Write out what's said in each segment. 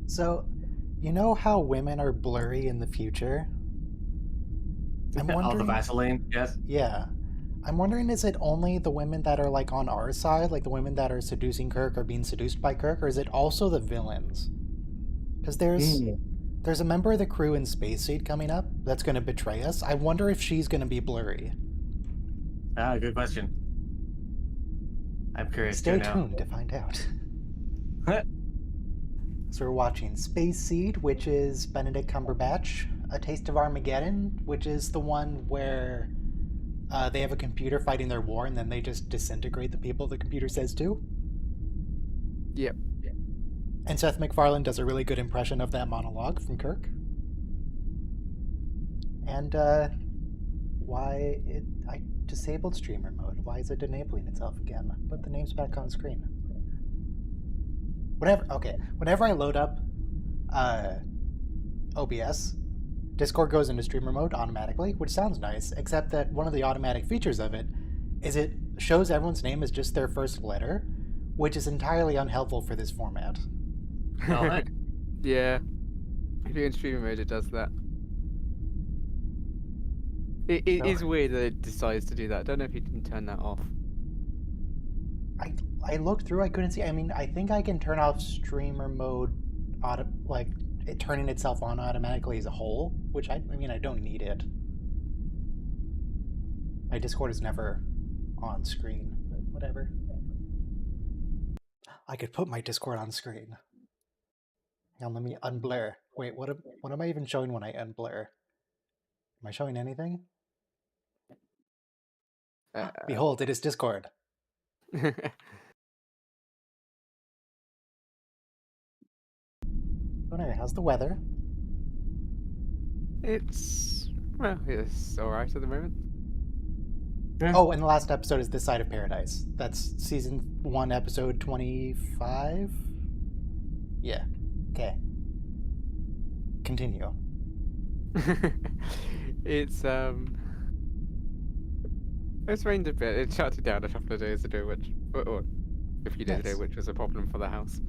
So, you know how women are blurry in the future? I'm All the wondering, Vaseline, yes. yeah. I'm wondering, is it only the women that are like on our side, like the women that are seducing Kirk or being seduced by Kirk, or is it also the villains? Because Hmm. there's a member of the crew in Spacesuit coming up that's going to betray us. I wonder if she's going to be blurry. Good question. I'm curious too Stay now. tuned to find out. So we're watching Space Seed, which is Benedict Cumberbatch, A Taste of Armageddon, which is the one where they have a computer fighting their war and then they just disintegrate the people the computer says to. Yep. And Seth MacFarlane does a really good impression of that monologue from Kirk. And I disabled streamer mode. Why is it enabling itself again? Put the names back on screen. Whenever I load up OBS, Discord goes into streamer mode automatically, which sounds nice, except that one of the automatic features of it is it shows everyone's name as just their first letter, which is entirely unhelpful for this format. Oh, Yeah. If you're in streamer mode, it does that. It is weird that it decides to do that. I don't know if you can turn that off. I looked through, I couldn't see. I mean, I think I can turn off streamer mode, it turning itself on automatically as a whole, which I don't need it. My Discord is never on screen, but whatever. I could put my Discord on screen. Now let me unblur. Wait, what am I even showing when I unblur? Am I showing anything? Behold, it is Discord. Anyway, how's the weather? It's alright at the moment. Yeah. Oh, and the last episode is This Side of Paradise. That's season 1, episode 25? Yeah. Okay. Continue. It's rained a bit. It shut it down a couple of days ago, or a few days ago, which was a problem for the house.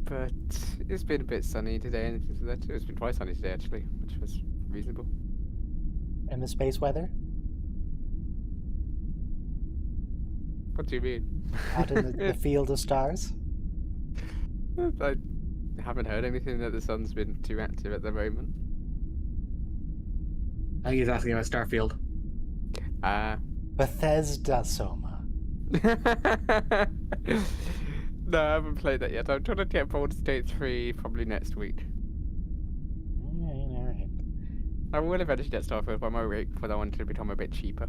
But it's been a bit sunny today, and it's been quite sunny today actually, which was reasonable. And the space weather? What do you mean? Out in the field of stars? I haven't heard anything that the sun's been too active at the moment. I think he's asking about Starfield. Bethesda Soma. No, I haven't played that yet. I'm trying to get Baldur's Gate 3 probably next week. Alright. I will eventually get Starfield, but I might wait for that one to become a bit cheaper.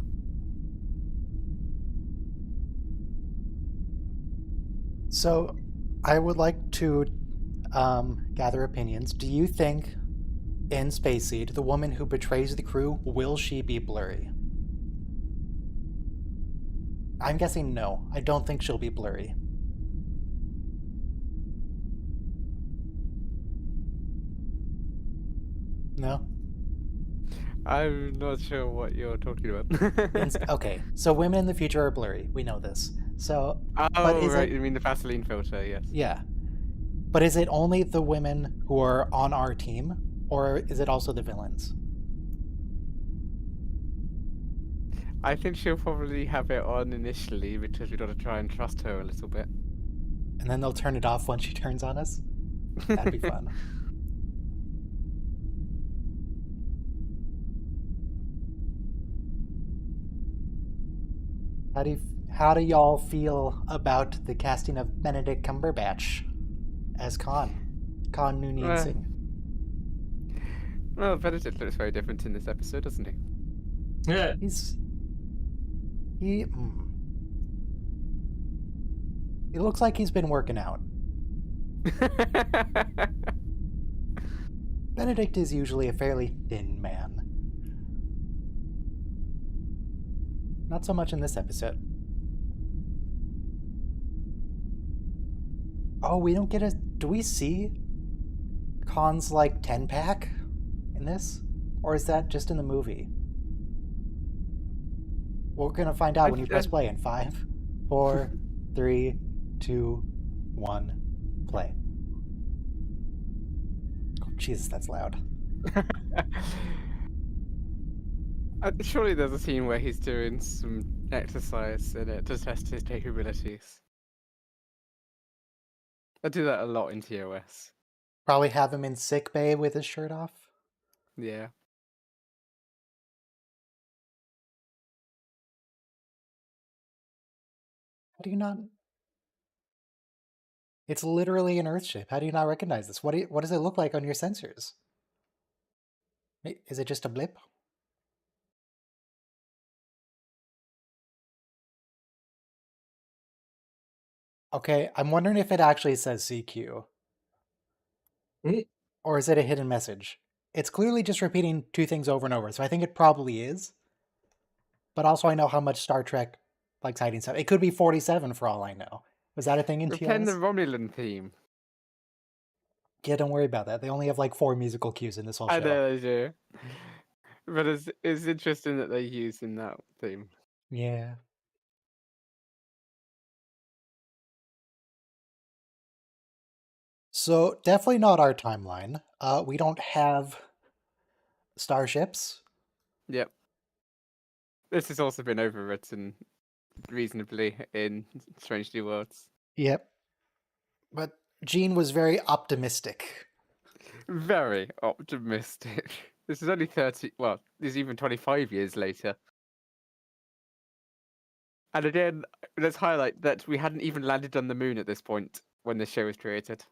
So, I would like to gather opinions. Do you think in Space Seed, the woman who betrays the crew, will she be blurry? I'm guessing no. I don't think she'll be blurry. No? I'm not sure what you're talking about. Okay, so women in the future are blurry. We know this. So, oh, right, you mean the Vaseline filter, yes. Yeah. But is it only the women who are on our team, or is it also the villains? I think she'll probably have it on initially because we've got to try and trust her a little bit. And then they'll turn it off when she turns on us? That'd be fun. How do y'all feel about the casting of Benedict Cumberbatch as Khan Noonien Singh? Well, Benedict looks very different in this episode, doesn't he? Yeah. He looks like he's been working out. Benedict is usually a fairly thin man. Not so much in this episode. Oh, we don't get do we see Khan's, 10-pack in this? Or is that just in the movie? We're gonna find out when you press play in 5, 4, 3, 2, 1. Play. Oh, Jesus, that's loud. Surely there's a scene where he's doing some exercise in it to test his capabilities. I do that a lot in TOS. Probably have him in sick bay with his shirt off. Yeah. How do you not? It's literally an Earthship. How do you not recognize this? What does it look like on your sensors? Is it just a blip? Okay, I'm wondering if it actually says CQ. Or is it a hidden message? It's clearly just repeating two things over and over, so I think it probably is. But also I know how much Star Trek likes hiding stuff. It could be 47 for all I know. Was that a thing in We're playing the TOS? Romulan theme. Yeah, don't worry about that. They only have like 4 musical cues in this whole show. I know they do. But it's interesting that they're using that theme. Yeah. So definitely not our timeline. We don't have starships. Yep. This has also been overwritten reasonably in Strange New Worlds. Yep. But Gene was very optimistic. Very optimistic. This is only 30, well, this is even 25 years later. And again, let's highlight that we hadn't even landed on the moon at this point when this show was created.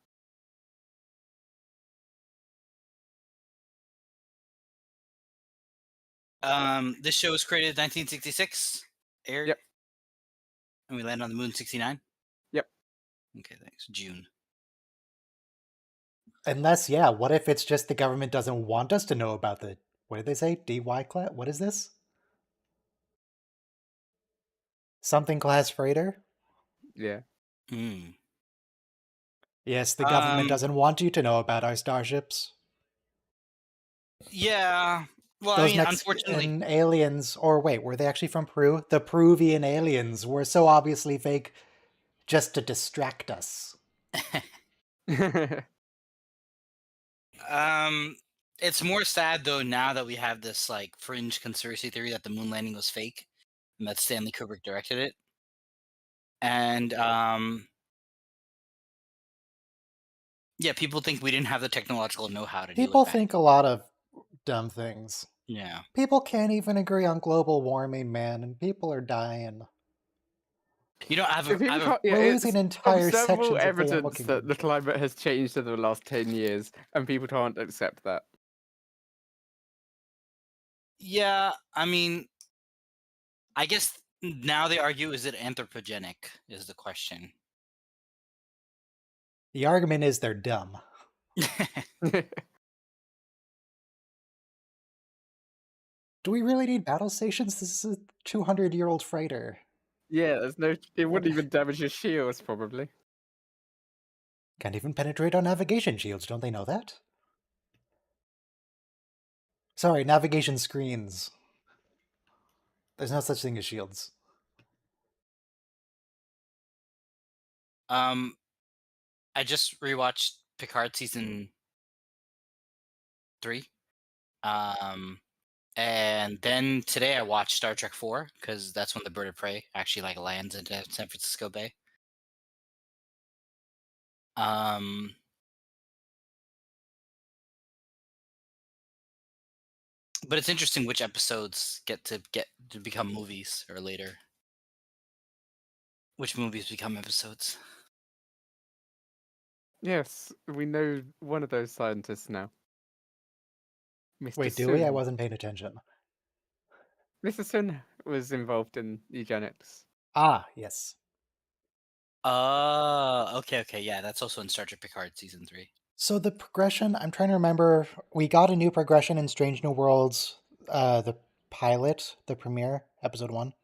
This show was created in 1966, aired. Yep. And we landed on the moon in 69? Yep. Okay, thanks. June. Unless, yeah, what if it's just the government doesn't want us to know about the, what did they say? DY class? What is this? Something class freighter? Yeah. Hmm. Yes, the government doesn't want you to know about our starships. Yeah. Well, Those I mean, unfortunately, Mexican aliens, or wait, were they actually from Peru? The Peruvian aliens were so obviously fake just to distract us. it's more sad though now that we have this like fringe conspiracy theory that the moon landing was fake and that Stanley Kubrick directed it. And yeah, people think we didn't have the technological know-how to deal People with that. think a lot of dumb things. Yeah. People can't even agree on global warming, man, and people are dying. You know, If people can't- We're losing entire observable sections of the evidence Animal that Kingdom. the climate has changed over the last 10 years, and people can't accept that. Yeah, I mean, I guess now they argue, is it anthropogenic is the question. The argument is they're dumb. Do we really need battle stations? This is a 200-year-old freighter. Yeah, it wouldn't even damage your shields, probably. Can't even penetrate our navigation shields, don't they know that? Sorry, navigation screens. There's no such thing as shields. I just rewatched Picard season 3. And then today I watched Star Trek 4 because that's when the bird of prey actually like lands into San Francisco Bay. But it's interesting which episodes get to become movies or later. Which movies become episodes? Yes, we know one of those scientists now. Mr. Wait, do we? I Sun. wasn't paying attention. Mr. Sun was involved in eugenics. Ah, yes. Okay, yeah, that's also in Star Trek Picard season 3. So the progression, I'm trying to remember, we got a new progression in Strange New Worlds, the pilot, the premiere, episode 1.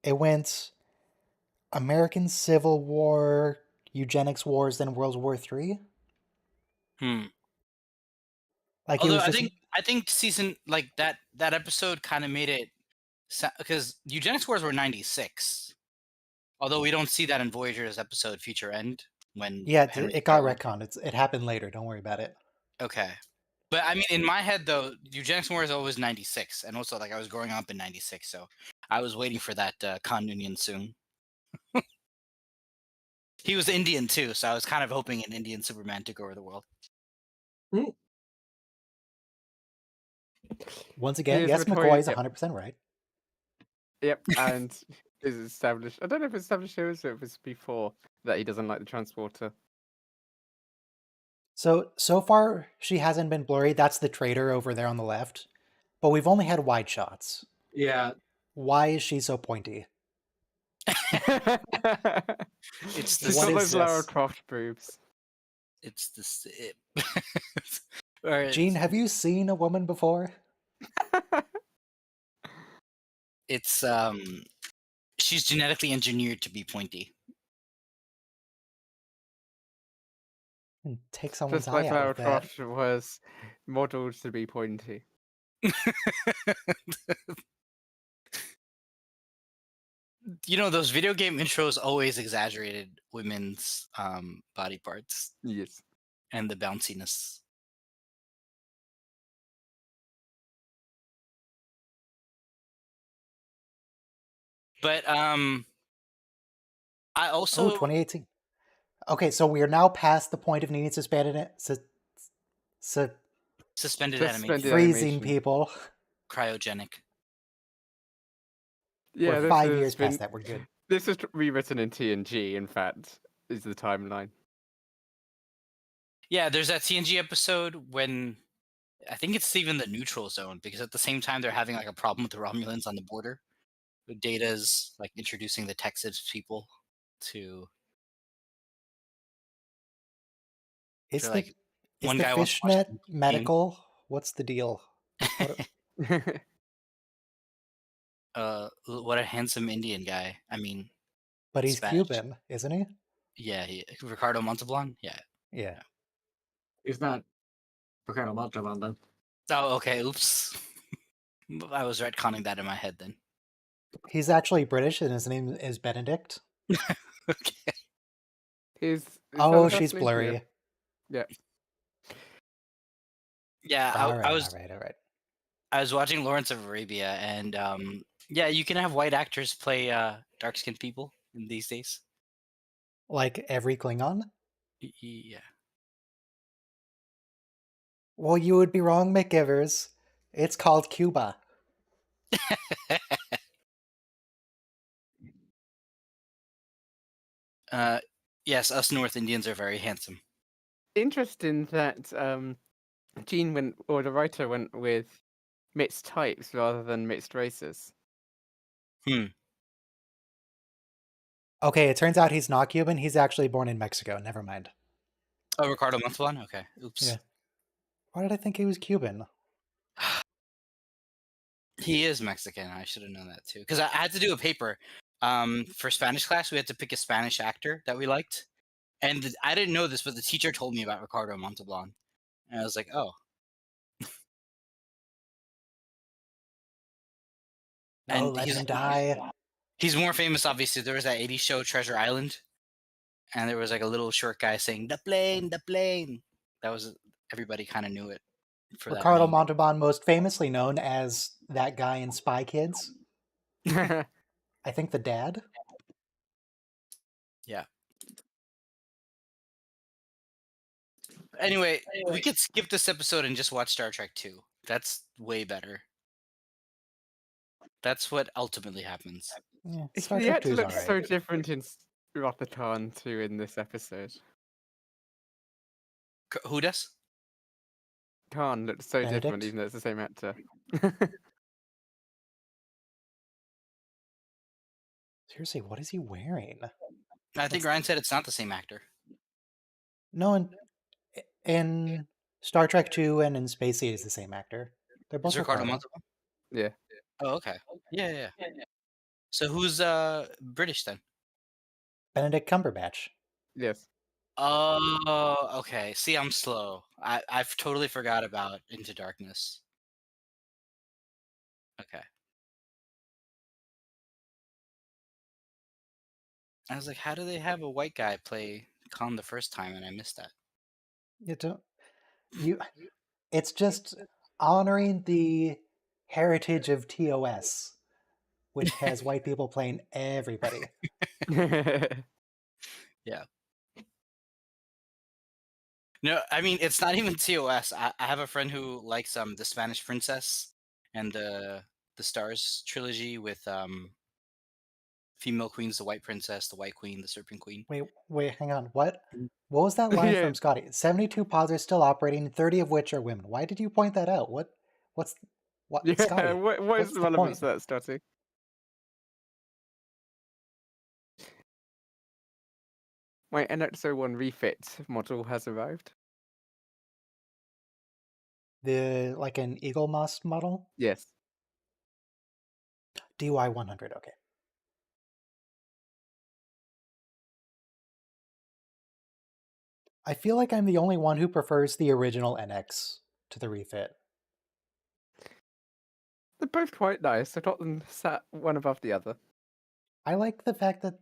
It went American Civil War, eugenics wars, then World War III. Like Although it was just, I think season like that episode kind of made it because eugenics wars were 96. Although we don't see that in Voyager's episode Future End. when Yeah, Henry it got started. retconned. It happened later. Don't worry about it. Okay. But I mean, in my head though, eugenics war is always 96, and also like I was growing up in 96, so I was waiting for that Khan Noonien soon. He was Indian too, so I was kind of hoping an Indian Superman took over the world. Once again, Here's yes, Victoria. McCoy is Yep. 100% right. Yep, and is established. I don't know if it's established here or if it's before that he doesn't like the transporter. So far, she hasn't been blurry. That's the traitor over there on the left. But we've only had wide shots. Yeah. Why is she so pointy? It's She's What got is those Lara this? Croft boobs. It's this. Or Gene, have you seen a woman before? it's she's genetically engineered to be pointy. Take someone's Just eye like out Lara with that. Croft was modeled to be pointy. You know, those video game intros always exaggerated women's body parts Yes. and the bounciness. But I Oh, also 2018. Okay, so we are now past the point of needing suspended suspended Suspended animation, freezing animation. people. cryogenic. Yeah, We're this 5 has years been. past that. We're good. This was rewritten in TNG. In fact, is the timeline. Yeah, there's that TNG episode when I think it's even the neutral zone, because at the same time they're having like a problem with the Romulans on the border. Data's like introducing the Texas people to Is to the like is one the guy wants to watch fishnet the game. medical? What's the deal? What, What a handsome Indian guy. I mean, but he's Spanish. Cuban, isn't he? Yeah, Ricardo Montalban. Yeah. Yeah. It's not Ricardo Montalban then. Oh, okay. Oops. I was retconning that in my head then. He's actually British and his name is Benedict. Okay. is that Oh, the she's first name? blurry. Yeah. Yeah, All right, I was all right, all right. I was watching Lawrence of Arabia, and yeah, you can have white actors play dark skinned people in these days. Like every Klingon? Yeah. Well, you would be wrong, McGivers. It's called Cuba. Yes, us North Indians are very handsome. Interesting that Gene went, or the writer went with mixed types rather than mixed races. Okay, it turns out he's not Cuban. He's actually born in Mexico. Never mind. Oh, Ricardo Montalban? Okay. Oops. Yeah. Why did I think he was Cuban? He is Mexican. I should have known that too. Because I had to do a paper. For Spanish class, we had to pick a Spanish actor that we liked. And I didn't know this, but the teacher told me about Ricardo Montalban. And I was like, oh. No, And let him die. he's more famous, obviously. There was that 80s show, Treasure Island. And there was like a little short guy saying, the plane, the plane. That was, everybody kind of knew it for that Ricardo meme. Montalban, most famously known as that guy in Spy Kids. I think the dad. Yeah. Anyway, we could skip this episode and just watch Star Trek 2. That's way better. That's what ultimately happens. Yeah, Star He Trek had 2 to is look alright. so different in Rothatan too in this episode. Who does? Khan looked so different, Benedict? even though it's the same actor. Seriously, what is he wearing? I think Ryan said it's not the same actor. No, in Star Trek 2 and in Space Seed is the same actor. They're both Is Ricardo Ricardo. Montalban? Yeah. Oh, okay. Yeah. So who's British then? Benedict Cumberbatch. Yes. Oh, okay. See, I'm slow. I've totally forgot about Into Darkness. Okay. I was like, how do they have a white guy play con the first time, and I missed that. You don't. You. It's just honoring the heritage of TOS, which has white people playing everybody. Yeah. No, I mean it's not even TOS. I have a friend who likes the Spanish Princess and the Stars trilogy with female queens, the White Princess, the White Queen, the Serpent Queen. Wait, hang on. What? What was that line Yeah. from Scotty? 72 pods are still operating, 30 of which are women. Why did you point that out? What? Yeah, Scotty? what is what's the the relevance point? to that, Stotty? My NX01 refit model has arrived. Like an Eagle Moss model? Yes. DY 100. Okay. I feel like I'm the only one who prefers the original NX to the refit. They're both quite nice. I got them sat one above the other. I like the fact that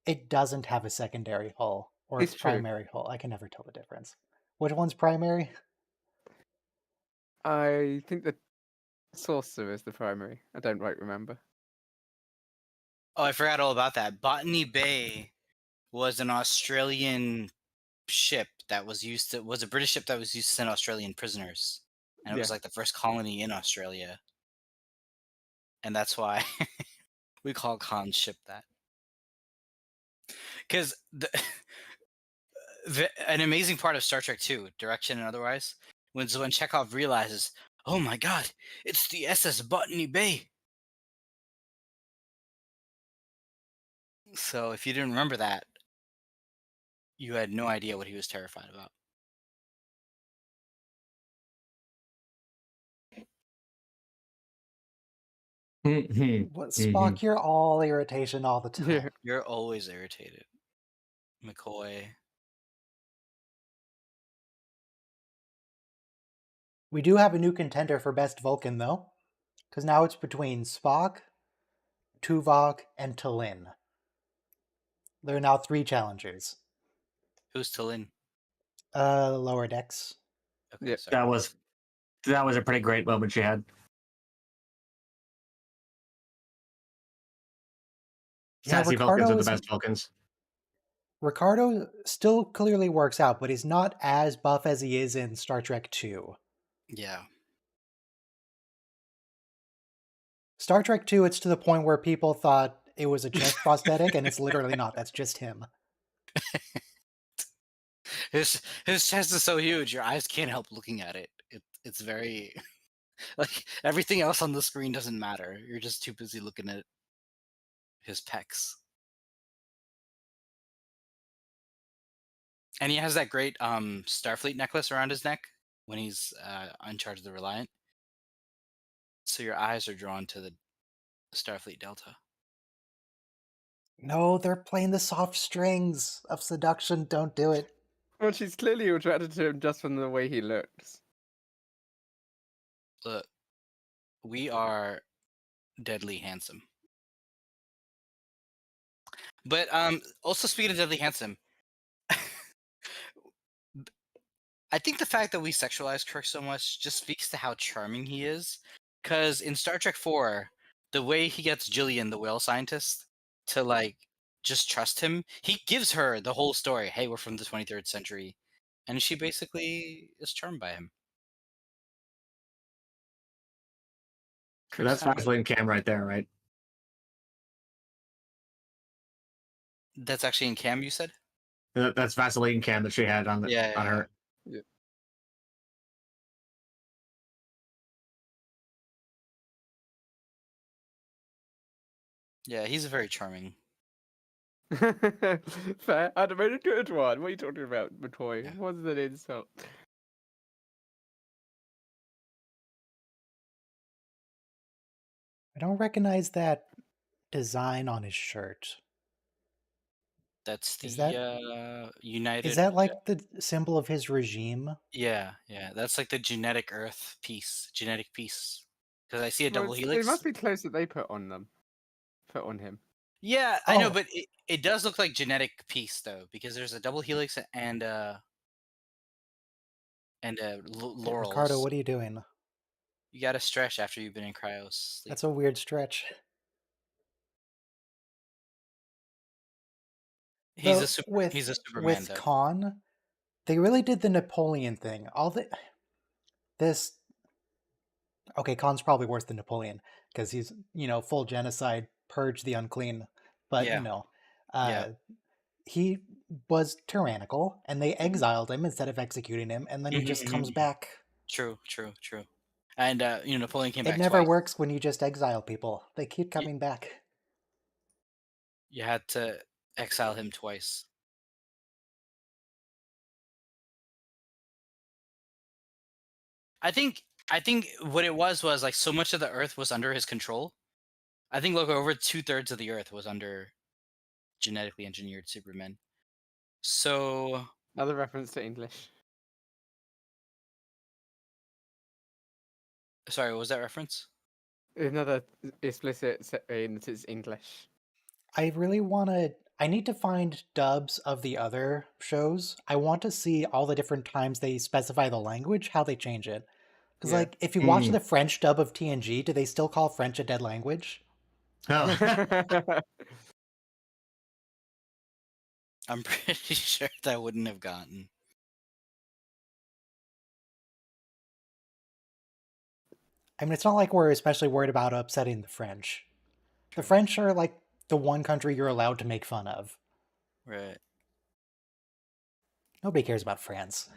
it doesn't have a secondary hull or It's true. primary hull. I can never tell the difference. Which one's primary? I think the saucer is the primary. I don't quite remember. Oh, I forgot all about that. Botany Bay was an Australian ship that was was a British ship that was used to send Australian prisoners, and it was Yeah. like the first colony in Australia, and that's why we call Khan's ship that. Because an amazing part of Star Trek II, direction and otherwise, when Chekhov realizes, oh my God, it's the SS Botany Bay. So if you didn't remember that, you had no idea what he was terrified about. Spock, you're all irritation all the time. Yeah. You're always irritated. McCoy. We do have a new contender for Best Vulcan, though, because now it's between Spock, Tuvok, and T'Lyn. There are now 3 challengers. Who's T'Lyn? Lower decks. Okay, Yep. sorry. That was a pretty great moment she had. Yeah, Sassy Vulcans are the is- best Vulcans. Ricardo still clearly works out, but he's not as buff as he is in Star Trek II. Yeah. Star Trek II, it's to the point where people thought it was a chest prosthetic, and it's literally not. That's just him. His chest is so huge, your eyes can't help looking at it. It's very like everything else on the screen doesn't matter. You're just too busy looking at his pecs. And he has that great Starfleet necklace around his neck when he's in charge of the Reliant. So your eyes are drawn to the Starfleet Delta. No, they're playing the soft strings of seduction. Don't do it. Well, she's clearly attracted to him just from the way he looks. Look, we are deadly handsome. But also speaking of deadly handsome, I think the fact that we sexualize Kirk so much just speaks to how charming he is. Because in Star Trek 4, the way he gets Jillian, the whale scientist, to like just trust him, he gives her the whole story. Hey, we're from the 23rd century. And she basically is charmed by him. So that's Kirk's Vaseline Cam right there, right? That's actually in Cam, you said? That's Vaseline Cam that she had on her. Yeah. Yeah, he's very charming. Fair. I'd have made a good one. What are you talking about, McCoy? Yeah. What's an insult? I don't recognize that design on his shirt. That's the Is that- United. Is that like the symbol of his regime? Yeah. That's like the genetic Earth piece, genetic piece. Because I see a double Well, helix. it must be clothes that they put on them. Put on him. Yeah, I know, Oh. but it does look like genetic piece though, because there's a double helix and Hey, Ricardo, laurels. what are you doing? You gotta stretch after you've been in cryo sleep. That's a weird stretch. He's Though he's a Superman with though. Khan, they really did the Napoleon thing. This okay, Khan's probably worse than Napoleon because he's, full genocide, purge the unclean. But, Yeah, yeah. uh he was tyrannical and they exiled him instead of executing him, and then he Mhm, just mhm, comes mhm. back. True, true, true. And Napoleon came It back never twice. works when you just exile people. They keep You, coming back. you had to exile him twice. I think what it was like so much of the Earth was under his control. I think like over 2/3 of the Earth was under genetically engineered Supermen. So Another reference to English. sorry, what was that reference? Another explicit saying that it's English. I need to find dubs of the other shows. I want to see all the different times they specify the language, how they change it. Because, Yeah. like, if you watch the French dub of TNG, do they still call French a dead language? Oh. I'm pretty sure that wouldn't have gotten. I mean, it's not like we're especially worried about upsetting the French. The True. French are, like, the one country you're allowed to make fun of. Right. Nobody cares about France.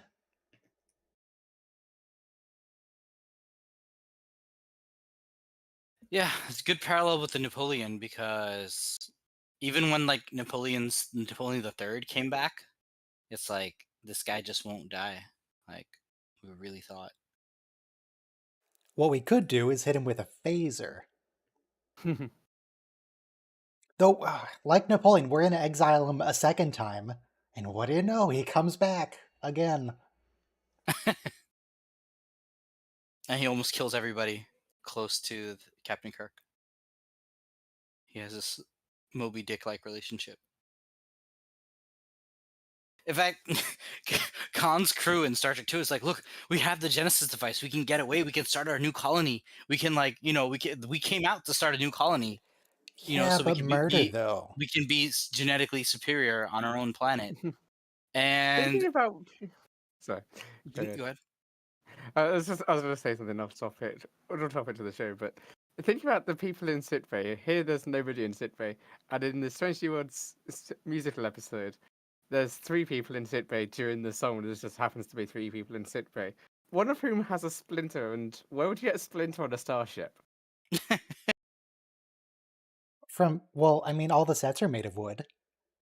Yeah, it's a good parallel with the Napoleon because even when like Napoleon the Third came back, it's like this guy just won't die. Like we really thought. What we could do is hit him with a phaser. Though, like Napoleon, we're going to exile him a second time. And what do you know? He comes back again. And he almost kills everybody close to Captain Kirk. He has this Moby Dick like relationship. In fact, Khan's crew in Star Trek 2 is like, look, we have the Genesis device. We can get away. We can start our new colony. We can we came out to start a new colony. Yeah, So we but can murder, though. we can be genetically superior on our own planet. Thinking And about. Sorry. Go go ahead. ahead. I was going to say something off topic, or not topic to the show, but think about the people in sickbay. Here, there's nobody in sickbay, and in the Strange New Worlds musical episode, there's 3 people in sickbay during the song. There just happens to be 3 people in sickbay, one of whom has a splinter. And where would you get a splinter on a starship? Well, I mean, all the sets are made of wood.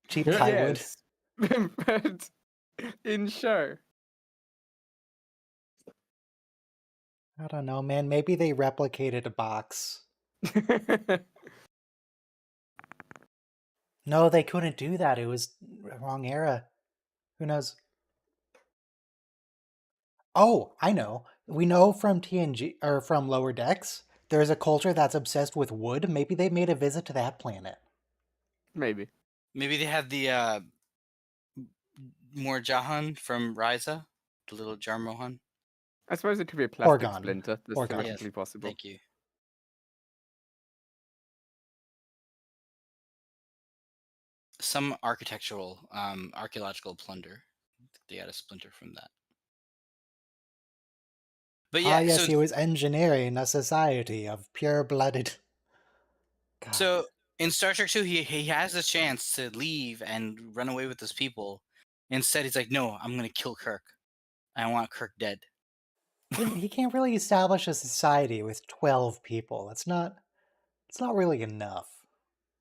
Cheap plywood. Yes, but in show. I don't know, man. Maybe they replicated a box. No, they couldn't do that. It was the wrong era. Who knows? Oh, I know. We know from TNG, or from Lower Decks, there's a culture that's obsessed with wood. Maybe they made a visit to that planet. Maybe. Maybe they had the Morjahan from Ryza, the little Jarmohan. I suppose it could be a plastic Orgon. splinter. That's Orgon. theoretically Yes, possible. thank you. Some architectural, archaeological plunder. They got a splinter from that. But yeah, Yes, he was engineering a society of pure-blooded. God. So in Star Trek 2, he has a chance to leave and run away with his people. Instead, he's like, "No, I'm gonna kill Kirk. I want Kirk dead." He can't really establish a society with 12 people. It's not really enough.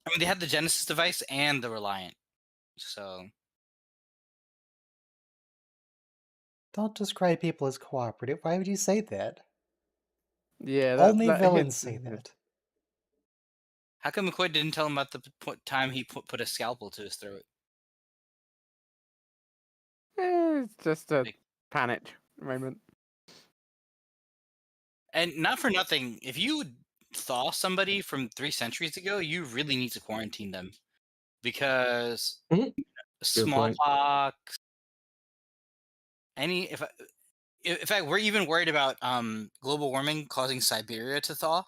I mean, they had the Genesis device and the Reliant, so Don't describe people as cooperative. Why would you say that? Yeah, Only that villains hits. say that. how come McCoy didn't tell him about the time he put a scalpel to his throat? It's just a Like, panic moment. and not for nothing, if you thaw somebody from 3 centuries ago, you really need to quarantine them because Good point. smallpox, any if in fact we're even worried about global warming causing Siberia to thaw,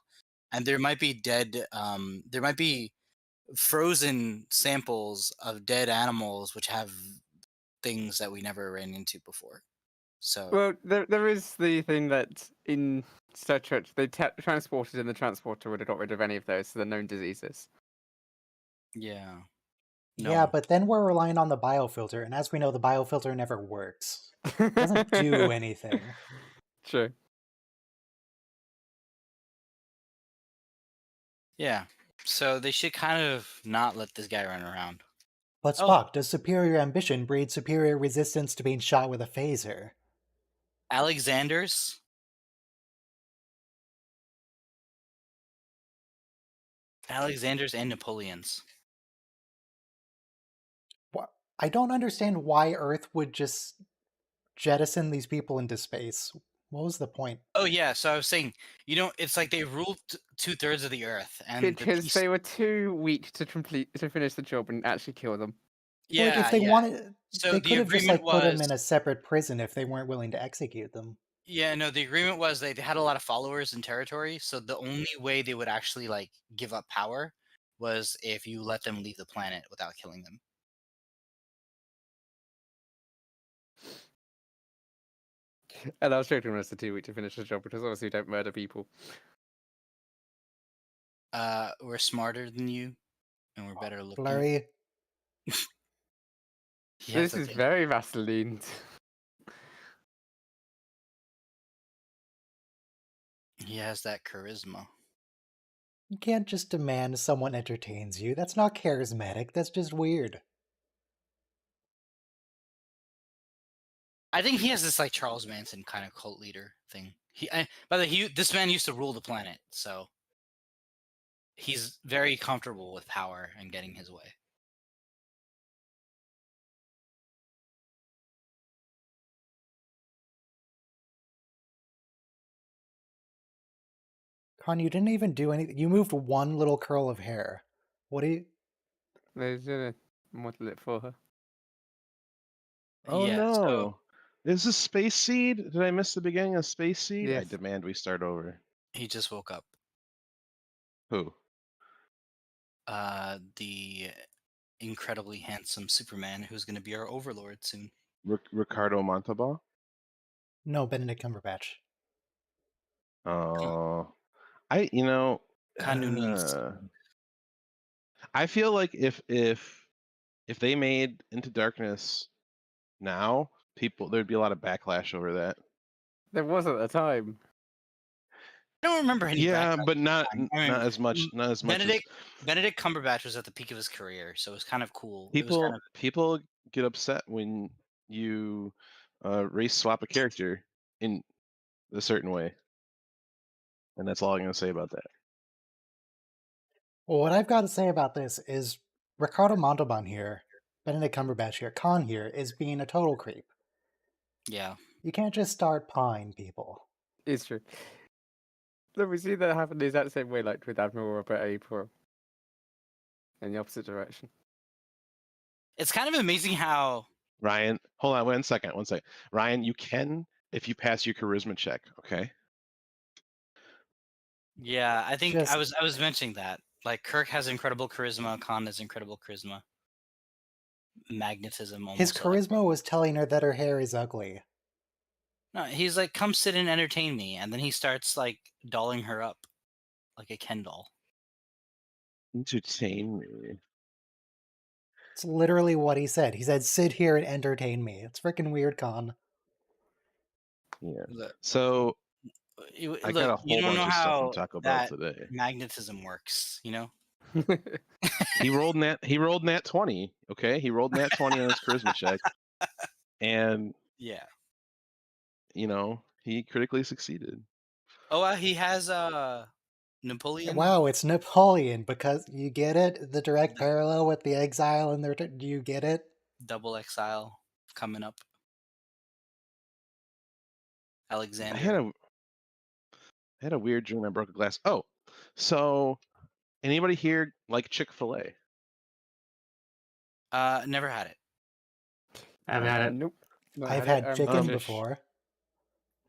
and there might be there might be frozen samples of dead animals which have things that we never ran into before. So Well, there is the thing that in Star Trek they transported and the transporter would have got rid of any of those, the known diseases. yeah, Yeah, no. but then we're relying on the biofilter, and as we know, the biofilter never works. It doesn't do anything. True. Yeah. So they should kind of not let this guy run around. But Oh. Spock, does superior ambition breed superior resistance to being shot with a phaser? Alexander's and Napoleon's. I don't understand why Earth would just jettison these people into space. What was the point? Oh yeah, so I was saying, it's like they ruled 2/3 of the Earth, and Because they were too weak to finish the job and actually kill them. Like, if they wanted, So they the could have just agreement put them was- in a separate prison if they weren't willing to execute them. Yeah, no, the agreement was they had a lot of followers and territory, so the only way they would actually like give up power was if you let them leave the planet without killing them. And I was joking when it's too weak to finish the job because obviously you don't murder people. We're smarter than you, and we're better looking. Blurry. This is very Vaseline. He has that charisma. You can't just demand someone entertains you. That's not charismatic. That's just weird. I think he has this like Charles Manson kind of cult leader thing. By the way, this man used to rule the planet, so he's very comfortable with power and getting his way. Con, you didn't even do anything. You moved one little curl of hair. What do you... They're gonna model it for her. Oh Yeah, no. so Is this Space Seed? Did I miss the beginning of Space Seed? I Yes. demand we start over. he just woke up. Who? The incredibly handsome Superman who's going to be our overlord soon. Ricardo Montalban? No, Benedict Cumberbatch. Oh, Kanunese. I feel like if they made Into Darkness now, there'd be a lot of backlash over that. There was at the time. I don't remember any. Yeah, backlash but not at the time. I mean, not as much. Not as much. Benedict Cumberbatch was at the peak of his career, so it was kind of cool. People get upset when you race swap a character in a certain way, and that's all I'm gonna say about that. Well, what I've got to say about this is Ricardo Montalban here, Benedict Cumberbatch here, Khan here, is being a total creep. Yeah. You can't just start pawing people. It's true. Look, we see that happen the exact same way, like with Admiral Robert April. In the opposite direction. It's kind of amazing how Ryan, hold on 1 second. Ryan, you can if you pass your charisma check, okay? Yeah, I think I was mentioning that. Like Kirk has incredible charisma, Khan has incredible charisma. Magnetism almost. His charisma was telling her that her hair is ugly. No, he's like, come sit and entertain me, and then he starts like dolling her up like a Ken doll. Entertain me. It's literally what he said. He said, sit here and entertain me. It's freaking weird, Khan. Yeah. Look, So I got a you whole don't bunch know of stuff how to talk about that today. magnetism works, you know? He rolled nat 20, okay? He rolled nat 20 on his charisma check. And yeah. He critically succeeded. Oh, he has Napoleon. Wow, it's Napoleon, because you get it? The direct parallel with the exile and the do you get it? Double exile coming up. Alexander. I had a weird dream. I broke a glass. Oh, So, anybody here like Chick-fil-A? Never had it. I've had it. Nope. not I've it. had I'm chicken British. before.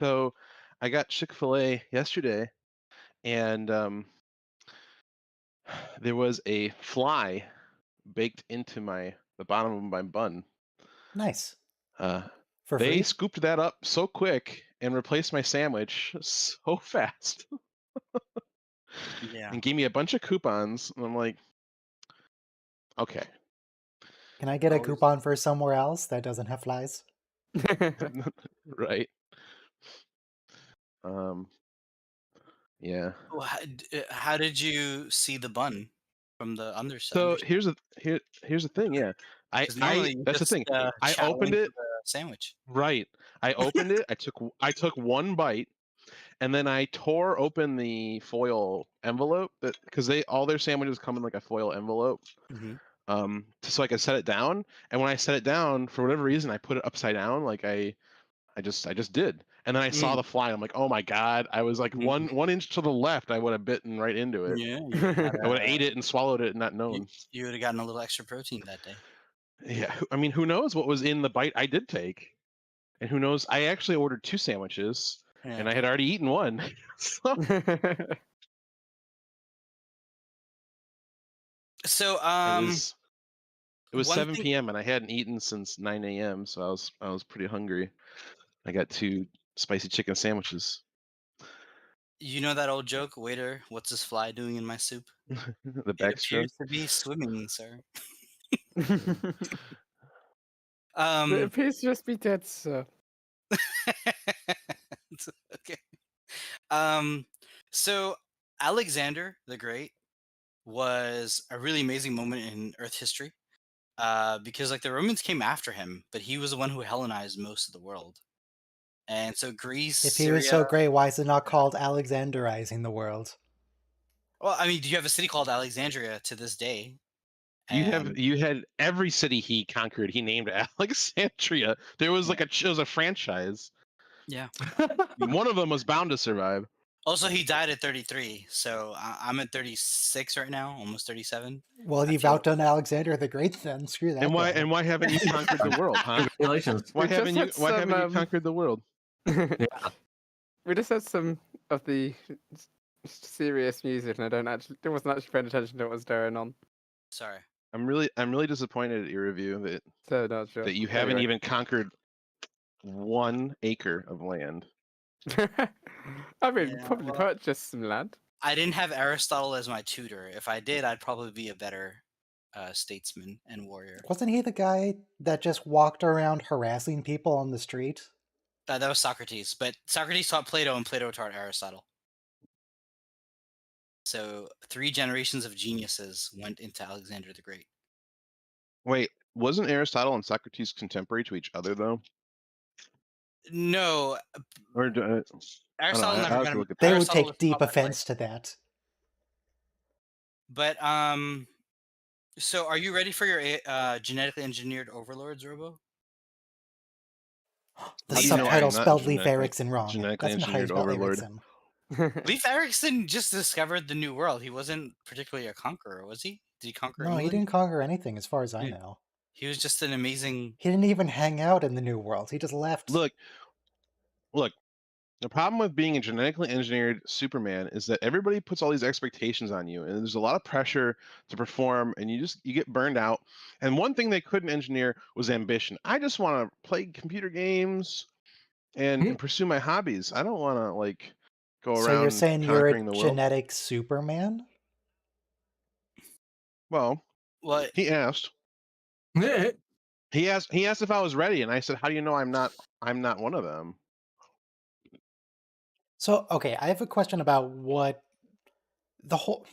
So, I got Chick-fil-A yesterday, and there was a fly baked into the bottom of my bun. Nice. Uh, For they free? scooped that up so quick and replaced my sandwich so fast, Yeah. and gave me a bunch of coupons. And I'm like, okay, Can I get a Always- coupon for somewhere else that doesn't have flies? right? Yeah. Well, how did you see the bun from the underside? So here's the thing. Yeah, Because normally you that's the just thing. I opened chowing it. for the sandwich. Right. I opened it. I took one bite, and then I tore open the foil envelope because all their sandwiches come in like a foil envelope. Mm-hmm. So I could set it down. And when I set it down, for whatever reason, I put it upside down. Like I just did. And then I saw the fly. I'm like, oh my god! I was like Mm. 1 inch to the left. I would have bitten right into it. Yeah, you had I would have ate it and swallowed it and not known. you would have gotten a little extra protein that day. Yeah, I mean, who knows what was in the bite I did take, and who knows? I actually ordered 2 sandwiches, and Yeah. I had already eaten one. So, So it was one 7 thing- p.m. and I hadn't eaten since 9 a.m. So I was pretty hungry. I got 2 spicy chicken sandwiches. you know that old joke, waiter, what's this fly doing in my soup? The It backstroke. appears to be swimming, sir. It Um, appears to just be dead, sir. okay. So Alexander the Great was a really amazing moment in Earth history. Because like the Romans came after him, but he was the one who Hellenized most of the world. And so Greece, If he Syria. was so great, why is it not called Alexanderizing the world? Well, I mean, you have a city called Alexandria to this day. And You had every city he conquered. He named Alexandria. There was like it was a franchise. yeah. One of them was bound to survive. Also, he died at 33, so I'm at 36 right now, almost 37. Well, you've outdone Alexander the Great then. Screw that And why guy. haven't you conquered the world, huh? Congratulations. Why We just haven't you had some, conquered the world? We just had some of the serious music, and I wasn't actually paying attention to what was going on. Sorry. I'm really disappointed at your review So not sure. that you haven't Anyway. even conquered 1 acre of land. I mean, Yeah, probably well- purchased some land. I didn't have Aristotle as my tutor. If I did, I'd probably be a better statesman and warrior. Wasn't he the guy that just walked around harassing people on the street? That was Socrates, but Socrates taught Plato and Plato taught Aristotle. So 3 generations of geniuses went into Alexander the Great. Wait, wasn't Aristotle and Socrates contemporary to each other though? No, Or Aristotle I never have met to him. look at They would Aristotle was take deep taught by Plato. offense to that. But so are you ready for your genetically engineered overlords, Robo? The How do you know I'm subtitle not spelled Leif genetically- Erikson wrong. genetically That's not how you engineered spell overlord? Erikson. Leif Erikson just discovered the new world. He wasn't particularly a conqueror, was he? Did he conquer No, England? he didn't conquer anything as far as I Yeah. know. He was just an amazing. He didn't even hang out in the New World. He just left. Look. The problem with being a genetically engineered Superman is that everybody puts all these expectations on you, and there's a lot of pressure to perform, and you get burned out. And one thing they couldn't engineer was ambition. I just want to play computer games and pursue my hobbies. I don't want to go around. So you're saying you're conquering a the world. genetic Superman? Well, What? he asked. He asked if I was ready, and I said, "How do you know I'm not one of them?" So, okay, I have a question about what the whole...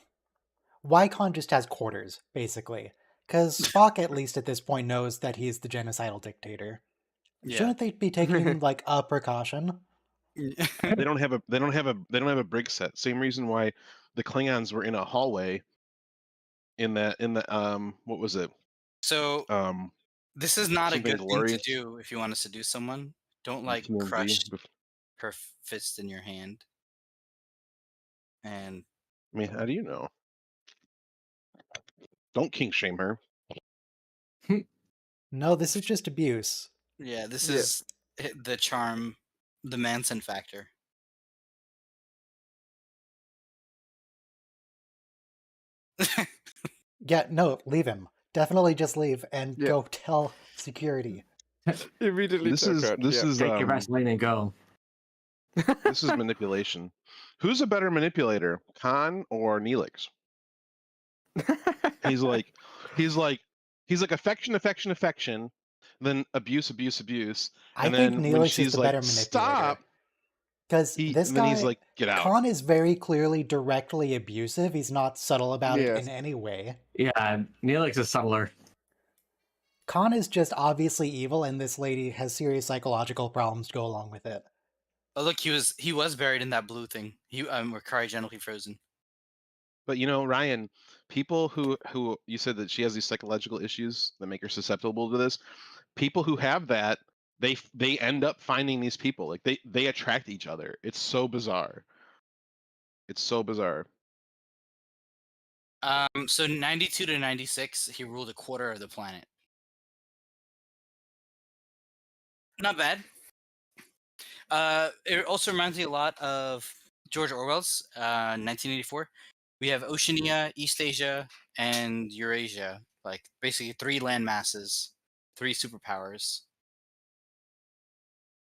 Wycon just has quarters, basically. Because Spock, at least at this point, knows that he's the genocidal dictator. Yeah. Shouldn't they be taking, like, a precaution? They don't have a brig set. Same reason why the Klingons were in a hallway in the what was it? So this is not a something good thing glorious. to do if you want to seduce someone. Don't TMZ crush bef- her fist in your hand. And I mean, how do you know? Don't kink shame her. No, this is just abuse. Yeah, this Yeah. is the charm, the Manson factor. Yeah, no, leave him. Definitely just leave and Yeah. go tell security. Immediately This tell is Kurt, this yeah. is Take your Vaseline and go. this is manipulation. Who's a better manipulator, Khan or Neelix? He's like affection, affection, affection, then abuse, abuse, abuse, I and think then when Neelix is she's the like, better manipulator. stop, Because this and then he's guy, like, get out. Khan is very clearly directly abusive. He's not subtle about it Yes. in any way. Yeah, Neelix is subtler. Khan is just obviously evil, and this lady has serious psychological problems to go along with it. Oh look, he was buried in that blue thing. He were cryogenically frozen. But you know, Ryan, people who you said that she has these psychological issues that make her susceptible to this. People who have that, they end up finding these people. Like they attract each other. It's so bizarre. It's so bizarre. So 92 to 96, he ruled a quarter of the planet. Not bad. It also reminds me a lot of George Orwell's 1984. We have Oceania, East Asia, and Eurasia. Like basically 3 land masses, 3 superpowers.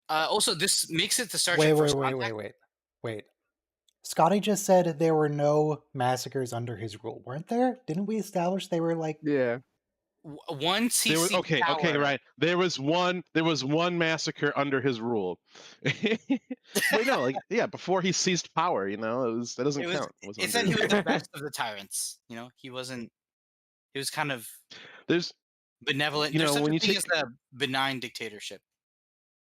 Also, this makes it the Star Trek First Contact. Wait. Scotty just said there were no massacres under his rule, weren't there? Didn't we establish they were like... Yeah. Once he seized Okay, right. There was one massacre under his rule. Wait, no, like before he seized power, that doesn't count. It said he was the best of the tyrants. He wasn't. He was kind of there's benevolent. There's such a thing as a benign dictatorship.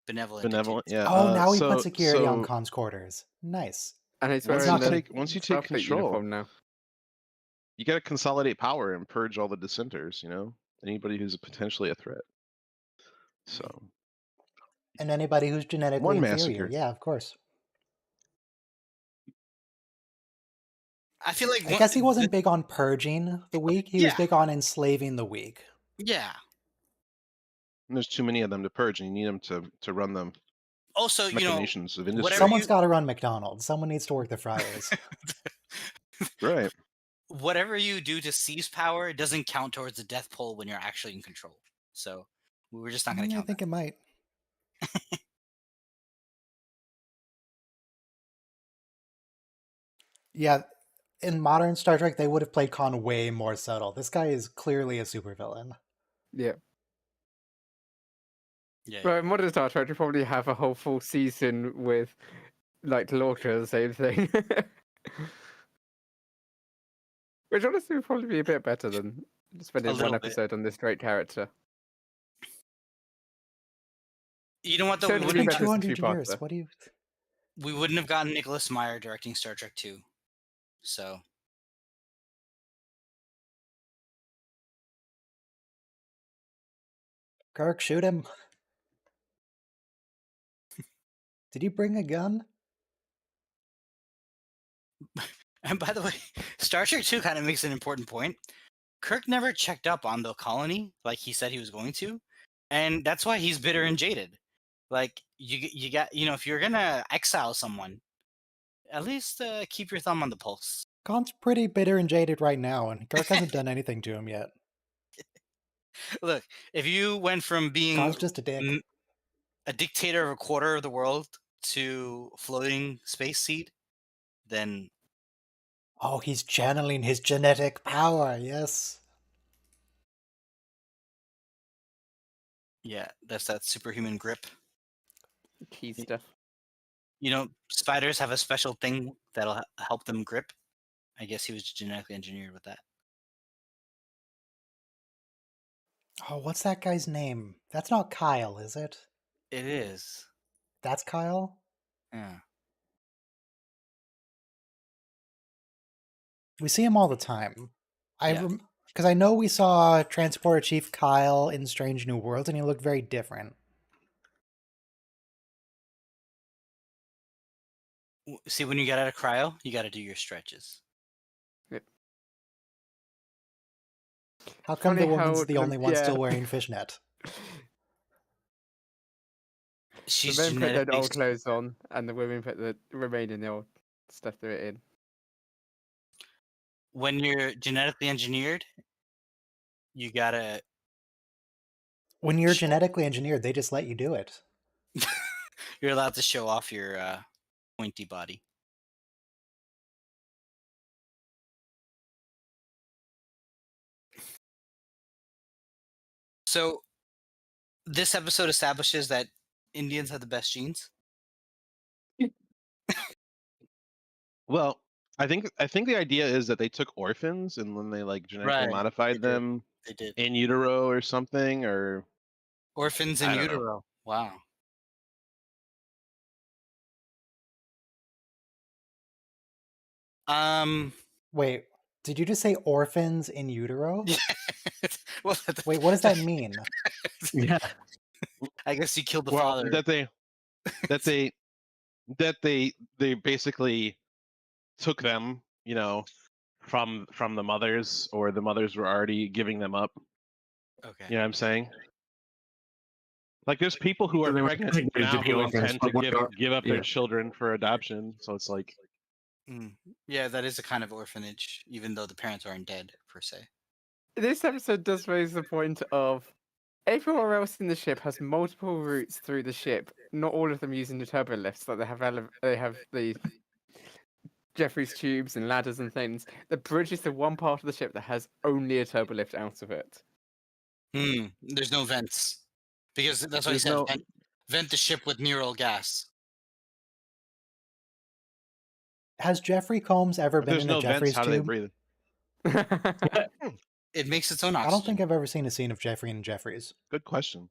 Benevolent, yeah. Oh, now he put security on Khan's quarters. Nice. And he's once wearing you take control, uniform now. You got to consolidate power and purge all the dissenters. Anybody who's potentially a threat. So. And anybody who's genetically inferior. Massacre. Yeah, of course. I feel like I guess he wasn't big on purging the weak. He was big on enslaving the weak. Yeah. And there's too many of them to purge, and you need them to run them. Also, machinations of industry. Someone's got to run McDonald's. Someone needs to work the fryers. Right. Whatever you do to seize power doesn't count towards the death toll when you're actually in control. So we're just not going to count. I think it might. Yeah, in modern Star Trek, they would have played Khan way more subtle. This guy is clearly a supervillain. Yeah. Yeah. But in modern Star Trek, you probably have a whole full season with, like, Lorca, the same thing. Which honestly would probably be a bit better than spending one episode on this great character. You know what, though? It's been 200 years. What do you... We wouldn't have gotten Nicholas Meyer directing Star Trek 2. So... Kirk, shoot him. Did he bring a gun? And by the way, Star Trek 2 kind of makes an important point. Kirk never checked up on the colony like he said he was going to. And that's why he's bitter and jaded. Like, you got, if you're going to exile someone, at least keep your thumb on the pulse. Khan's pretty bitter and jaded right now, and Kirk hasn't done anything to him yet. Look, if you went from being Khan's just a dick. A dictator of a quarter of the world to floating space seed, then... Oh, he's channeling his genetic power, yes. Yeah, that's that superhuman grip. Key stuff. Spiders have a special thing that'll help them grip. I guess he was genetically engineered with that. Oh, what's that guy's name? That's not Kyle, is it? It is. That's Kyle? Yeah. We see him all the time. Because I know we saw Transporter Chief Kyle in Strange New Worlds, and he looked very different. See, when you get out of cryo, you got to do your stretches. How come the Funny how woman's the only one yeah. still wearing fishnet? She's The men put their genetically old clothes on, and the women put the remaining old stuff they're in. when you're genetically engineered, you gotta When you're show, genetically engineered, they just let you do it. you're allowed to show off your pointy body. So this episode establishes that Indians have the best genes. Well, I think the idea is that they took orphans and then they like genetically Right. modified They did. them They did. in utero or something, or Orphans in I don't know. utero. Wow. Wait, did you just say orphans in utero? Yeah. Well, Wait, what does that mean? Yeah. I guess you killed the well, father. that they basically took them, from the mothers, or the mothers were already giving them up. Okay. You know what I'm saying? Like, there's people who So are they were pregnant designated to now be who orphans, intend to but what give up their yeah. children for adoption. So it's like, Yeah, that is a kind of orphanage, even though the parents aren't dead per se. This episode does raise the point of everyone else in the ship has multiple routes through the ship. Not all of them using the turbo lifts. Like they have the Jeffrey's tubes and ladders and things. The bridge is the one part of the ship that has only a turbo lift out of it. There's no vents, because that's why he there's said no vent the ship with neural gas. Has Jeffrey Combs ever if been there's in a no vents. Jeffrey's How do they tube? breathe? It makes its own I oxygen. don't think I've ever seen a scene of Jeffrey and Jeffries. Good question.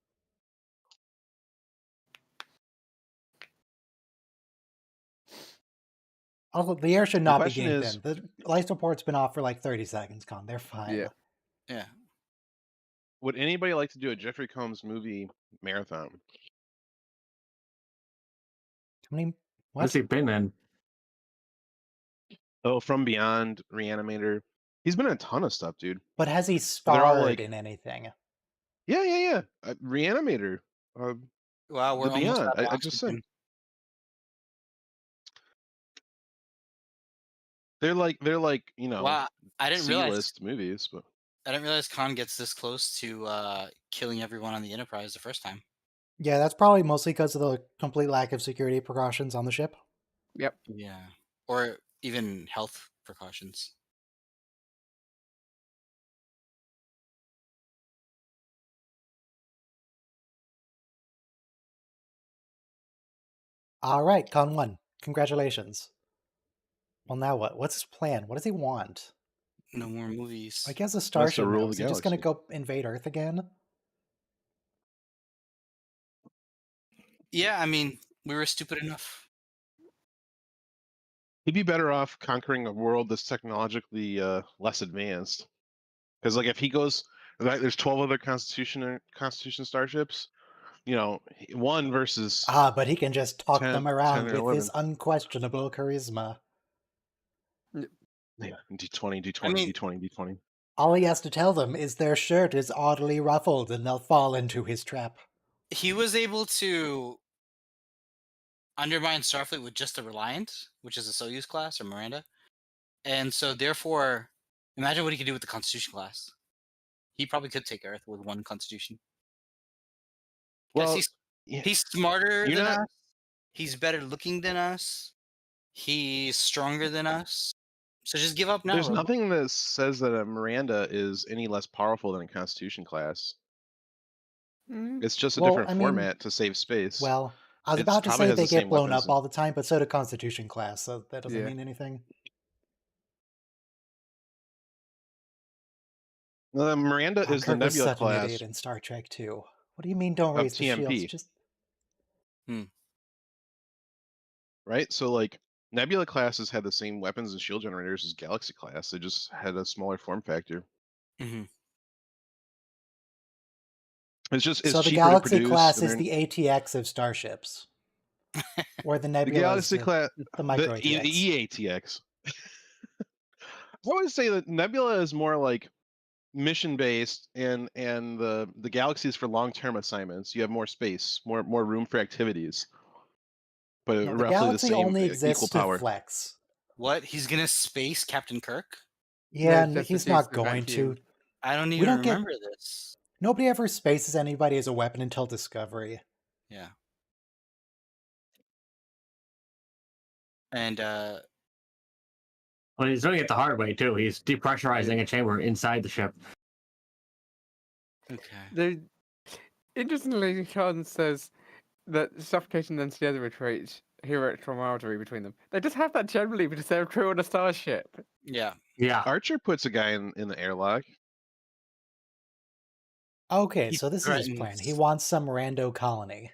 Also, the air should The not be question getting is- thin. The life support's been off for like 30 seconds, Con. They're fine. Yeah. Yeah. Would anybody like to do a Jeffrey Combs movie marathon? How many? What's What? he been in? Oh, From Beyond, Reanimator. He's been in a ton of stuff, dude. But has he They're all starred like- in anything? Yeah. Reanimator. Wow, we're The almost Beyond. out of I just said. oxygen. They're like Wow, I didn't realize. C-list movies, but I didn't realize Khan gets this close to killing everyone on the Enterprise the first time. Yeah, that's probably mostly because of the complete lack of security precautions on the ship. Yep. Yeah, or even health precautions. All right, Con won. Congratulations. Well, now what? What's his plan? What does he want? No more movies. Like, he has a starship rule now. the Is he just going to galaxy. go invade Earth again? Yeah, I mean, we were stupid enough. he'd be better off conquering a world that's technologically less advanced. Because like if he goes, there's 12 other Constitution starships. One versus Ah, but he can just talk 10 them around 10 or with his unquestionable charisma. yeah, D20, D20, I mean- D20, D20. All he has to tell them is their shirt is oddly ruffled and they'll fall into his trap. He was able to undermine Starfleet with just the Reliant, which is a Soyuz class, or Miranda. And so therefore, imagine what he could do with the Constitution class. He probably could take Earth with one Constitution. Guys, Well, he's smarter You're than not- us. He's better looking than us. He's stronger than us. So just give up now. there's Robo. nothing that says that a Miranda is any less powerful than a Constitution class. It's just a Well, different I mean, format to save space. Well, I was It's about to probably say has they the same get blown weapons up and- all the time, but so do Constitution class, so that doesn't Yeah. mean anything. Miranda Oh, is the Kirk was Nebula such an class. idiot in Star Trek 2. What do you mean don't Of raise the shields? TMP. Just Right? So like Nebula classes had the same weapons and shield generators as Galaxy class. They just had a smaller form factor. Mhm. It's so the cheaper to Galaxy produce. class and is they're- the ATX of starships. Or the the Nebula Galaxy is class, the micro the ATX. EATX. I always say that Nebula is more like mission based, and the galaxy is for long term assignments. You have more space, more room for activities, but Yeah, the roughly the galaxy same, only equal exists to power. flex. What? He's gonna space Captain Kirk? Yeah, just he's reduce not the going vacuum. to. I don't We even don't get. remember this. Nobody ever spaces anybody as a weapon until Discovery. Yeah. And Well, he's doing it the hard way too. He's depressurizing a chamber inside the ship. okay. Interestingly, Sean says that suffocation and the other retreat, heroic camaraderie between them. They just have that generally because they're a crew on a starship. Yeah. Yeah. Archer puts a guy in the airlock. Okay, He so this is his plan. He threatens- wants some rando colony.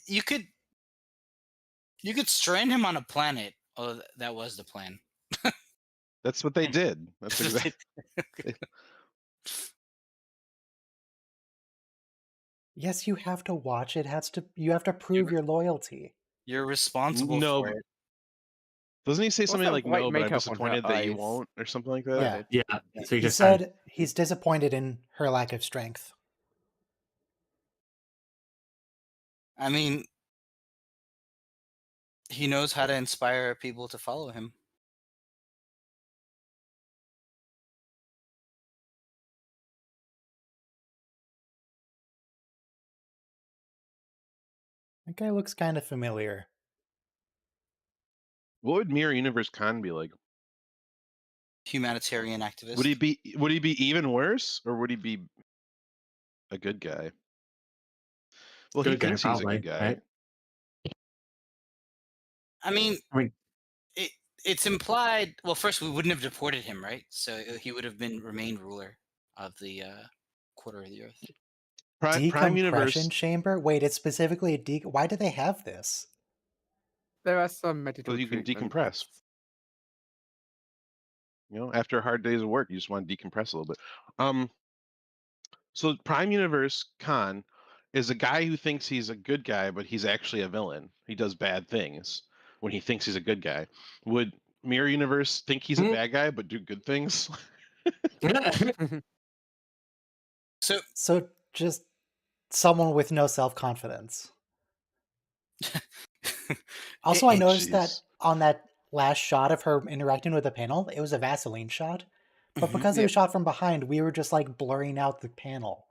You could strand him on a planet. Oh, that was the plan. That's what they did. That's That's what exactly. Yes, you have to watch it. You have to prove your loyalty. You're responsible No, for it. doesn't he say What's something that like white "No, but I'm makeup on her disappointed that you eyes? won't" or something like that? Yeah. Yeah. So he He just kind of, said he's disappointed in her lack of strength. I mean, he knows how to inspire people to follow him. That guy looks kind of familiar. What would Mirror Universe Khan be like? Humanitarian activist. Would he be even worse, or would he be a good guy? Well, he Good guy, thinks he's a probably, good guy. right? I mean, I mean, it's implied. Well, first we wouldn't have deported him, right? So he would have remained ruler of the quarter of the Earth. Prime Decompression Universe. chamber? Wait, it's specifically a why do they have this? There are some medical So you can treatments. decompress. You know, after a hard day's of work, you just want to decompress a little bit. So Prime Universe Khan is a guy who thinks he's a good guy, but he's actually a villain. He does bad things when he thinks he's a good guy. Would Mirror Universe think he's a bad guy but do good things? So just someone with no self-confidence. Also, I noticed that Jeez. on that last shot of her interacting with the panel, it was a Vaseline shot. But Mhm. because it was shot from behind, we were just like blurring out the panel.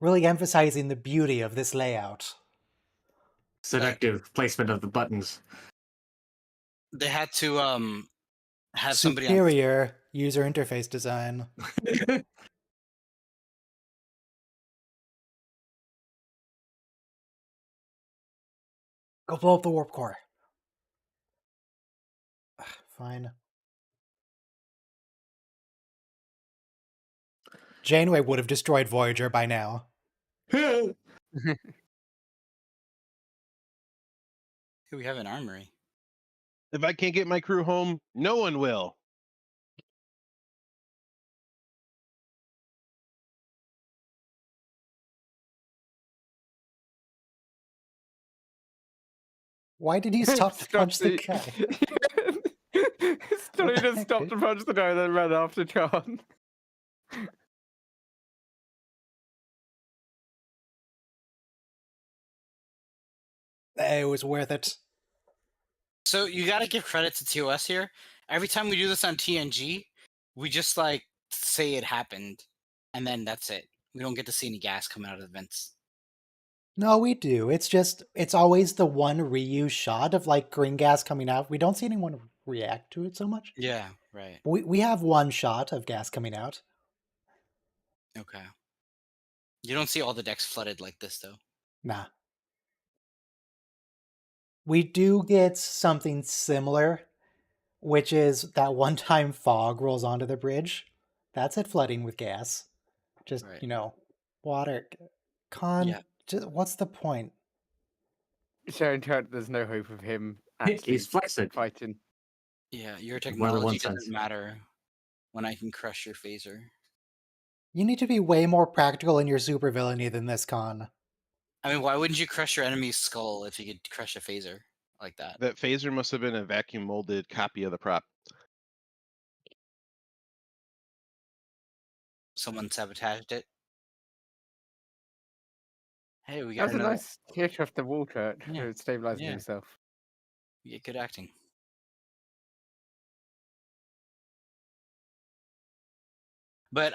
Really emphasizing the beauty of this layout. seductive placement of the buttons. they had to have somebody on. Superior user interface design. Go blow up the warp core. Fine. Janeway would have destroyed Voyager by now. Here we have an armory. If I can't get my crew home, no one will. Why did you stop to punch the guy? Stoney the just heck, stopped dude? to punch the guy, then ran after John. It was worth it. So you got to give credit to TOS here. Every time we do this on TNG, we just like say it happened, and then that's it. We don't get to see any gas coming out of the vents. No, we do. It's always the one reuse shot of like green gas coming out. We don't see anyone react to it so much. Yeah, right. We have one shot of gas coming out. Okay. You don't see all the decks flooded like this, though. Nah. We do get something similar, which is that one time fog rolls onto the bridge. That's it flooding with gas. Just, Right. Water. Khan, Yeah. what's the point? Showing Trent there's no hope of him actually He's flexing. fighting. Yeah, your Well, the technology one doesn't sense. matter when I can crush your phaser. You need to be way more practical in your supervillainy than this, Khan. I mean, why wouldn't you crush your enemy's skull if you could crush a phaser like that? That phaser must have been a vacuum molded copy of the prop. Someone sabotaged it. Hey, we That got was a another. nice kick off the wall, Kurt, Yeah, stabilizing yeah. himself. We get good acting. But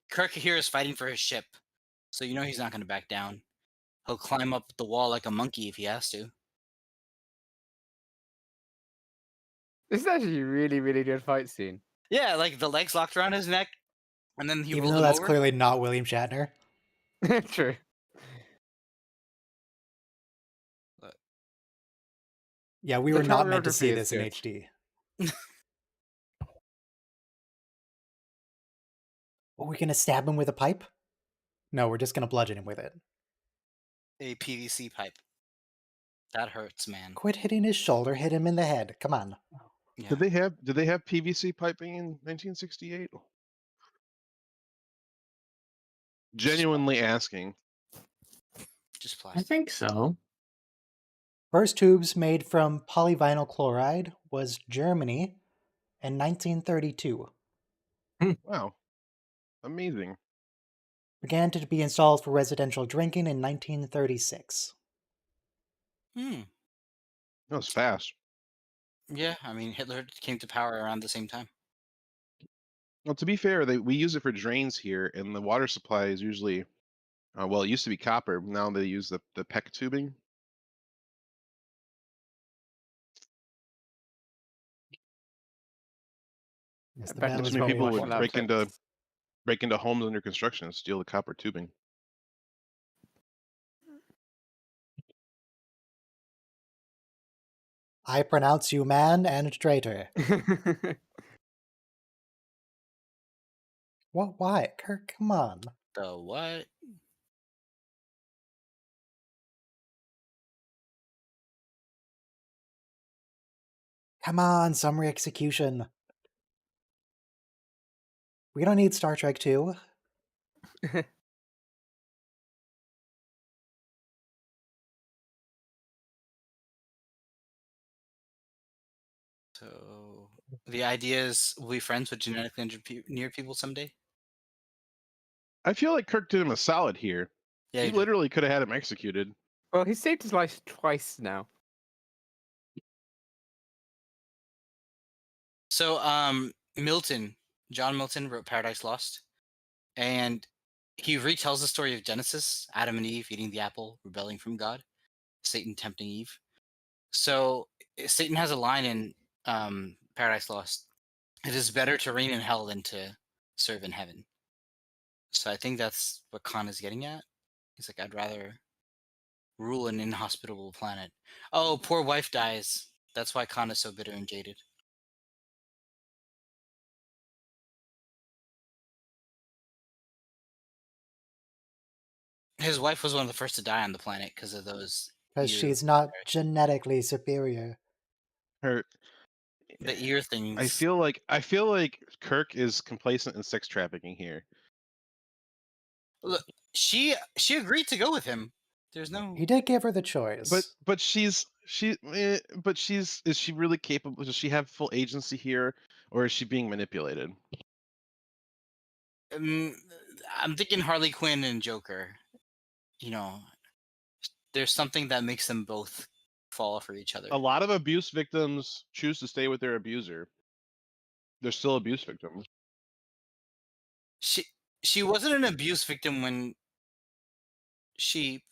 Kirk here is fighting for his ship, so you know he's not going to back down. He'll climb up the wall like a monkey if he has to. This is actually a really, really good fight scene. Yeah, like the legs locked around his neck, and then he Even rolled though him that's over. clearly not William Shatner. True. Yeah, we The were not meant to see choreography this is in good. HD. Are we gonna stab him with a pipe? No, we're just gonna bludgeon him with it. A PVC pipe. That hurts, man. Quit hitting his shoulder, hit him in the head. Come on. Yeah. Did they have PVC piping in 1968? Genuinely asking. Just I plastic. think so. First tubes made from polyvinyl chloride was Germany in 1932. Wow. Amazing. Began to be installed for residential drinking in 1936. Hmm. That was fast. Yeah, I mean Hitler came to power around the same time. Well, to be fair, we use it for drains here, and the water supply is usually, well, it used to be copper. Now they use the PEC tubing. Yes, the Back battle in is Too many well people won. would break into homes under construction and steal the copper tubing. I pronounce you man and traitor. What? Why? Kirk, come on. The what? Come on, summary execution. We don't need Star Trek 2. So the idea is we'll be friends with genetically engineered people someday. I feel like Kirk did him a solid here. Yeah, He he did. literally could have had him executed. Well, he saved his life twice now. So John Milton wrote Paradise Lost, and he retells the story of Genesis, Adam and Eve eating the apple, rebelling from God, Satan tempting Eve. So Satan has a line in Paradise Lost: "It is better to reign in hell than to serve in heaven." So I think that's what Khan is getting at. He's like, I'd rather rule an inhospitable planet. Oh, poor wife dies. That's why Khan is so bitter and jaded. His wife was one of the first to die on the planet because of those. Because she's not genetically superior. The ear things. I feel like Kirk is complacent in sex trafficking here. Look, she agreed to go with him. There's no. He did give her the choice. But is she really capable? Does she have full agency here, or is she being manipulated? I'm thinking Harley Quinn and Joker. You know, there's something that makes them both fall for each other. A lot of abuse victims choose to stay with their abuser. They're still abuse victims. She wasn't an abuse victim when she.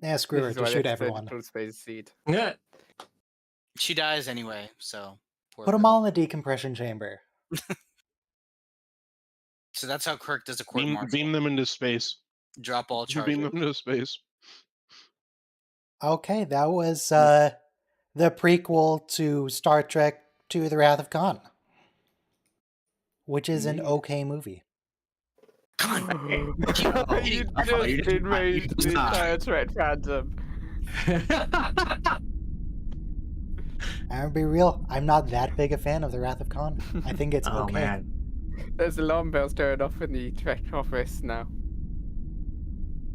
Yeah, screw her. Just shoot everyone. Yeah. She dies anyway, so. Put them all in the decompression chamber. So that's how Kirk does a court martial. Beam them into space. Drop all charges. Beam them into space. Okay, that was the prequel to Star Trek II: The Wrath of Khan, which is an okay movie. You just enraged the entire Trek fandom. I'm gonna be real. I'm not that big a fan of The Wrath of Khan. I think it's okay. Man. There's alarm bells going off in the Trek office now.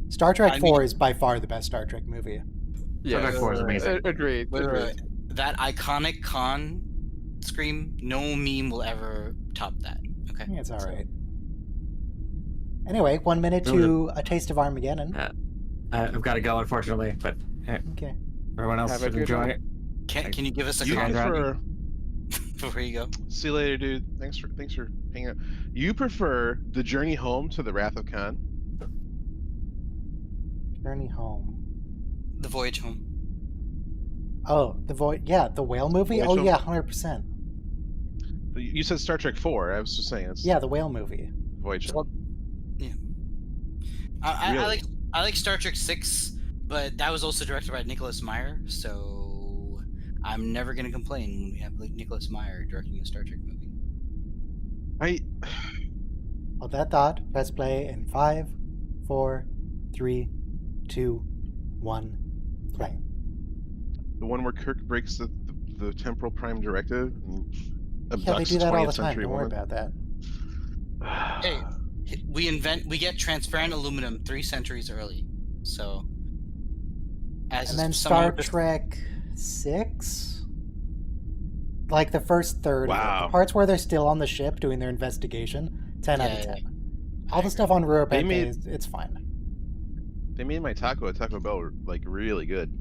Star Trek I 4 mean- is by far the best Star Trek movie. Yeah, Trek 4 is amazing. Agreed. Wait, agreed. that iconic con scream, no meme will ever top that. Okay. Yeah, it's all So- right. Anyway, 1 minute to A Taste of Armageddon. I've got to go, unfortunately, but Okay. everyone else Have a should good enjoy one. it. Can you give us a You con prefer. before you go? See you later, dude. Thanks for hanging out. You prefer the journey home to the Wrath of Khan? Journey Home. The voyage home. Oh, the whale movie? Voyage Oh Home? yeah, 100%. You said Star Trek 4. I was just saying it's Yeah, the whale movie. Voyage. Well, yeah. I Really? like Star Trek 6, but that was also directed by Nicholas Meyer, so I'm never gonna complain when we have like Nicholas Meyer directing a Star Trek movie. I Hold that thought. Press play in 5, 4, 3, 2, 1, play. the one where Kirk breaks the temporal prime directive and abducts Yeah, they do that all the 20th time. century Don't worry woman. about that. Hey, we get transparent aluminum 3 centuries early, so. And then Star Trek 6? Like the first third of it. Wow. The parts where they're still on the ship doing their investigation, 10 out of 10. All the stuff on They Ruapente, made- it's fine. They made my taco at Taco Bell like really good.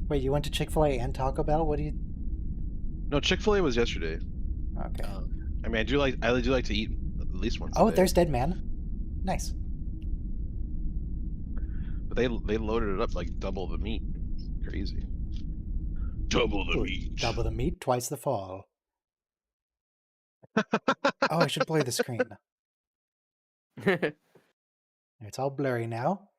Wait, you went to Chick-fil-A and Taco Bell? What do you... No, Chick-fil-A was yesterday. Okay. I mean, I do like to eat at least once. Oh, a day. there's Dead Man. Nice. But they loaded it up like double the meat. Crazy. Double the Ooh, meat. double the meat, twice the fall. Oh, I should blur the screen. It's all blurry now.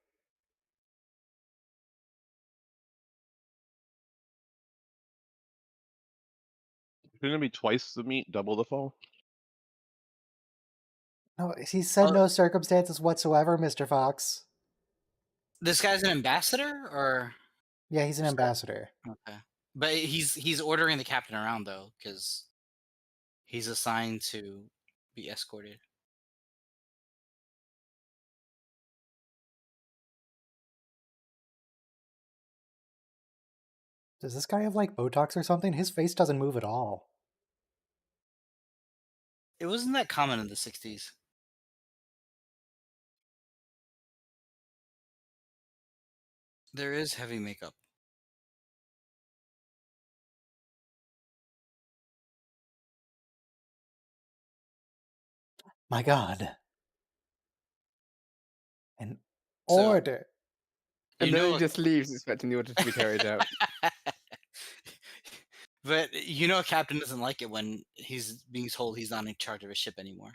Shouldn't it be twice the meat, double the fall? No, he said Oh. no circumstances whatsoever, Mr. Fox. This guy's an ambassador, or Yeah, he's an Is that- ambassador. okay, but he's ordering the captain around though, because he's assigned to be escorted. Does this guy have like Botox or something? His face doesn't move at all. It wasn't that common in the 60s. There is heavy makeup. My God. An So- order. And You then know, he just leaves expecting the order to be carried out. but you know, a captain doesn't like it when he's being told he's not in charge of a ship anymore.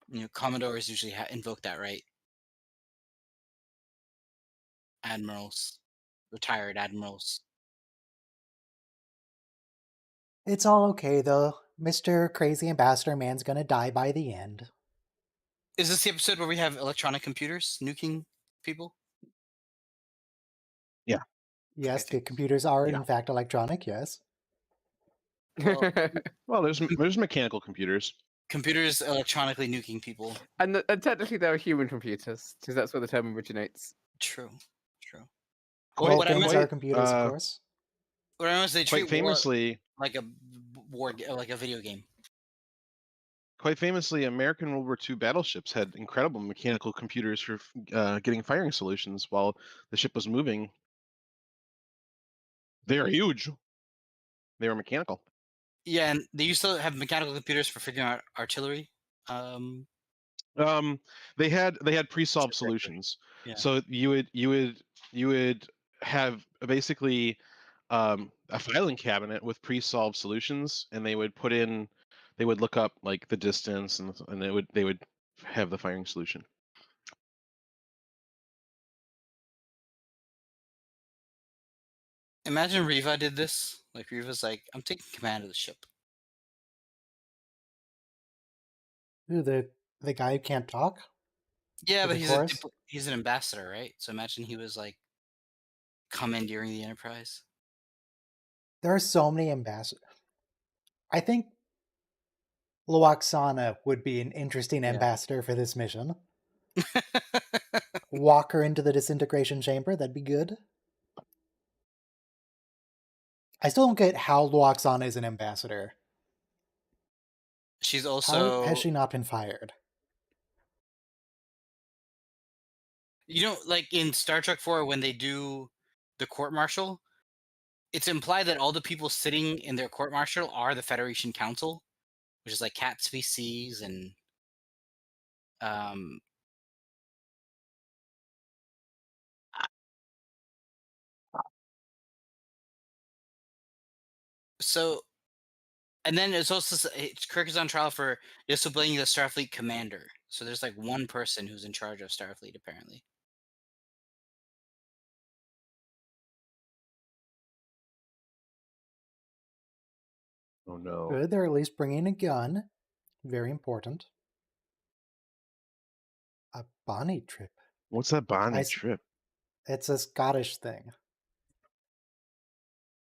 You know, commodores usually invoke that right. Admirals, retired admirals. It's all okay though. Mr. Crazy Ambassador Man's gonna die by the end. Is this the episode where we have electronic computers nuking people? Yes, Okay. the computers are Yeah. in fact electronic, yes. Well, Well, there's mechanical computers. computers electronically nuking people. and technically they're human computers, because that's where the term originates. True. True. Quite- All what I things meant- are computers, of uh, course. What I was they treat Quite famously, war like a like a video game. American World War II battleships had incredible mechanical computers for getting firing solutions while the ship was moving. They are huge. They were mechanical. Yeah, and they used to have mechanical computers for figuring out artillery. They had pre-solved solutions. Yeah. So you would have basically a filing cabinet with pre-solved solutions, and they would look up like the distance, and they would have the firing solution. Imagine Riva did this. Like Riva's like, I'm taking command of the ship. Ooh, the guy who can't talk? Yeah, For but the he's chorus? he's an ambassador, right? So imagine he was like commandeering the Enterprise. There are so many ambassadors. I think Loaxana would be an interesting Yeah. ambassador for this mission. Walk her into the disintegration chamber, that'd be good. I still don't get how Loaxana is an ambassador. She's How also, has she not been fired? like in Star Trek 4 when they do the court martial, it's implied that all the people sitting in their court martial are the Federation Council, which is like cat species and um so and then it's also Kirk is on trial for disobeying the Starfleet commander. So there's like one person who's in charge of Starfleet apparently. Oh no. Good, they're at least bringing a gun. Very important. A Bonnie trip. What's that Bonnie I- trip? It's a Scottish thing.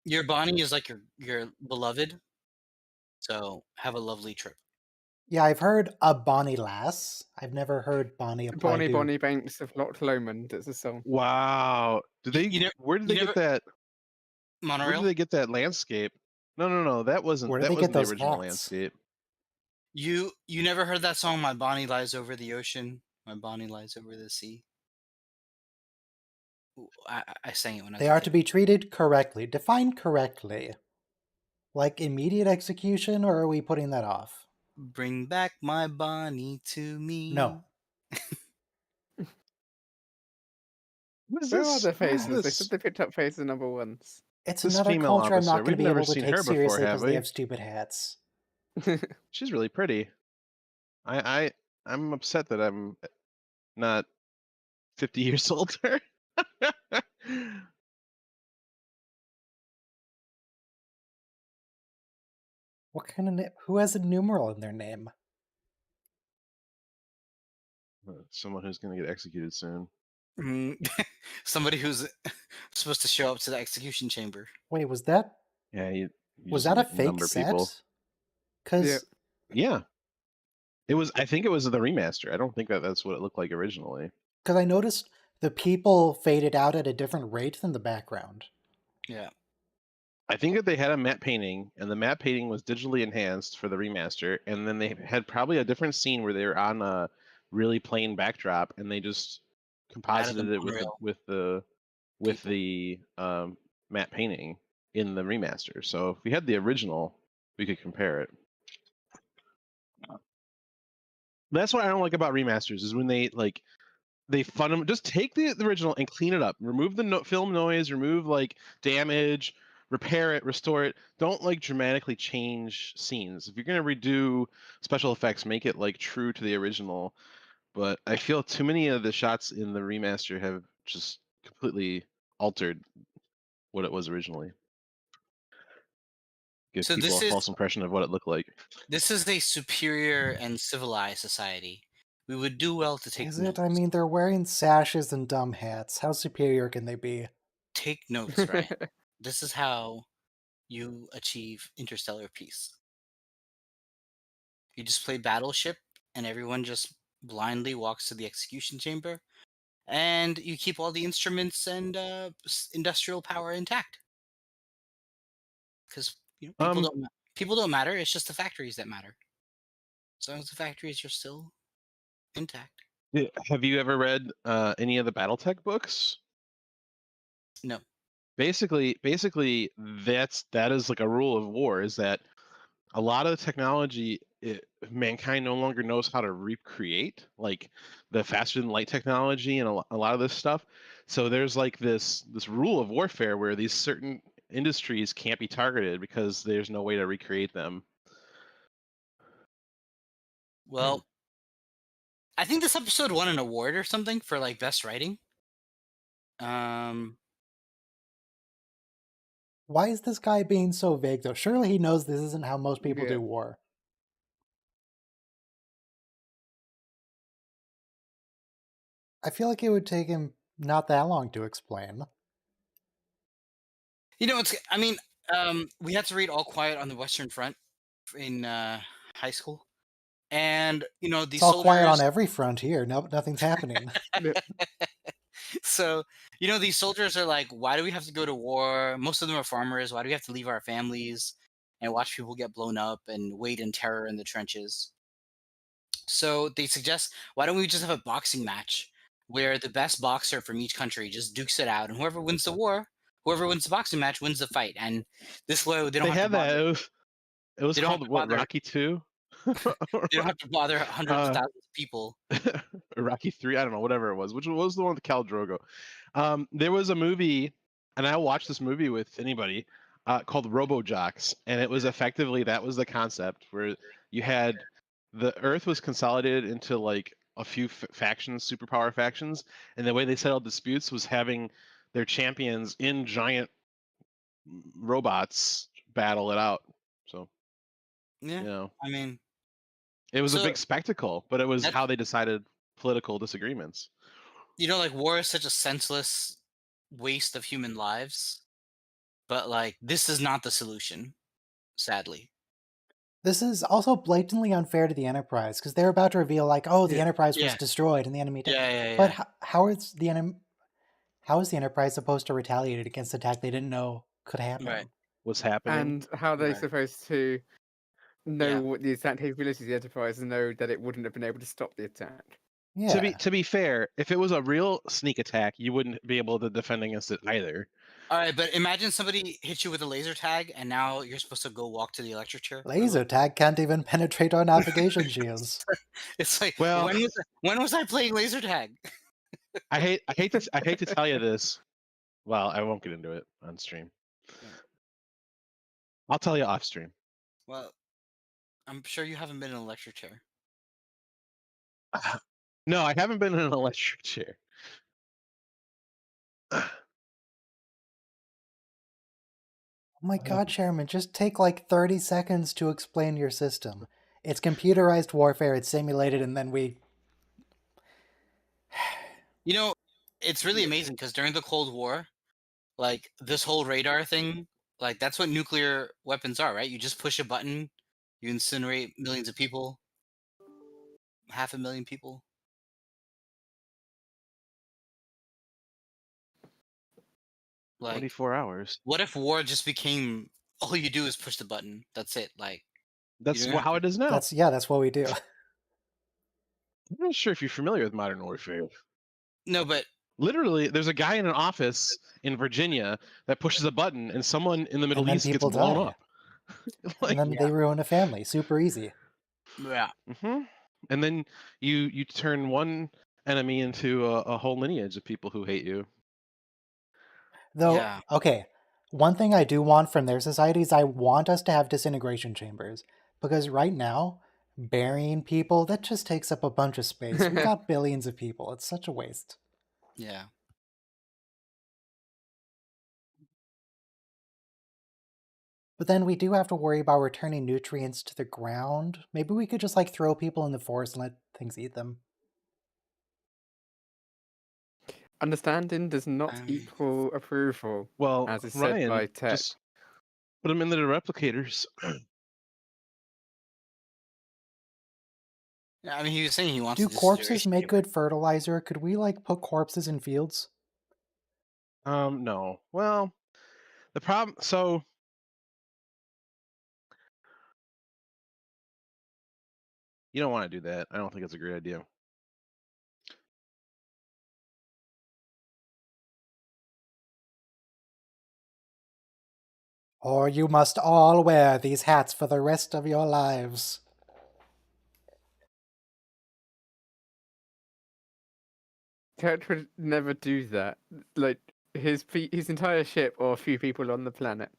Your Bonnie is like your beloved. So have a lovely trip. Yeah, I've heard a Bonnie lass. I've never heard Bonnie apply Bonnie to... Bonnie Banks of Loch Lomond. It's a song. Wow. Did they? Where did they get that? Where Monorail? did they get that landscape? No. That wasn't. Where did That they get wasn't the those original hats? landscape. You never heard that song, My Bonnie Lies Over the Ocean, My Bonnie Lies Over the Sea? Ooh, I sang it when I was They a are kid. to be treated correctly. Defined correctly. Like immediate execution, or are we putting that off? Bring back my Bonnie to me. No. What is Where are this? the What is faces? They this? said they picked up faces number ones. It's This another female culture I'm not officer, going to we've be never able to seen take her before, seriously have because they we? have stupid hats. She's really pretty. I'm upset that I'm not 50 years older. What kind of who has a numeral in their name? Someone who's going to get executed soon. Somebody who's supposed to show up to the execution chamber. Wait, was that Yeah, you was just that a fake number set? people. Because Yeah. It was. I think it was the remaster. I don't think that's what it looked like originally. I noticed the people faded out at a different rate than the background. Yeah. I think that they had a matte painting, and the matte painting was digitally enhanced for the remaster, and then they had probably a different scene where they were on a really plain backdrop, and they just composited it monorail with the matte painting in the remaster. So if we had the original, we could compare it. That's what I don't like about remasters is when they just take the original and clean it up, remove the film noise, remove like damage, repair it, restore it. Don't like dramatically change scenes. If you're gonna redo special effects, make it like true to the original. But I feel too many of the shots in the remaster have just completely altered what it was originally. Give So people this a is false impression of what it looked like. this is a superior and civilized society. We would do well to take Is notes. it? I mean, they're wearing sashes and dumb hats. How superior can they be? Take notes, Ryan. This is how you achieve interstellar peace. You just play Battleship, and everyone just blindly walks to the execution chamber, and you keep all the instruments and industrial power intact. Because people don't matter. It's just the factories that matter. As long as the factories are still intact. Have you ever read any of the BattleTech books? No. Basically, that is like a rule of war. Is that a lot of the technology mankind no longer knows how to recreate, like the faster than light technology and a lot of this stuff. So there's like this rule of warfare where these certain industries can't be targeted because there's no way to recreate them. Well, I think this episode won an award or something for like best writing. Why is this guy being so vague, though? Surely he knows this isn't how most people Yeah. do war. I feel like it would take him not that long to explain. You know, we had to read All Quiet on the Western Front in high school, and It's these all quiet on soldiers. every front here. No, nothing's happening. So these soldiers are like, why do we have to go to war? Most of them are farmers. Why do we have to leave our families and watch people get blown up and wait in terror in the trenches? So they suggest, why don't we just have a boxing match where the best boxer from each country just dukes it out, and whoever wins the war, whoever wins the boxing match wins the fight, and this way they don't They have to had that. bother. It was They don't have called to what? bother. Rocky 2? They don't have to bother hundreds of uh, thousands of people. Rocky 3, I don't know, whatever it was. Which was the one with Cal Drogo? There was a movie, and I watched this movie with anybody, called RoboJocks, and it was effectively, that was the concept, where you had the Earth was consolidated into like a few factions, superpower factions, and the way they settled disputes was having their champions in giant robots battle it out. So Yeah, I mean, it was a so big spectacle, but it was that's how they decided political disagreements. like war is such a senseless waste of human lives, but like this is not the solution, sadly. This is also blatantly unfair to the Enterprise because they're about to reveal, like, oh, the Yeah. Enterprise was Yeah, destroyed and the enemy. yeah. But how is the Enterprise supposed to retaliate against the attack they didn't know could happen? Right. Was happening. And how are they Right. supposed to know Yeah. what the exact capabilities of the Enterprise and know that it wouldn't have been able to stop the attack? Yeah. To be fair, if it was a real sneak attack, you wouldn't be able to defend against it either. All right, but imagine somebody hits you with a laser tag, and now you're supposed to go walk to the electric chair. Laser tag can't even penetrate our navigation shields. It's like, Well, when was I playing laser tag? I hate to tell you this. Well, I won't get into it on stream. Yeah. I'll tell you off stream. Well, I'm sure you haven't been in an electric chair. No, I haven't been in an electric chair. Oh my god, Chairman, just take like 30 seconds to explain your system. It's computerized warfare, it's simulated, and then we. It's really amazing because during the Cold War, like this whole radar thing, like that's what nuclear weapons are, right? You just push a button, you incinerate millions of people, 500,000 people. Like, 24 hours. what if war just became all you do is push the button? That's it. Like, That's don't have how to- it is now. That's what we do. I'm not sure if you're familiar with modern warfare. no, but Literally, there's a guy in an office in Virginia that pushes a button, and someone in the Middle then East gets people blown die. up. And Like, then they ruin a family. Super easy. yeah, and then you turn one enemy into a whole lineage of people who hate you. Though, yeah. okay, one thing I do want from their society is I want us to have disintegration chambers. Because right now, burying people, that just takes up a bunch of space. We got billions of people. It's such a waste. Yeah. But then we do have to worry about returning nutrients to the ground. Maybe we could just like throw people in the forest and let things eat them. Understanding does not equal approval, Well, as is said Ryan, by Tech. just put them into the replicators. Yeah, I mean, he was saying he wants Do to corpses make chamber. good fertilizer? Could we like put corpses in fields? No. Well, the problem. So you don't want to do that. I don't think it's a great idea. Or you must all wear these hats for the rest of your lives. Tech would never do that. Like his entire ship or a few people on the planet.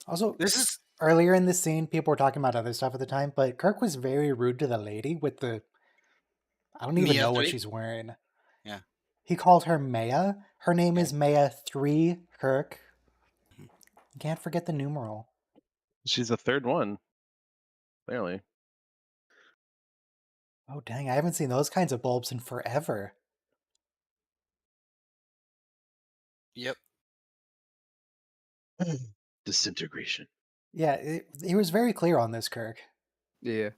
Also, This is earlier in the scene, people were talking about other stuff at the time, but Kirk was very rude to the lady with the. I don't even Mia know what 3? she's wearing. Yeah. He called her Maya. Her name Yeah. is Maya 3 Kirk. You can't forget the numeral. She's the third one. Clearly. Oh, dang, I haven't seen those kinds of bulbs in forever. Yep. Disintegration. Yeah, he was very clear on this, Kirk. Yeah.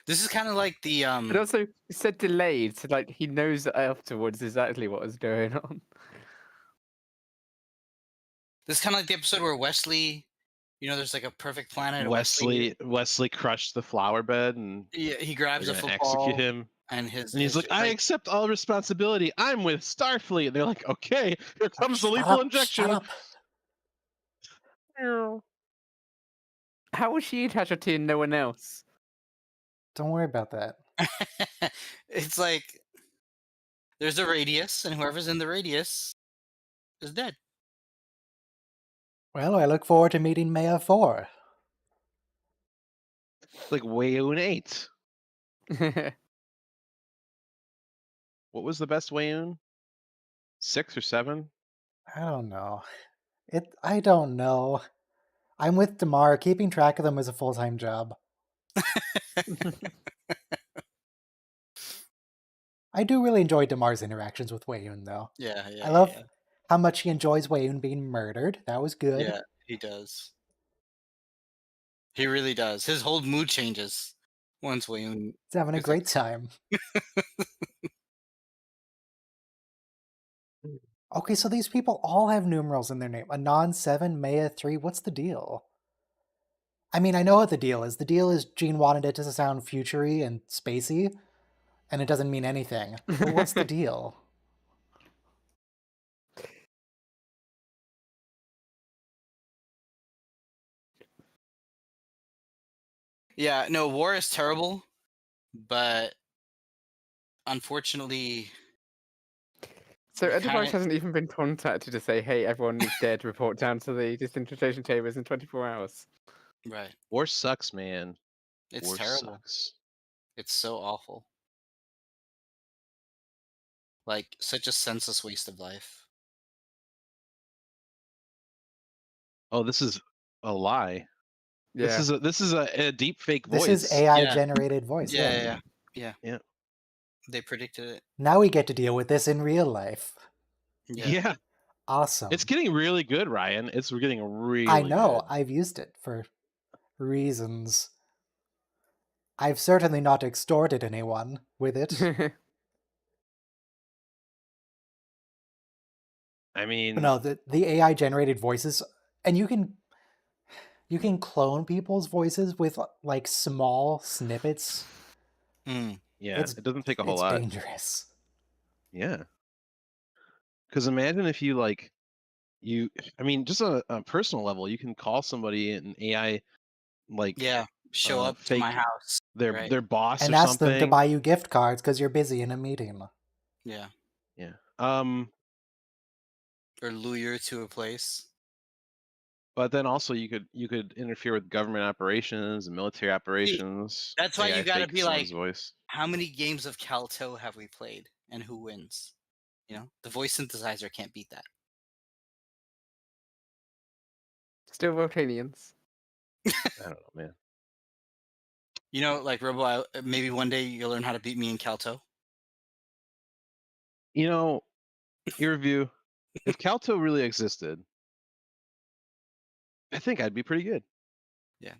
This is kind of like the And also, he said delayed, so like he knows afterwards exactly what was going on. this is kind of like the episode where Wesley, there's like a perfect planet. And Wesley crushed the flower bed, and he they're grabs a gonna football execute him. and his And he's like, "I accept all responsibility. I'm with Starfleet." And they're like, "Okay, here comes the Shut lethal up, injection." Shut up. How was she attached to and no one else? Don't worry about that. It's like there's a radius, and whoever's in the radius is dead. Well, I look forward to meeting Maya 4. Like Wayoon 8. What was the best Wayoon? 6 or 7? I don't know. I don't know. I'm with Damar. Keeping track of them is a full-time job. I do really enjoy Damar's interactions with Wayoon, though. Yeah. I love how much he enjoys Wayoon being murdered. That was good. Yeah, he does. He really does. His whole mood changes once Wayoon. He's having a It's great time. Okay, so these people all have numerals in their name. Anon 7, Maya 3. What's the deal? I mean, I know what the deal is. The deal is Gene wanted it to sound futury and spacey, and it doesn't mean anything. But what's the deal? Yeah, no, war is terrible, but unfortunately, So You Enterprise kinda- hasn't even been contacted to say, "Hey, everyone is dead. Report down to the disintegration chambers in 24 hours." right? War sucks, man. It's War terrible. sucks. It's so awful. Like such a senseless waste of life. Oh, this is a lie. Yeah. This is a deep fake voice. This is AI-generated voice. Yeah. Yeah. They predicted it. Now we get to deal with this in real life. Yeah. Awesome. It's getting really good, Ryan. It's getting really I know. good. I've used it for reasons. I've certainly not extorted anyone with it. I mean, But no, the AI-generated voices, and you can clone people's voices with like small snippets. Mm. yeah, it doesn't take a whole It's lot. dangerous. Yeah. Because imagine if you I mean, just on a personal level, you can call somebody an AI, like, Yeah, show up to my fake house. their right? their boss And or ask them to something. buy you gift cards because you're busy in a meeting. Yeah, Yeah. or lure you to a place. But then also you could interfere with government operations and military operations. That's why you gotta fake be someone's like, voice. how many games of Calto have we played, and who wins? The voice synthesizer can't beat that. Still Volcanians. I don't know, man. Like Robo, maybe one day you'll learn how to beat me in Calto. Your review. If Calto really existed, I think I'd be pretty good. Yeah.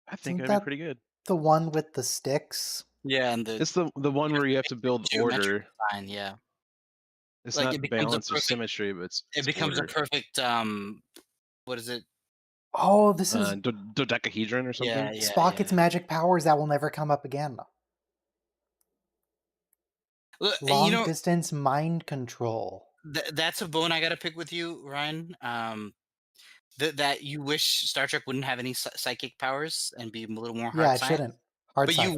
I think Isn't I'd be that pretty good. the one with the sticks? Yeah, and It's the one where you have to build geometric order. design. Yeah, It's like, not it becomes a balance or perfect- symmetry, but it it's becomes order. a perfect what is it? Oh, this is Dodecahedron or something. Yeah. Spock gets magic powers that will never come up again. Look, Long distance mind control. that's a bone I gotta pick with you, Ryan. That you wish Star Trek wouldn't have any psychic powers and be a little more hard Yeah, it science. shouldn't. Hard But sci-fi.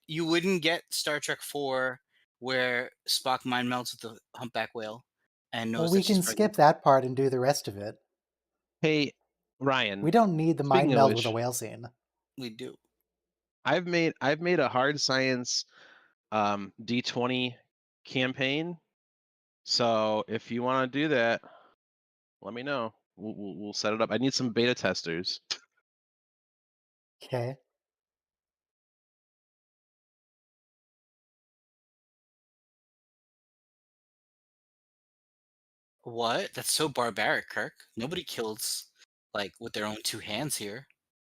you wouldn't get Star Trek 4 where Spock mind melts with the humpback whale and knows Well, that we she's can pregnant. skip that part and do the rest of it. Hey, Ryan. We don't need the mind speaking of meld with a which, whale scene. We do. I've made a hard science D20 campaign. So if you want to do that, let me know. We'll set it up. I need some beta testers. Okay. What? That's so barbaric, Kirk. Nobody kills like with their own two hands here.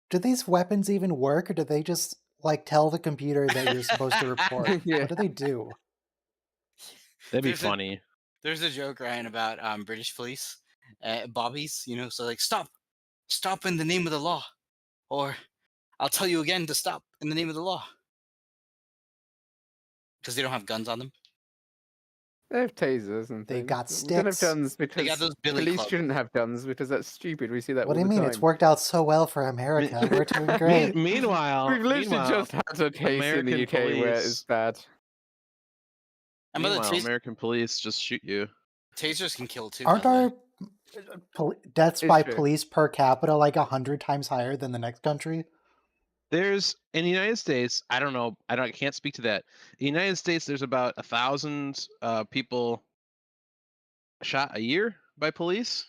Do these weapons even work, or do they just like tell the computer that you're supposed to report? Yeah. What do they do? That'd be There's a funny. there's a joke, Ryan, about British police, bobbies. So like stop in the name of the law, or I'll tell you again to stop in the name of the law, because they don't have guns on them. They have tasers and They things. got We don't have sticks. guns They got because those billy police clubs. shouldn't have guns because that's stupid. We see that What all do you the mean? time. It's worked out so well for America. We're doing great. Meanwhile, We've literally just had a case in the American UK where it's police- bad. And by the meanwhile, way, American police just shoot you. tasers can kill too. Aren't by the way. our deaths It's by true. police per capita like 100 times higher than the next country? There's in the United States, I don't know, I can't speak to that. In the United States, there's about 1,000 people shot a year by police.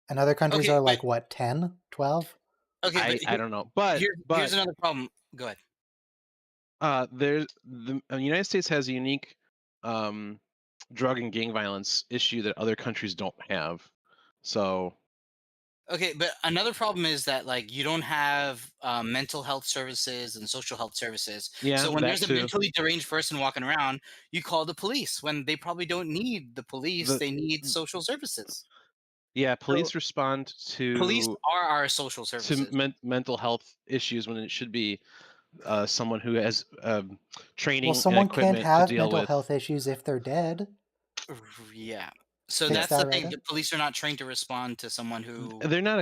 And other countries Okay, are but- like what, 10, 12? Okay, I don't know, but here's another problem. Go ahead. there's the United States has a unique drug and gang violence issue that other countries don't have. So Okay, but another problem is that like you don't have mental health services and social health services. yeah, So when that there's a too. mentally deranged person walking around, you call the police when they probably don't need the police. The- They need social services. Yeah, police respond Police to are our social services. mental health issues when it should be someone who has training Well, someone and can't equipment to have deal mental with. health issues if they're dead. Yeah. So Fix that's that the right thing. up. The police are not trained to respond to someone who. They're not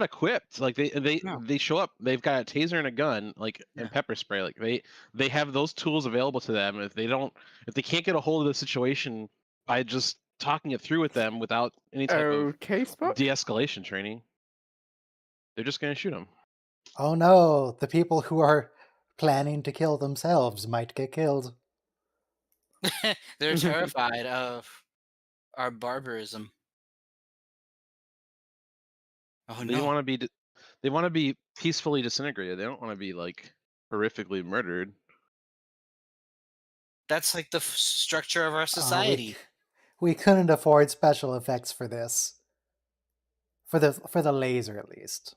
equipped. Like No. they show up. They've got a taser and a gun, like Yeah. and pepper spray. Like they have those tools available to them. If they can't get a hold of the situation by just talking it through with them without any type Okay, of Spock. de-escalation training, they're just gonna shoot them. Oh no, the people who are planning to kill themselves might get killed. They're terrified of our barbarism. Oh They no! want to be peacefully disintegrated. They don't want to be like horrifically murdered. That's like the structure of our We, society. we couldn't afford special effects for this. For the laser, at least.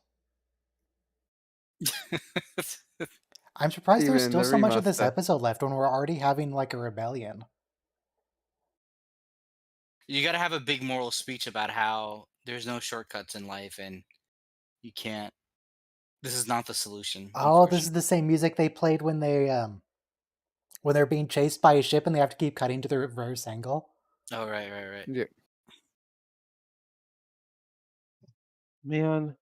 I'm surprised Even there's in still the so much of this remaster. episode left when we're already having like a rebellion. You got to have a big moral speech about how there's no shortcuts in life and you can't. This is not the solution. Oh, this is the same music they played when they're being chased by a ship and they have to keep cutting to the reverse angle. Oh, right. Yeah. Man,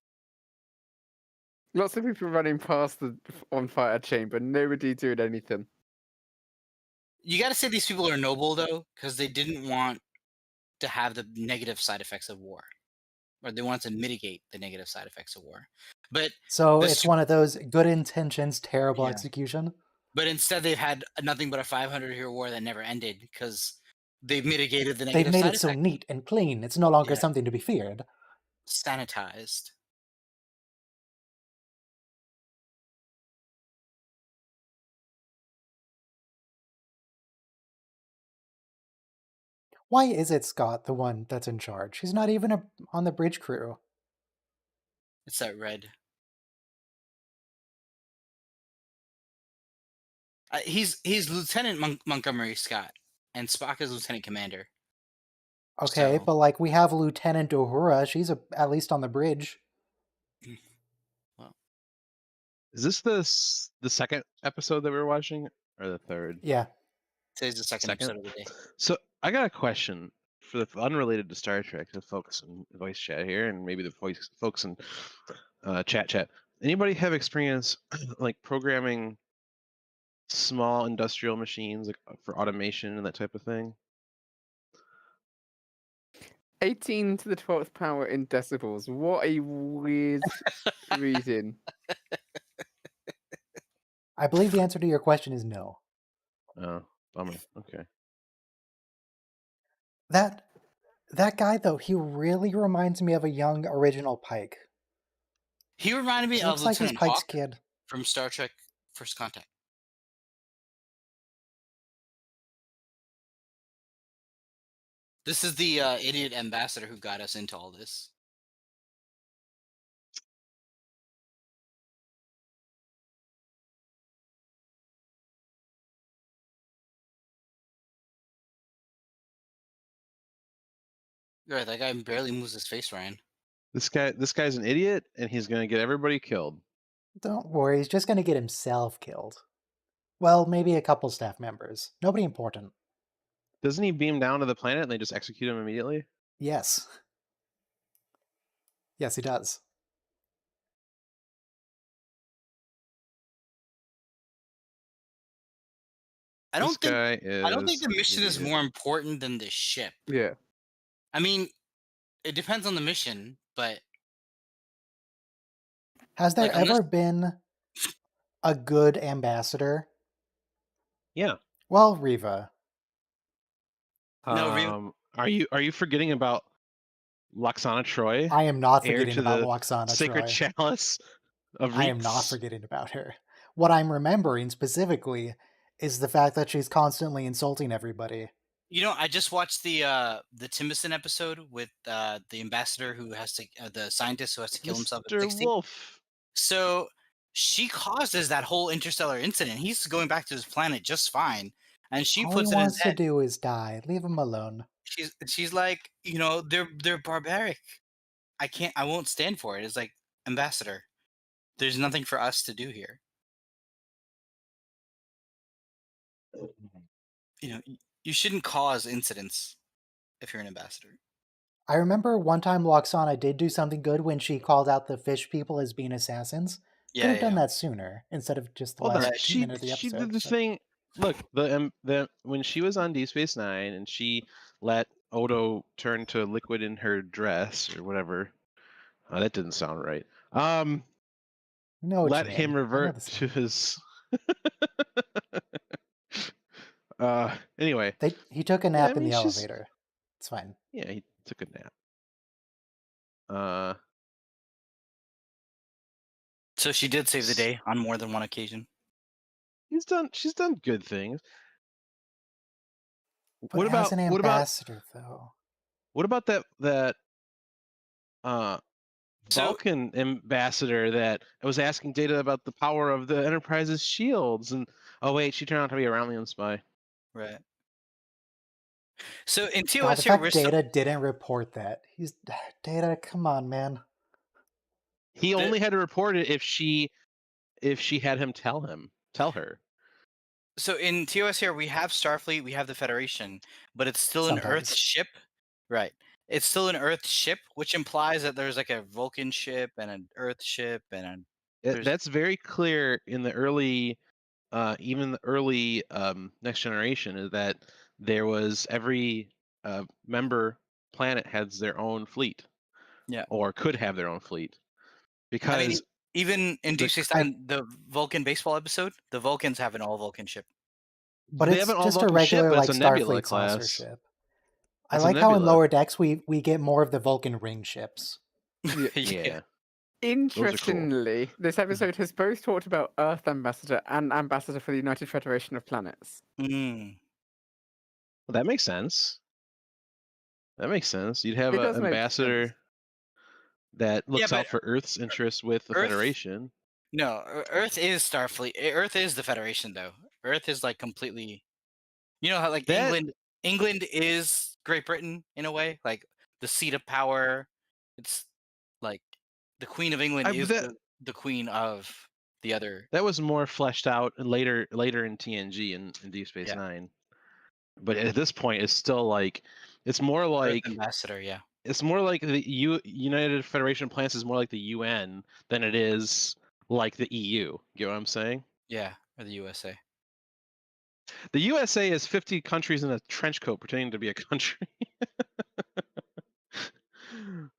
Lots of people running past the on fire chamber, nobody doing anything. You got to say these people are noble though, because they didn't want to have the negative side effects of war, or they wanted to mitigate the negative side effects of war. But So the it's su- one of those good intentions, terrible Yeah. execution. but instead they've had nothing but a 500-year war that never ended because they've mitigated the They've negative made side it so effects. neat and clean. It's no longer Yeah. something to be feared. Sanitized. Why is it Scott the one that's in charge? He's not even on the bridge crew. It's that red. He's Lieutenant Montgomery Scott, and Spock is Lieutenant Commander. Okay, So- but like we have Lieutenant Uhura. She's at least on the bridge. is this the second episode that we were watching or the third? Yeah. Today's the second episode of the day. So I got a question for the unrelated to Star Trek to folks in voice chat here, and maybe the folks in chat. Anybody have experience like programming small industrial machines like for automation and that type of thing? 18 to the 12th power in decibels. What a weird reading. I believe the answer to your question is no. Oh, bummer. Okay. That guy though, he really reminds me of a young original Pike. He reminded me He of looks like he's Lieutenant Pike's Hawk kid. from Star Trek First Contact. This is the idiot ambassador who got us into all this. Right, that guy barely moves his face, Ryan. This guy's an idiot, and he's gonna get everybody killed. Don't worry, he's just going to get himself killed. Well, maybe a couple staff members. Nobody important. Doesn't he beam down to the planet and they just execute him immediately? Yes. Yes, he does. I don't think guy is. I don't think the an mission is idiot. more important than the ship. Yeah. I mean, it depends on the mission, but Has there like, unless- ever been a good ambassador? Yeah. Well, Riva. No, Are you forgetting about Loxana Troy? I am not heir forgetting to about the Loxana Sacred Troy. Chalice of I am not Reeks? forgetting about her. What I'm remembering specifically is the fact that she's constantly insulting everybody. you know, I just watched the Timison episode with the ambassador who has to the scientist who has to kill himself at Mr. 60. Wolf. So she causes that whole interstellar incident. He's going back to his planet just fine, and she All puts he it in his wants to head. do is die. Leave him alone. She's like, you know, they're barbaric. I won't stand for it. It's like, ambassador, there's nothing for us to do here. You know, you shouldn't cause incidents if you're an ambassador. I remember one time Loxana did do something good when she called out the fish people as being assassins. Could Yeah, have done that sooner instead of just the Hold on. last She minute of the she episode. did the but- thing. Look, the when she was on Deep Space Nine and she let Odo turn to liquid in her dress or whatever. That didn't sound right. I know what Let you him mean. I know revert the to song. his. Anyway, He took a I nap in mean, the she's- elevator. It's fine. yeah, he took a nap. So she did save the day on more than one occasion. She's done good things. But What as about an what about ambassador, though? what about that So- Vulcan ambassador that was asking Data about the power of the Enterprise's shields, and oh wait, she turned out to be a Romulan spy. Right. So in God, TOS the here, fact we're still, Data didn't report that. He's Data. Come on, man. He The- only had to report it if she had him tell her. so in TOS here, we have Starfleet, we have the Federation, but it's still an Earth Sometimes. ship. Right. It's still an Earth ship, which implies that there's like a Vulcan ship and an Earth ship and There's- That's very clear in the early, even the early Next Generation, is that there was every member planet has their own fleet. Yeah. Or could have their own fleet. Because I mean, even in Deep the- Space Nine, the Vulcan baseball episode, the Vulcans have an all Vulcan ship. But They it's have an just a all-Vulcan ship, regular but like it's a Nebula Starfleet saucer class. ship. I It's a like how in Nebula. Lower Decks we get more of the Vulcan ring ships. Yeah. Interestingly, this episode has both talked about Earth Ambassador and Ambassador for the United Federation of Planets. Mm. Well, that makes sense. That makes sense. You'd have It an does make ambassador sense. that looks but out for Earth's interests with the Earth- Federation. No, Earth is Starfleet. Earth is the Federation, though. Earth is like completely. You know how like That- England is Great Britain in a way, like the seat of power. It's like the Queen of England is the Queen of the other. That was more fleshed out later in TNG and in Deep Space Yeah. Nine. But at this point, it's still like it's more like Earth ambassador, yeah. it's more like the United Federation of Planets is more like the UN than it is like the EU. Get what I'm saying? Yeah, or the USA. The USA is 50 countries in a trench coat pretending to be a country.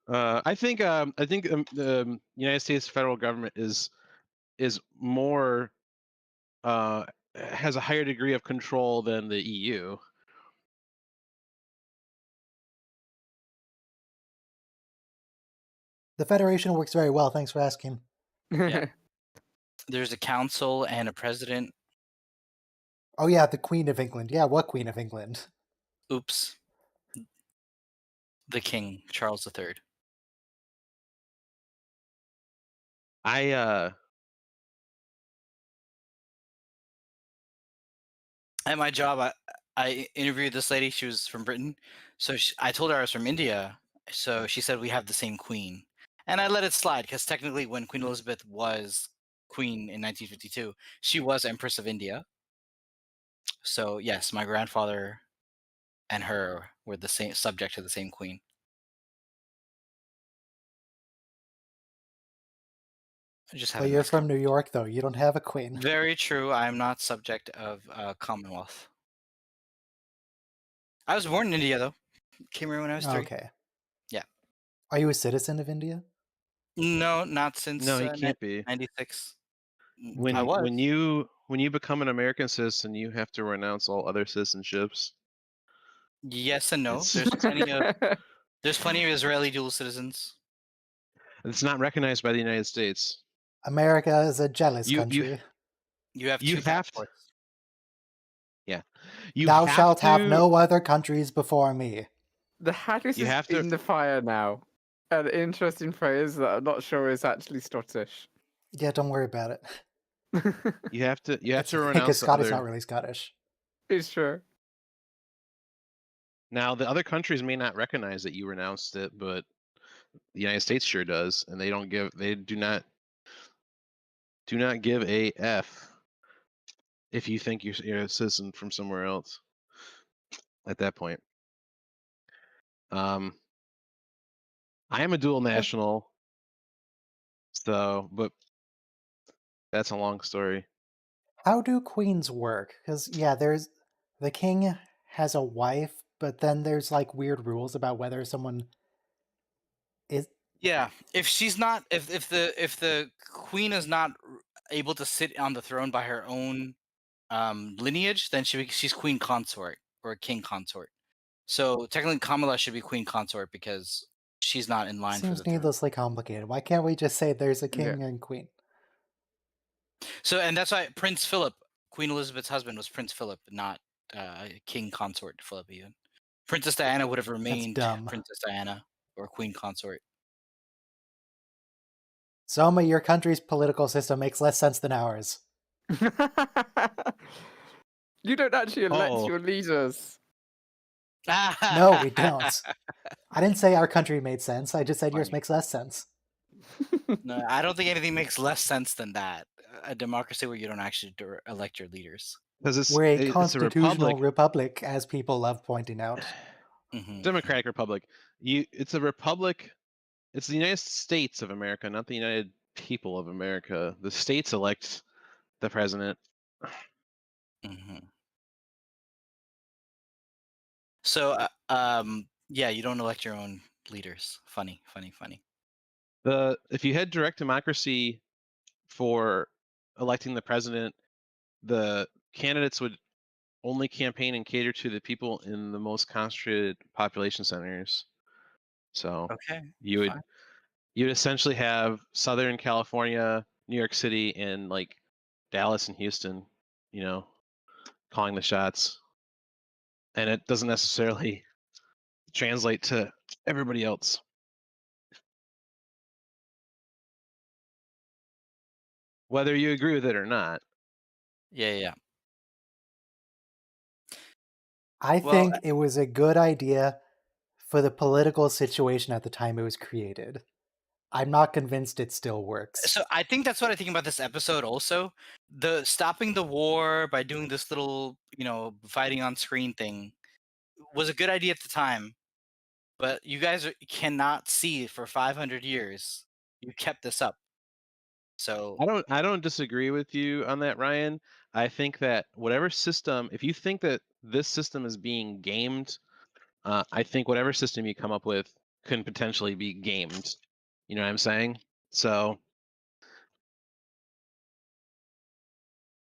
I think the United States federal government is more has a higher degree of control than the EU. The Federation works very well. Thanks for asking. Yeah. There's a council and a president. Oh yeah, the Queen of England. Yeah, what Queen of England? Oops. The king, Charles III. I At my job, I interviewed this lady. She was from Britain, so I told her I was from India. So she said we have the same queen, and I let it slide because technically, when Queen Elizabeth was queen in 1952, she was Empress of India. So yes, my grandfather and her were the same subject to the same queen. I just But haven't you're discovered. from New York, though. You don't have a queen. Very true. I am not subject of Commonwealth. I was born in India though. Came here when I was 3. Okay. Yeah. Are you a citizen of India? No, not since no, he can't be. 96. Okay. I was. When you become an American citizen, you have to renounce all other citizenships. Yes and no. It's There's plenty of Israeli dual citizens. it's not recognized by the United States. America is a jealous You country. You have You 2 have to- passports. you Thou have shalt have to- no other countries before me. The haggis You is have to- in the fire now. An interesting phrase that I'm not sure is actually Scottish. Yeah, don't worry about it. You have to Because renounce the Scottish other. not really Scottish. It's true. Now the other countries may not recognize that you renounced it, but the United States sure does, and they do not give a F if you think you're a citizen from somewhere else. At that point, I am a dual national, so but that's a long story. How do queens work? Because, yeah, there's... The king has a wife, but then there's, like, weird rules about whether someone is... Yeah, if she's not, if the queen is not able to sit on the throne by her own lineage, then she's queen consort or king consort. So technically, Kamala should be queen consort because she's not in line for Seems the throne. needlessly complicated. Why can't we just say there's a king and queen? So, and that's why Prince Philip, Queen Elizabeth's husband, was Prince Philip, not king consort Philip even. Princess Diana would have remained dumb. Princess Diana or queen consort. Soma, your country's political system makes less sense than ours. You don't actually elect Oh. your leaders. No, we don't. I didn't say our country made sense. I just said yours Funny. makes less sense. No, I don't think anything makes less sense than that. A democracy where you don't actually elect your leaders. Because We're a it's a constitutional republic. republic, as people love pointing out. Democratic Republic. It's a republic. It's the United States of America, not the United People of America. The states elect the president. So, yeah, you don't elect your own leaders. Funny. If you had direct democracy for electing the president, the candidates would only campaign and cater to the people in the most concentrated population centers. So Okay, you would essentially have Southern California, New York City, and like Dallas and Houston, calling the shots. And it doesn't necessarily translate to everybody else. Whether you agree with it or not. Yeah. I think it was a good idea for the political situation at the time it was created. I'm not convinced it still works. So I think that's what I think about this episode also. The stopping the war by doing this little, fighting on screen thing was a good idea at the time. But you guys cannot see for 500 years you kept this up. So I don't disagree with you on that, Ryan. I think that whatever system, if you think that this system is being gamed, I think whatever system you come up with can potentially be gamed. You know what I'm saying? So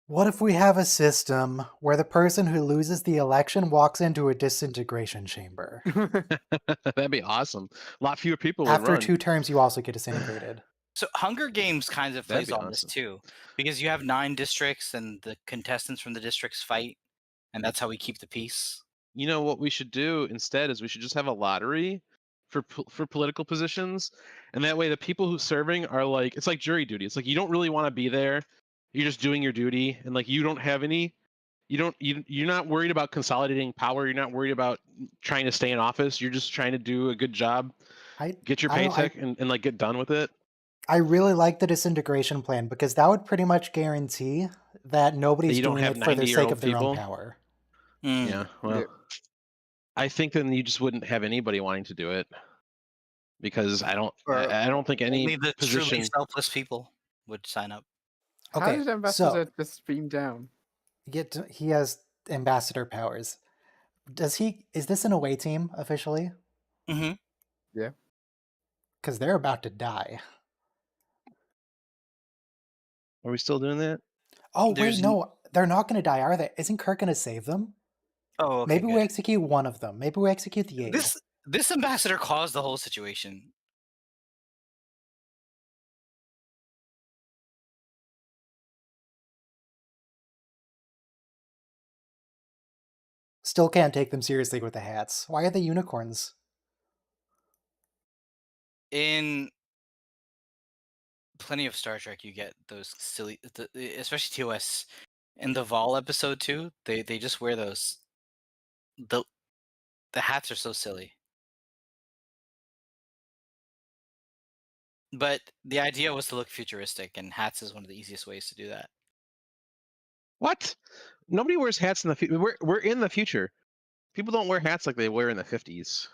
what if we have a system where the person who loses the election walks into a disintegration chamber? that'd be awesome. A lot fewer people would After run. 2 terms, you also get disintegrated. So Hunger Games kind of That'd plays be on this awesome. too, because you have 9 districts and the contestants from the districts fight, and that's how we keep the peace. You know what we should do instead is we should just have a lottery for political positions, and that way the people who serving are like, it's like jury duty. It's like you don't really want to be there. You're just doing your duty, and like you don't have any. You're not worried about consolidating power. You're not worried about trying to stay in office. You're just trying to do a good job, get your I don't know, paycheck, and like get done with it. I really like the disintegration plan because that would pretty much guarantee that nobody's you don't doing have it for the sake 90-year-old of their own people? power. Mm. Yeah, well, Yeah. I think then you just wouldn't have anybody wanting to do it because I don't think any Only the truly position. selfless people would sign up. How Okay, did so Ambassador just beam down? he has ambassador powers. Is this an away team officially? Mm-hmm. Yeah. Because they're about to die. Are we still doing that? Oh, There's wait, no. They're not going to die, are they? Isn't Kirk going to save them? Oh, okay. Maybe we Good. execute one of them. Maybe we execute the aide. This ambassador caused the whole situation. Still can't take them seriously with the hats. Why are they unicorns? In plenty of Star Trek, you get those silly, especially TOS. In the Vol episode too, they just wear those. The hats are so silly. But the idea was to look futuristic, and hats is one of the easiest ways to do that. What? Nobody wears hats in the future. We're in the future. People don't wear hats like they wear in the 50s,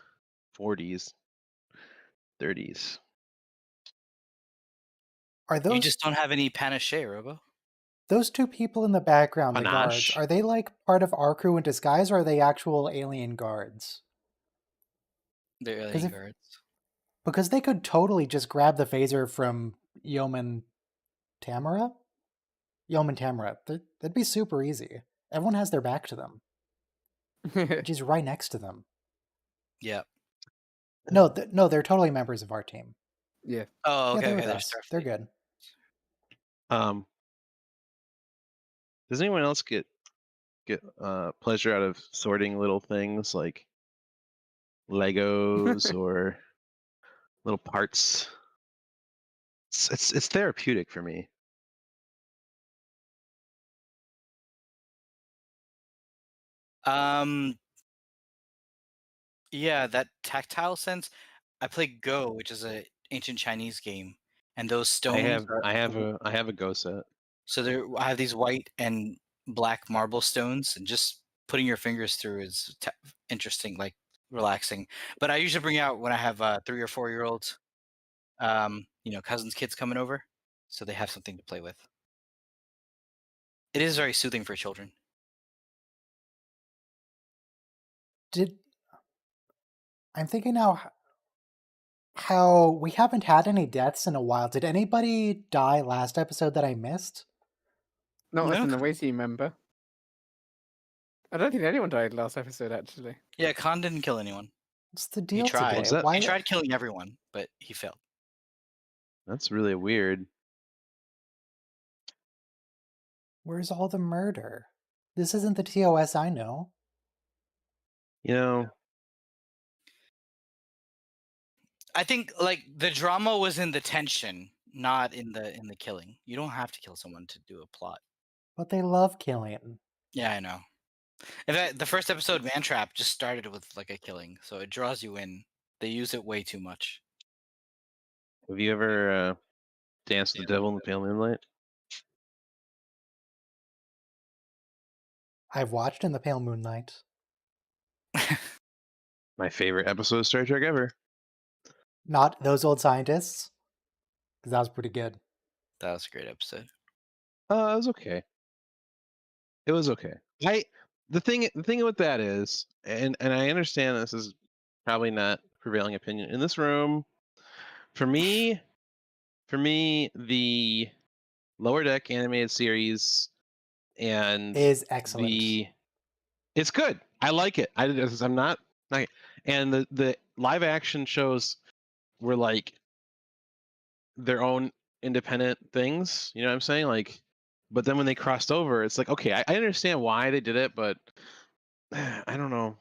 40s, 30s. Are You those just don't have any panache, Robo. those two people in the background, the guards, Panache? are they like part of our crew in disguise or are they actual alien guards? They're 'Cause alien if- guards. Because they could totally just grab the phaser from Yeoman Tamara? Yeoman Tamara. That'd be super easy. Everyone has their back to them. She's right next to them. Yeah. No, they're totally members of our team. Yeah. Oh, Yeah, okay. they're Okay. with us. They're good. Does anyone else get pleasure out of sorting little things like Legos or little parts? It's therapeutic for me. Yeah, that tactile sense. I play Go, which is a ancient Chinese game, and those stones. I have a Go set. So I have these white and black marble stones, and just putting your fingers through is interesting, like relaxing. But I usually bring out when I have 3 or 4-year-olds, cousins, kids coming over, so they have something to play with. It is very soothing for children. I'm thinking now how we haven't had any deaths in a while. Did anybody die last episode that I missed? Not as No. an away team member. I don't think anyone died last episode, actually. Yeah, Khan didn't kill anyone. What's the He deal tried. today? Why? He tried killing everyone, but he failed. That's really weird. Where's all the murder? This isn't the TOS I know. You know, I think like the drama was in the tension, not in the killing. You don't have to kill someone to do a plot. But they love killing. Yeah, I know. In fact, the first episode, Man Trap, just started with like a killing, so it draws you in. They use it way too much. have you ever danced with the devil in the pale moonlight? I've watched In the Pale Moonlight. My favorite episode of Star Trek ever. Not Those Old Scientists, because that was pretty good. That was a great episode. It was okay. It was okay. The thing with that is, and I understand this is probably not prevailing opinion in this room. For me, the Lower Deck animated series and Is excellent. it's good. I like it. I'm not, and the live action shows were like their own independent things. You know what I'm saying? Like, but then when they crossed over, it's like, okay, I understand why they did it, but I don't know.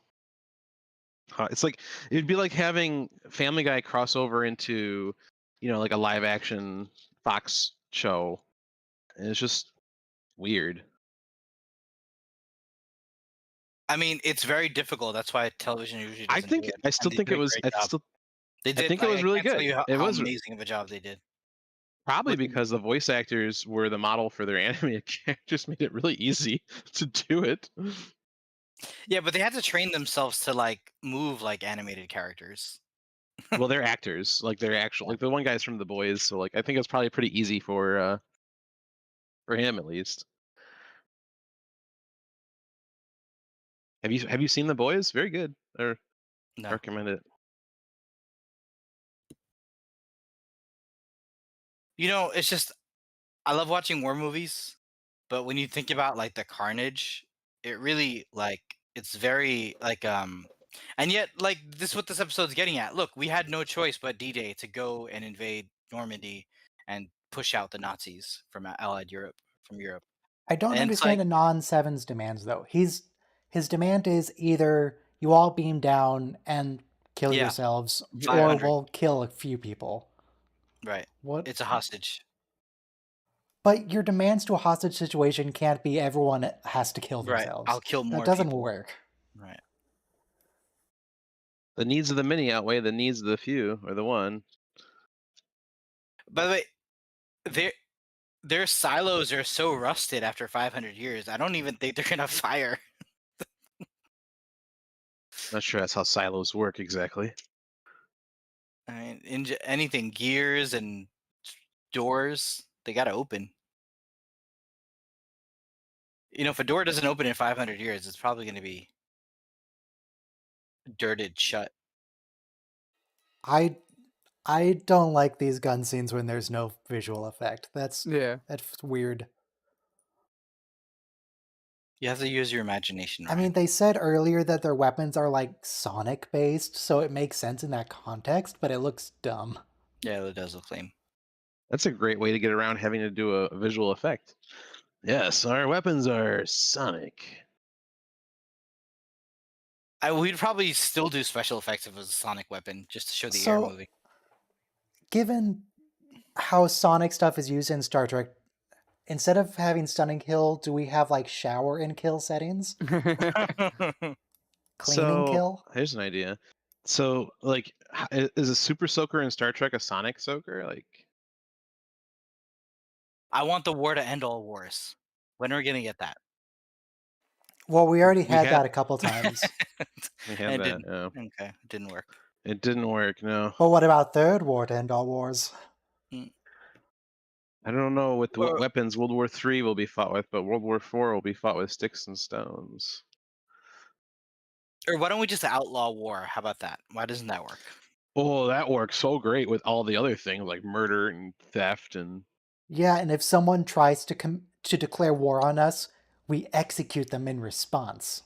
It's like it'd be like having Family Guy cross over into, like a live action Fox show, and it's just weird. I mean, it's very difficult. That's why television usually doesn't do it. I still And they think do it a was. great job. They I did. think it was I really can't tell good. you It how was amazing of a job they did. probably With the- because the voice actors were the model for their animated characters, made it really easy to do it. Yeah, but they had to train themselves to like move like animated characters. Well, they're actors, like they're actual, like the one guy's from The Boys, so like I think it was probably pretty easy for him at least. Have you seen The Boys? Very good. I No. recommend it. It's just I love watching war movies, but when you think about like the carnage, it really like it's very like and yet like this is what this episode's getting at. Look, we had no choice but D-Day to go and invade Normandy and push out the Nazis from Allied Europe from Europe. I don't And it's understand like Anon Seven's demands though. His demand is either you all beam down and kill yeah, yourselves, or 500, we'll kill a few people. right. What? It's a hostage. But your demands to a hostage situation can't be everyone has to kill Right. themselves. I'll kill That more doesn't people. work. Right. The needs of the many outweigh the needs of the few, or the one. By the way, their silos are so rusted after 500 years. I don't even think they're gonna fire. Not sure that's how silos work exactly. I mean, anything gears and doors, they gotta open. If a door doesn't open in 500 years, it's probably gonna be dirted shut. I don't like these gun scenes when there's no visual effect. That's weird. You have to use your imagination, I Ryan. mean, they said earlier that their weapons are like sonic based, so it makes sense in that context, but it looks dumb. Yeah, it does look lame. That's a great way to get around having to do a visual effect. Yes, our weapons are sonic. We'd probably still do special effects if it was a sonic weapon, just to show the air So, moving. given how sonic stuff is used in Star Trek, instead of having stunning kill, do we have like shower and kill settings? Cleaning kill? Here's an idea. So, like, is a super soaker in Star Trek a sonic soaker? Like, I want the war to end all wars. When are we gonna get that? Well, we already We had had- that a couple times. we had It that. didn't. Yeah. Okay, it didn't work. It didn't work. No, But what about third war to end all wars? I don't know what Or- weapons World War III will be fought with, but World War IV will be fought with sticks and stones. Or why don't we just outlaw war? How about that? Why doesn't that work? Oh, that works so great with all the other things like murder and theft and. Yeah, and if someone tries to declare war on us, we execute them in response.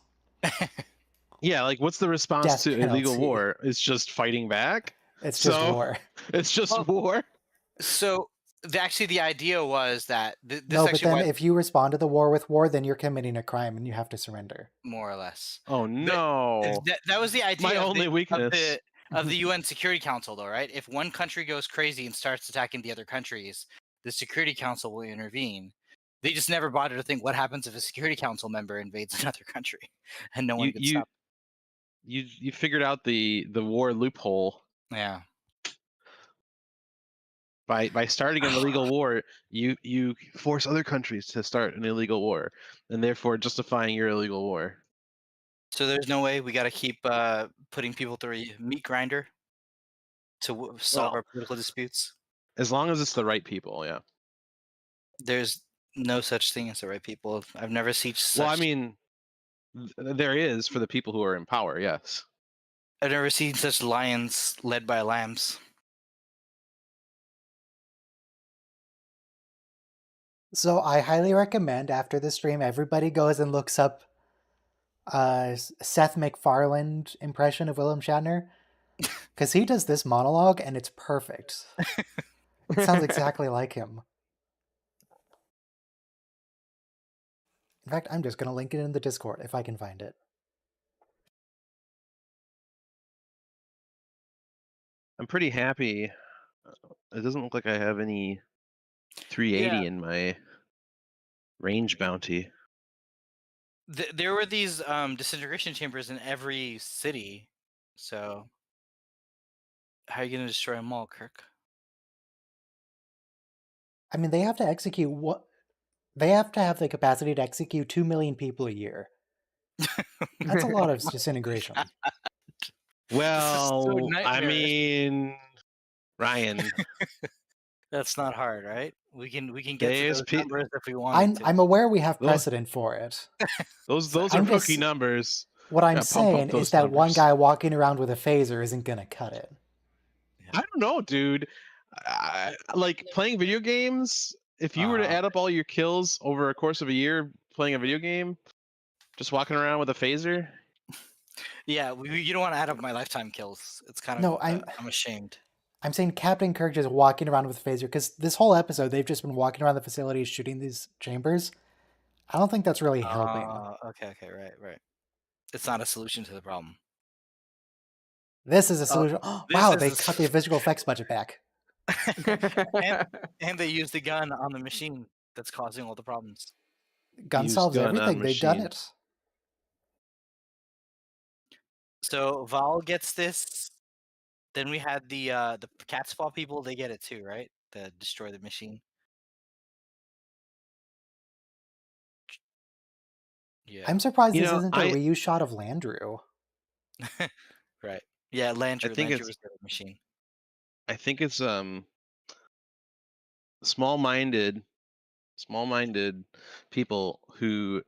Yeah, like what's the response Death to illegal penalty. war? It's just fighting back. It's just war. It's just Well, war. So actually, the idea was that this No, but actually then if you respond to the war with war, then you're committing a crime and you have to surrender. more or less. Oh no! That was the idea. My of only weakness. of the UN Security Council, though, right? If one country goes crazy and starts attacking the other countries, the Security Council will intervene. They just never bothered to think what happens if a Security Council member invades another country, and no one can stop. You figured out the war loophole. Yeah. By starting an illegal war, you force other countries to start an illegal war, and therefore justifying your illegal war. So there's no way we got to keep putting people through a meat grinder to solve our political disputes. As long as it's the right people, yeah. There's no such thing as the right people. I've never seen such. Well, I mean, there is for the people who are in power, yes. I've never seen such lions led by lambs. So I highly recommend after the stream, everybody goes and looks up Seth MacFarlane impression of William Shatner, because he does this monologue and it's perfect. It sounds exactly like him. In fact, I'm just going to link it in the Discord if I can find it. I'm pretty happy. It doesn't look like I have any 380 in my range bounty. There were these disintegration chambers in every city, so how are you gonna destroy them all, Kirk? I mean, they have to execute what they have to have the capacity to execute 2 million people a year. That's a lot of disintegration. Well, I nightmarish. mean, Ryan, That's not hard, right? We can get to there's those pe- numbers if we wanted to. I'm aware we have Those- precedent for it. those I'm are just- rookie numbers. What I'm Yeah, pump up saying those is that one numbers. guy walking around with a phaser isn't gonna cut it. I don't know, dude. Like playing video games. If you were to add up all your kills over a course of a year playing a video game, just walking around with a phaser. Yeah, you don't want to add up my lifetime kills. It's kind of No, I'm ashamed. I'm saying Captain Kirk just walking around with a phaser because this whole episode they've just been walking around the facility shooting these chambers. I don't think that's really helping. Okay, right. It's not a solution to the problem. This is a solution. this Wow, is they a cut the visual effects budget back. and they use the gun on the machine that's causing all the problems. Gun Use solves gun on everything. They've done machine. it. So Val gets this. Then we had the Catspaw people. They get it too, right? To destroy the machine. Yeah. I'm surprised You this know, isn't a reuse shot of Landrew. Right. Yeah, Landrew. I think Landrew it's- was the machine. I think it's small-minded people who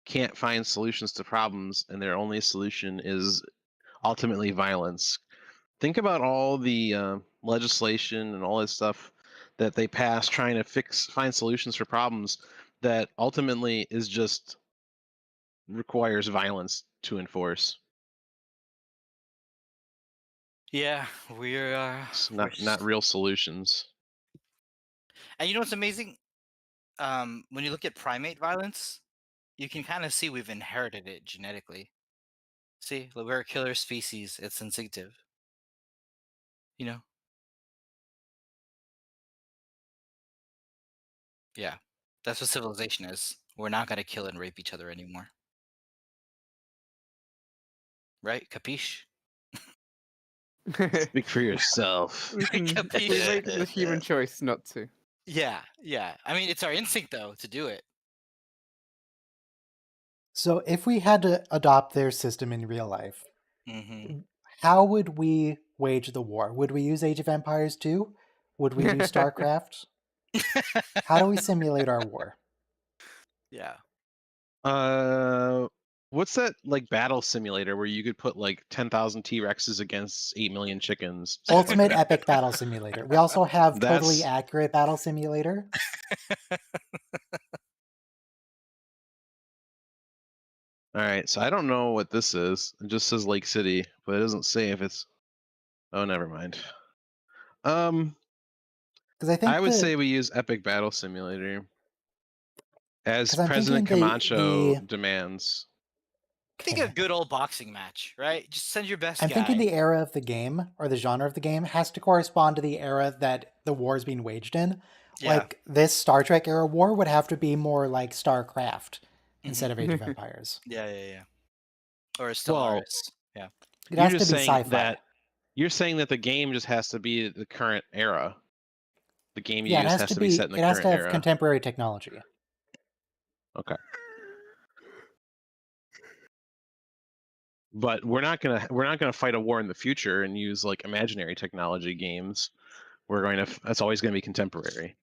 can't find solutions to problems, and their only solution is ultimately violence. Think about all the legislation and all this stuff that they pass trying to find solutions for problems that ultimately is just requires violence to enforce. Yeah, we're It's we're not real solutions. And you know what's amazing? When you look at primate violence, you can kind of see we've inherited it genetically. See, like, we're a killer species. It's instinctive. You know? Yeah. That's what civilization is. We're not gonna kill and rape each other anymore. Right? Capiche? Speak for yourself. we Capiche. make the human choice not to. Yeah. I mean, it's our instinct though to do it. So if we had to adopt their system in real life, Mm-hmm. how would we wage the war? Would we use Age of Empires 2? Would we do StarCraft? How do we simulate our war? Yeah. What's that like battle simulator where you could put like 10,000 T-Rexes against 8 million chickens? Ultimate Epic Battle Simulator. We also have Totally That's- Accurate Battle Simulator. All right, so I don't know what this is. It just says Lake City, but it doesn't say if it's. Oh, never mind. Because I think I would say we use Epic Battle Simulator as 'Cause I'm President thinking Camacho the- demands. I think a good old boxing match, right? Just send your best I'm guy. thinking the era of the game or the genre of the game has to correspond to the era that the war is being waged in. Yeah. Like this Star Trek era war would have to be more like StarCraft instead of Age of Mhm. Empires. Yeah. Or Well, Stellaris. Yeah. It You're has to just be saying sci-fi. that you're saying that the game just has to be the current era. The game you Yeah, it use has has to to be be. set in the It has current to have era. contemporary technology. Okay. But we're not gonna fight a war in the future and use like imaginary technology games. That's always gonna be contemporary.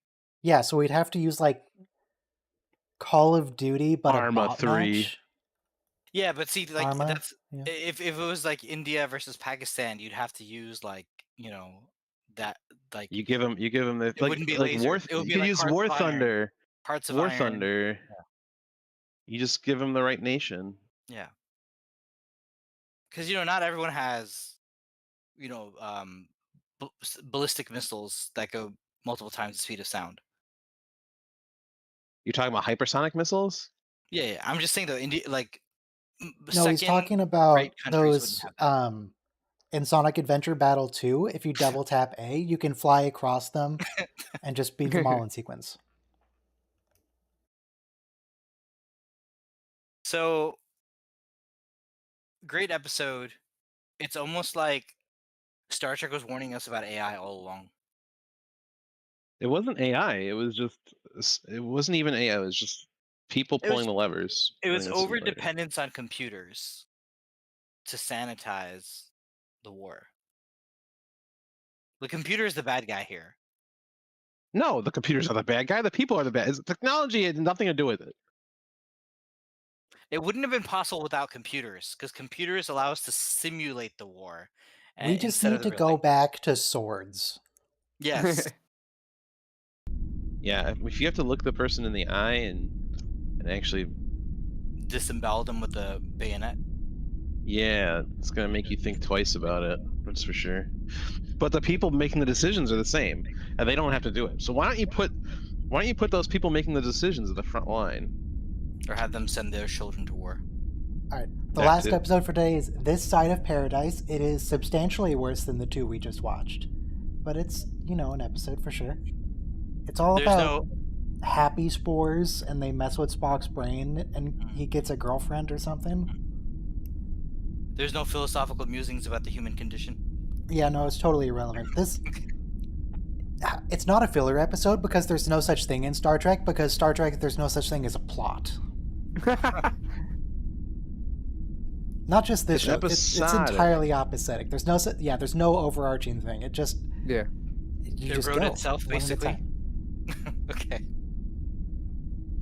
Yeah, so we'd have to use like Call of Duty, but Arma a bot 3. match. Yeah, but see, like Arma, that's yeah. if it was like India versus Pakistan, you'd have to use like that like You give them the it wouldn't be like War. laser. It would You be could like use Hearts War of Iron. Thunder. Hearts of War Iron. Thunder. Yeah. You just give them the right nation. Yeah. Because not everyone has ballistic missiles that go multiple times the speed of sound. You're talking about hypersonic missiles? Yeah. I'm just saying though, India like No, he's talking about countries wouldn't those have that. in Sonic Adventure Battle 2, if you double tap A, you can fly across them and just beat them all in sequence. So, great episode. It's almost like Star Trek was warning us about AI all along. It wasn't AI. It was just. It wasn't even AI. It was just people It was- pulling the levers. It was running a over simulator. dependence on computers to sanitize the war. The computer is the bad guy here. No, the computers are the bad guy. The people are the bad. Technology had nothing to do with it. It wouldn't have been possible without computers, because computers allow us to simulate the war. We just instead need of to the real go thing. back to swords. Yes. Yeah, if you have to look the person in the eye and actually, Disembowel them with a bayonet. yeah, it's gonna make you think twice about it. That's for sure. But the people making the decisions are the same, and they don't have to do it. So why don't you put those people making the decisions at the front line? Or have them send their children to war. All right. The That last too. episode for today is This Side of Paradise. It is substantially worse than the two we just watched. But it's, an episode for sure. It's all There's about happy spores, and they mess with Spock's brain, and he gets a girlfriend or something. There's no philosophical musings about the human condition. Yeah, no, it's totally irrelevant. It's not a filler episode because there's no such thing in Star Trek, because Star Trek, there's no such thing as a plot. Not just this show. It's episodic. entirely opposite. There's no overarching thing. It just you It just wrote go itself, one at a basically. time. Okay.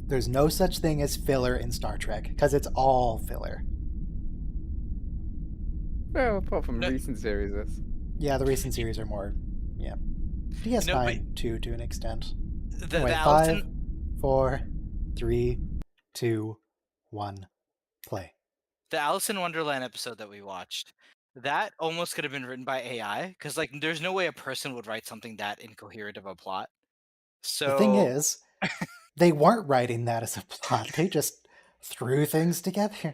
There's no such thing as filler in Star Trek because it's all filler. Well, apart from No. recent series, that's... Yeah, the recent series are more, DS9 but too, to an extent. the Anyway, Allison, 5, 4, 3, 2, 1, play. the Alice in Wonderland episode that we watched, that almost could have been written by AI, because there's no way a person would write something that incoherent of a plot. So The thing is, they weren't writing that as a plot. They just threw things together.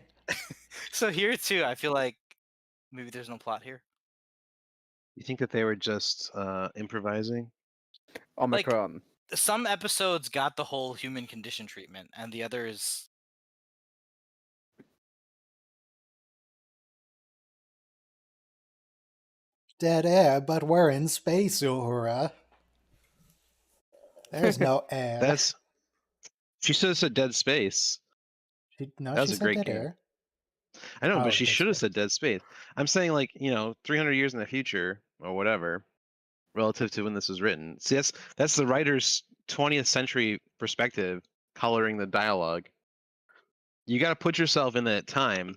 so here too, I feel like maybe there's no plot here. You think that they were just improvising? Omicron. Some episodes got the whole human condition treatment, and the others. Dead air, but we're in space, Uhura. There's no air. She should have said Dead Space. She was a said great dead game. air. I know, Oh, but she Dead should have Space. said Dead Space. I'm saying 300 years in the future or whatever, relative to when this was written. See, that's the writer's 20th century perspective coloring the dialogue. You got to put yourself in that time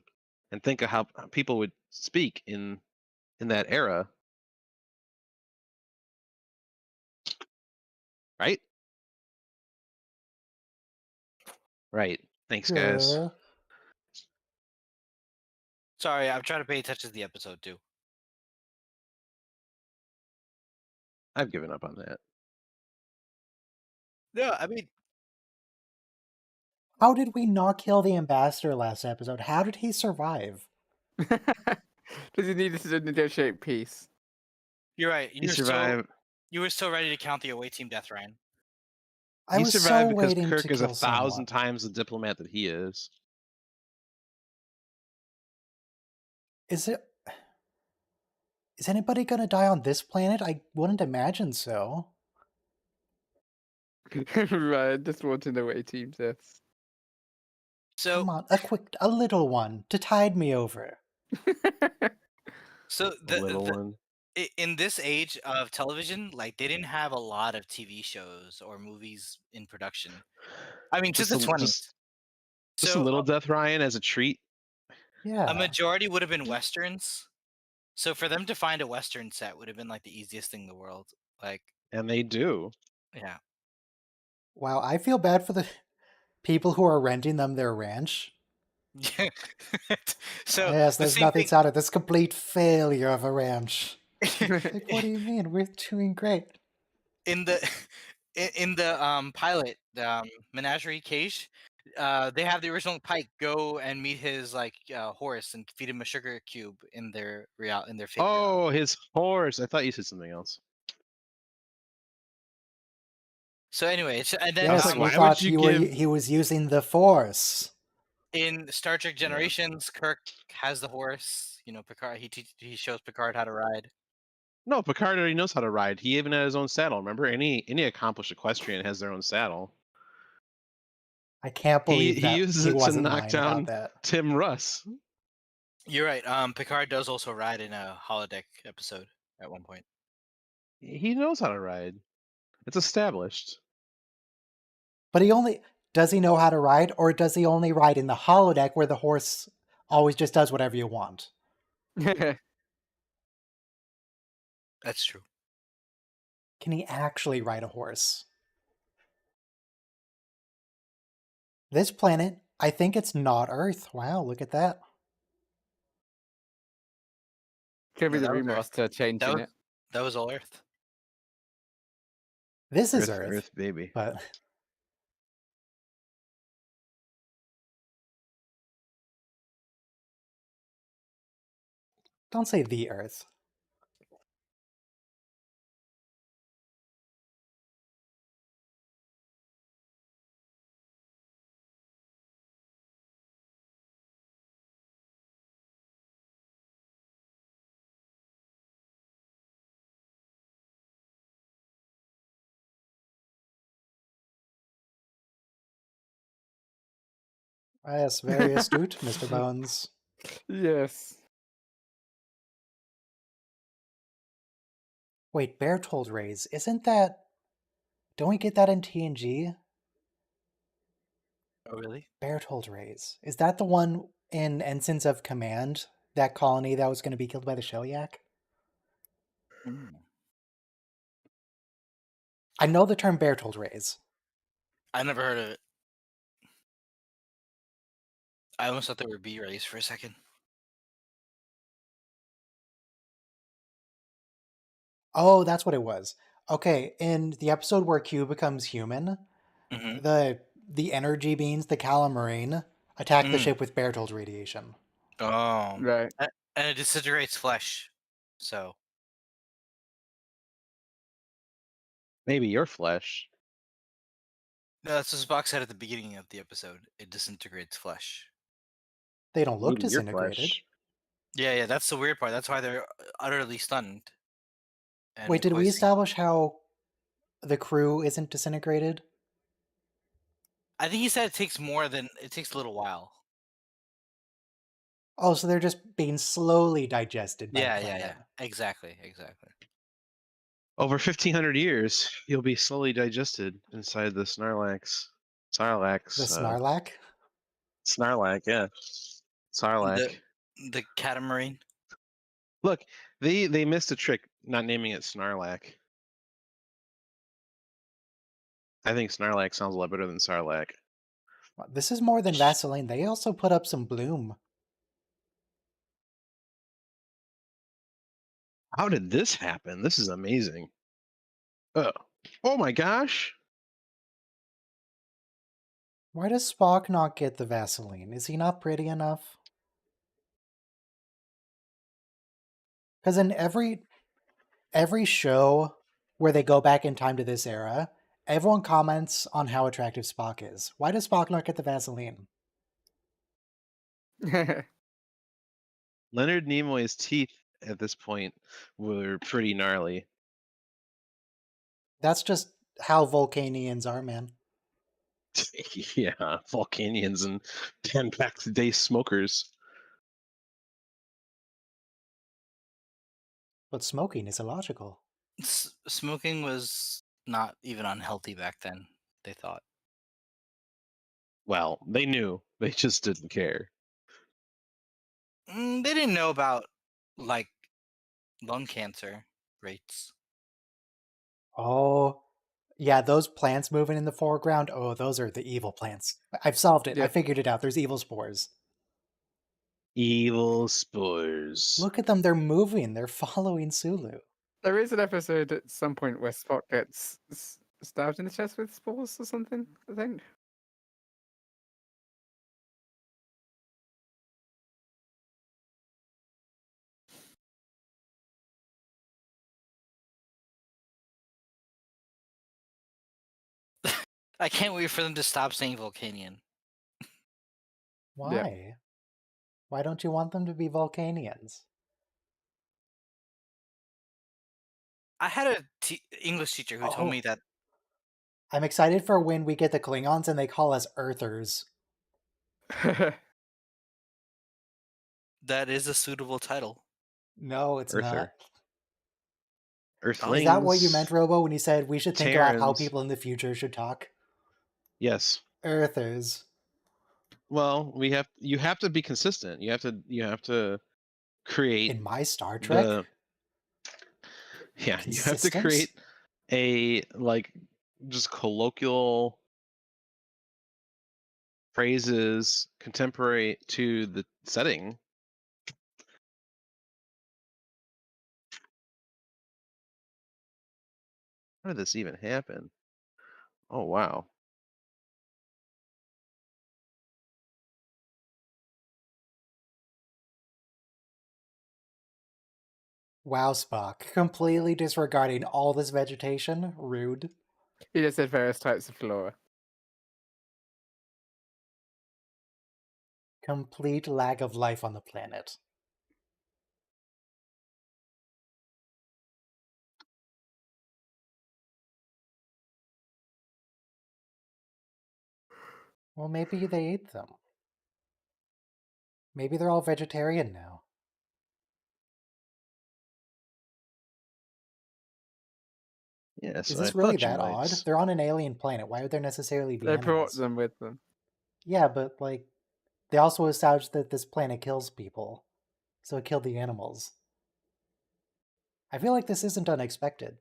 and think of how people would speak in that era. Right? Right. Thanks, guys. Sure. Sorry, I'm trying to pay attention to the episode too. I've given up on that. No, I mean, How did we not kill the ambassador last episode? How did he survive? Does he need to negotiate peace? you're right. He survived. You were so ready to count the away team death, Ryan. I He was survived so because waiting Kirk to is kill 1,000 someone. times the diplomat that he is. Is anybody gonna die on this planet? I wouldn't imagine so. Right, just want to know what team deaths. So, Come on, a little one to tide me over. so The little one. in this age of television, they didn't have a lot of TV shows or movies in production. I mean, just the 20s. Just a little Death Ryan as a treat. Yeah. A majority would have been westerns. So for them to find a western set would have been the easiest thing in the world. And they do. Yeah. Wow, I feel bad for the people who are renting them their ranch. So yes, the there's same nothing thing- out of this complete failure of a ranch. Like, what do you mean? We're doing great. in the pilot, the Menagerie Cage, They have the original Pike go and meet his horse and feed him a sugar cube in their fake reality. Oh, his horse. I thought you said something else. So anyway, and then Yes, like, we why thought would you you were, give- he was using the Force. in Star Trek Generations, Kirk has the horse. Picard he shows Picard how to ride. No, Picard already knows how to ride. He even had his own saddle. Remember, any accomplished equestrian has their own saddle. I can't believe He that uses he it to wasn't knock lying down about that. Tim Russ. You're right. Picard does also ride in a holodeck episode at one point. He knows how to ride. It's established. But does he know how to ride, or does he only ride in the holodeck where the horse always just does whatever you want? That's true. Can he actually ride a horse? This planet, I think it's not Earth. Wow, look at that. Could be Yeah, the that was Earth. remaster changing it. That was all Earth. This is Earth, Earth, baby. but don't say the Earth. Yes, very astute, Mr. Bones. Yes. Wait, Bertold Rays, isn't that... Don't we get that in TNG? Oh, really? Bertold Rays. Is that the one in Ensigns of Command? That colony that was going to be killed by the Shellyak? I know the term Bertold Rays. I never heard of it. I almost thought they were B-rays for a second. Oh, that's what it was. Okay, in the episode where Q becomes human, Mm-hmm. the energy beings, the Calamari, attack the Mm. ship with Bertold radiation. Oh, Right. and it disintegrates flesh. So Maybe your flesh. no, that's what Spock said at the beginning of the episode. It disintegrates flesh. They don't look Maybe your disintegrated. flesh. Yeah, that's the weird part. That's why they're utterly stunned. And Wait, did we McCoy's establish how the crew isn't disintegrated? I think he said it takes a little while. Oh, so they're just being slowly digested by the Yeah, planet. exactly. Over 1,500 years, you'll be slowly digested inside the Snarlax. Sarlacc. The Snarlack? Snarlack, yeah. Sarlacc. The catamaran. Look, they missed a trick not naming it Snarlack. I think Snarlack sounds a lot better than Sarlacc. This is more than Vaseline. They also put up some bloom. How did this happen? This is amazing. Oh my gosh. Why does Spock not get the Vaseline? Is he not pretty enough? Because in every show where they go back in time to this era, everyone comments on how attractive Spock is. Why does Spock not get the Vaseline? Leonard Nimoy's teeth at this point were pretty gnarly. That's just how Vulcanians are, man. Yeah, Vulcanians and 10 packs a day smokers. But smoking is illogical. Smoking was not even unhealthy back then, they thought. Well, they knew. They just didn't care. They didn't know about like lung cancer rates. Oh, yeah, those plants moving in the foreground. Oh, those are the evil plants. I've solved it. I Yep. figured it out. There's evil spores. Evil spores. Look at them. They're moving. They're following Sulu. There is an episode at some point where Spock gets stabbed in the chest with spores or something, I think. I can't wait for them to stop saying Vulcanian. Why? Why don't you want them to be Vulcanians? I had a English teacher who told me that I'm excited for when we get the Klingons and they call us Earthers. that is a suitable title. No, it's Earther. not. Earthlings. Is that what you meant, Robo, when you said we should think about how Terrans. people in the future should talk? Yes. Earthers. Well, you have to be consistent. You have to create In my Star Trek? you have to create a just colloquial phrases contemporary to the setting. How did this even happen? Oh wow. Wow, Spock. Completely disregarding all this vegetation? Rude. He just said various types of flora. Complete lack of life on the planet. Well, maybe they ate them. Maybe they're all vegetarian now. Yes. Is this really that odd? They're on an alien planet. Why would there necessarily be They animals? brought them with them. Yeah, but they also established that this planet kills people. So it killed the animals. I feel like this isn't unexpected.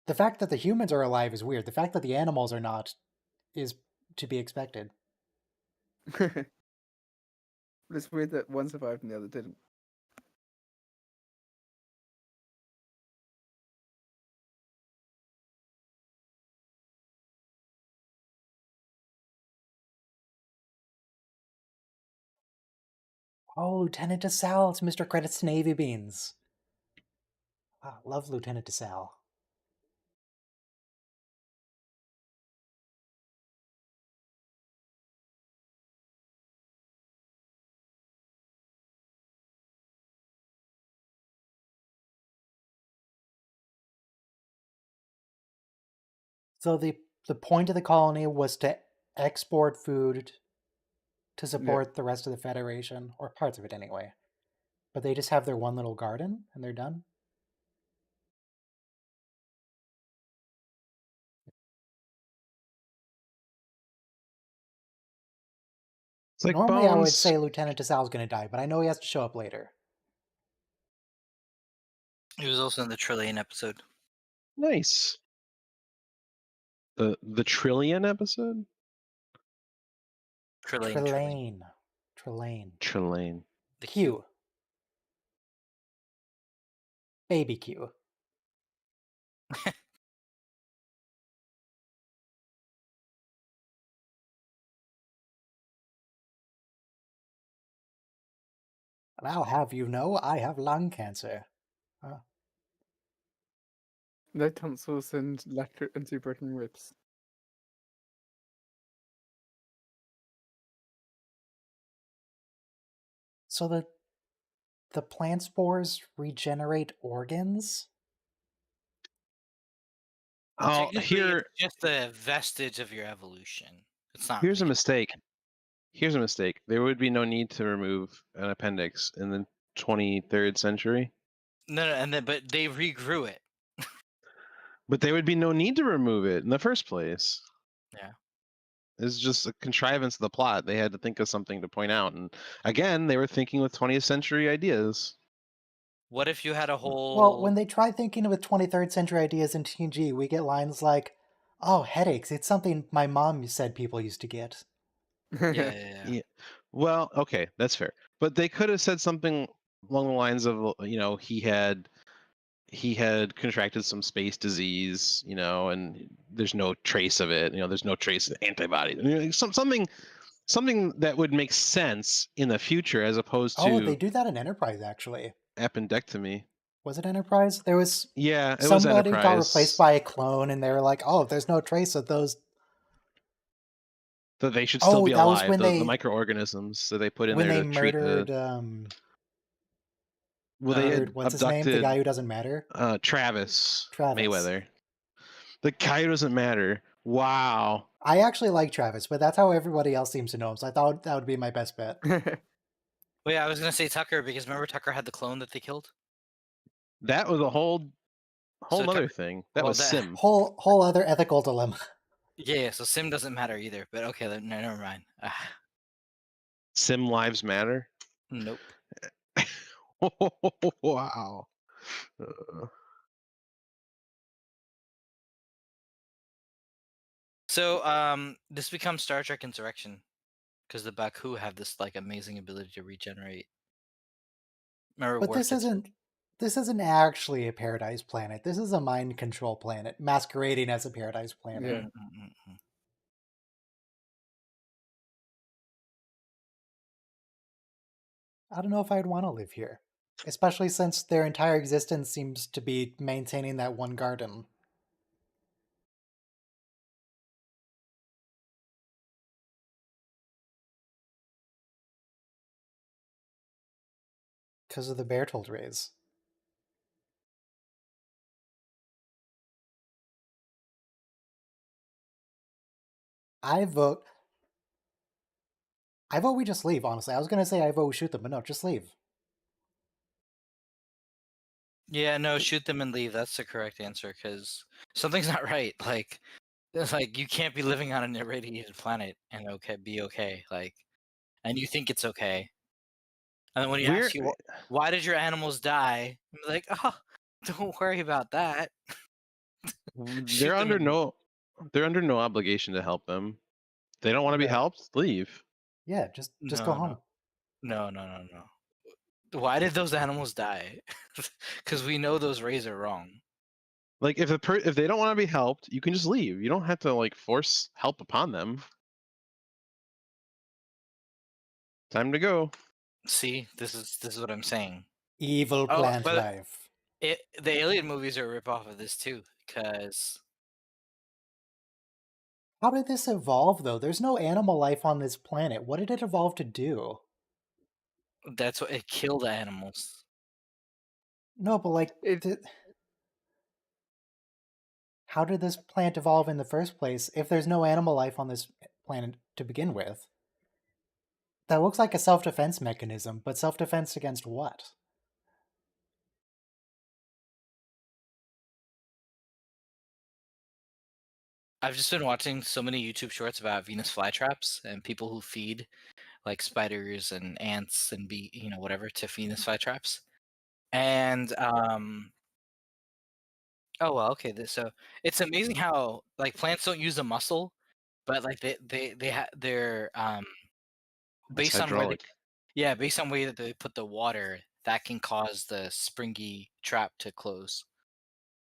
The fact that the humans are alive is weird. The fact that the animals are not is to be expected. It's weird that one survived and the other didn't. Oh, Lieutenant DeSalle, it's Mr. Credits to Navy Beans. Ah, love Lieutenant DeSalle. So the point of the colony was to export food to support the rest of the Federation, or parts of it anyway. But they just have their one little garden and they're done? It's like Normally I would Bones. say Lieutenant DeSalle's going to die, but I know he has to show up later. He was also in the Trillion episode. Nice. The Trillion episode? Trelane. Trillane. The Q. Baby Q. And I'll have you know I have lung cancer. No tonsils and two broken ribs. So the plant spores regenerate organs? Oh, Technically, it's just a vestige of your evolution. It's not. Here's a really- mistake. Here's a mistake. There would be no need to remove an appendix in the 23rd century. No, but they regrew it. But there would be no need to remove it in the first place. Yeah. It's just a contrivance of the plot. They had to think of something to point out. And again, they were thinking with 20th century ideas. What if you had a whole? Well, when they try thinking with 23rd century ideas in TNG, we get lines like, "Oh, headaches, it's something my mom said people used to get." Yeah. Well, okay, that's fair. But they could have said something along the lines of, he had contracted some space disease, and there's no trace of it. There's no trace of antibodies. Something that would make sense in the future, as opposed to Oh, they do that in Enterprise, actually. appendectomy. Was it Enterprise? There was Yeah, it was somebody got replaced Enterprise. by a clone, and they were like, "Oh, there's no trace of those." That they should still Oh, be that was alive. when The they microorganisms that they put in there to treat murdered well, they had what's his name? The abducted guy who doesn't matter. Travis Travis. Mayweather. The guy who doesn't matter. Wow. I actually like Travis, but that's how everybody else seems to know him. So I thought that would be my best bet. Wait, I was gonna say Tucker because remember Tucker had the clone that they killed. That was a whole So nother Tucker- thing. That well, was that- Sim. Whole other ethical dilemma. Yeah, so Sim doesn't matter either. But okay, then, no, never mind. Sim lives matter. Nope. Wow. So this becomes Star Trek Insurrection because the Baku have this like amazing ability to regenerate. Remember, But Worf this gets- isn't actually a paradise planet. This is a mind control planet masquerading as a paradise planet. Yeah. Mm-mm-mm-mm. I don't know if I'd want to live here, especially since their entire existence seems to be maintaining that one garden. Because of the Bertold rays. I vote we just leave, honestly. I was going to say I vote we shoot them, but no, just leave. Yeah, no, shoot them and leave. That's the correct answer because something's not right. Like, it's like you can't be living on an irradiated planet and be okay. Like, and you think it's okay. And then when you We're ask you why did your animals die, I'm like, oh, don't worry about that. Shoot they're them under and- no obligation to help them. They don't want to be No. helped. Leave. Yeah, just go home. No. Why did those animals die? Because we know those rays are wrong. Like if they don't want to be helped, you can just leave. You don't have to like force help upon them. Time to go. See, this is what I'm saying. Evil Oh, plant but- life. The Alien movies are a rip off of this too, because How did this evolve, though? There's no animal life on this planet. What did it evolve to do? that's what it killed animals. No, but like, It- how did this plant evolve in the first place if there's no animal life on this planet to begin with? That looks like a self-defense mechanism, but self-defense against what? I've just been watching so many YouTube shorts about Venus flytraps and people who feed like spiders and ants and whatever to Venus flytraps. And oh well, okay. So it's amazing how like plants don't use a muscle, but like they're It's based on hydraulic. based on way that they put the water, that can cause the springy trap to close.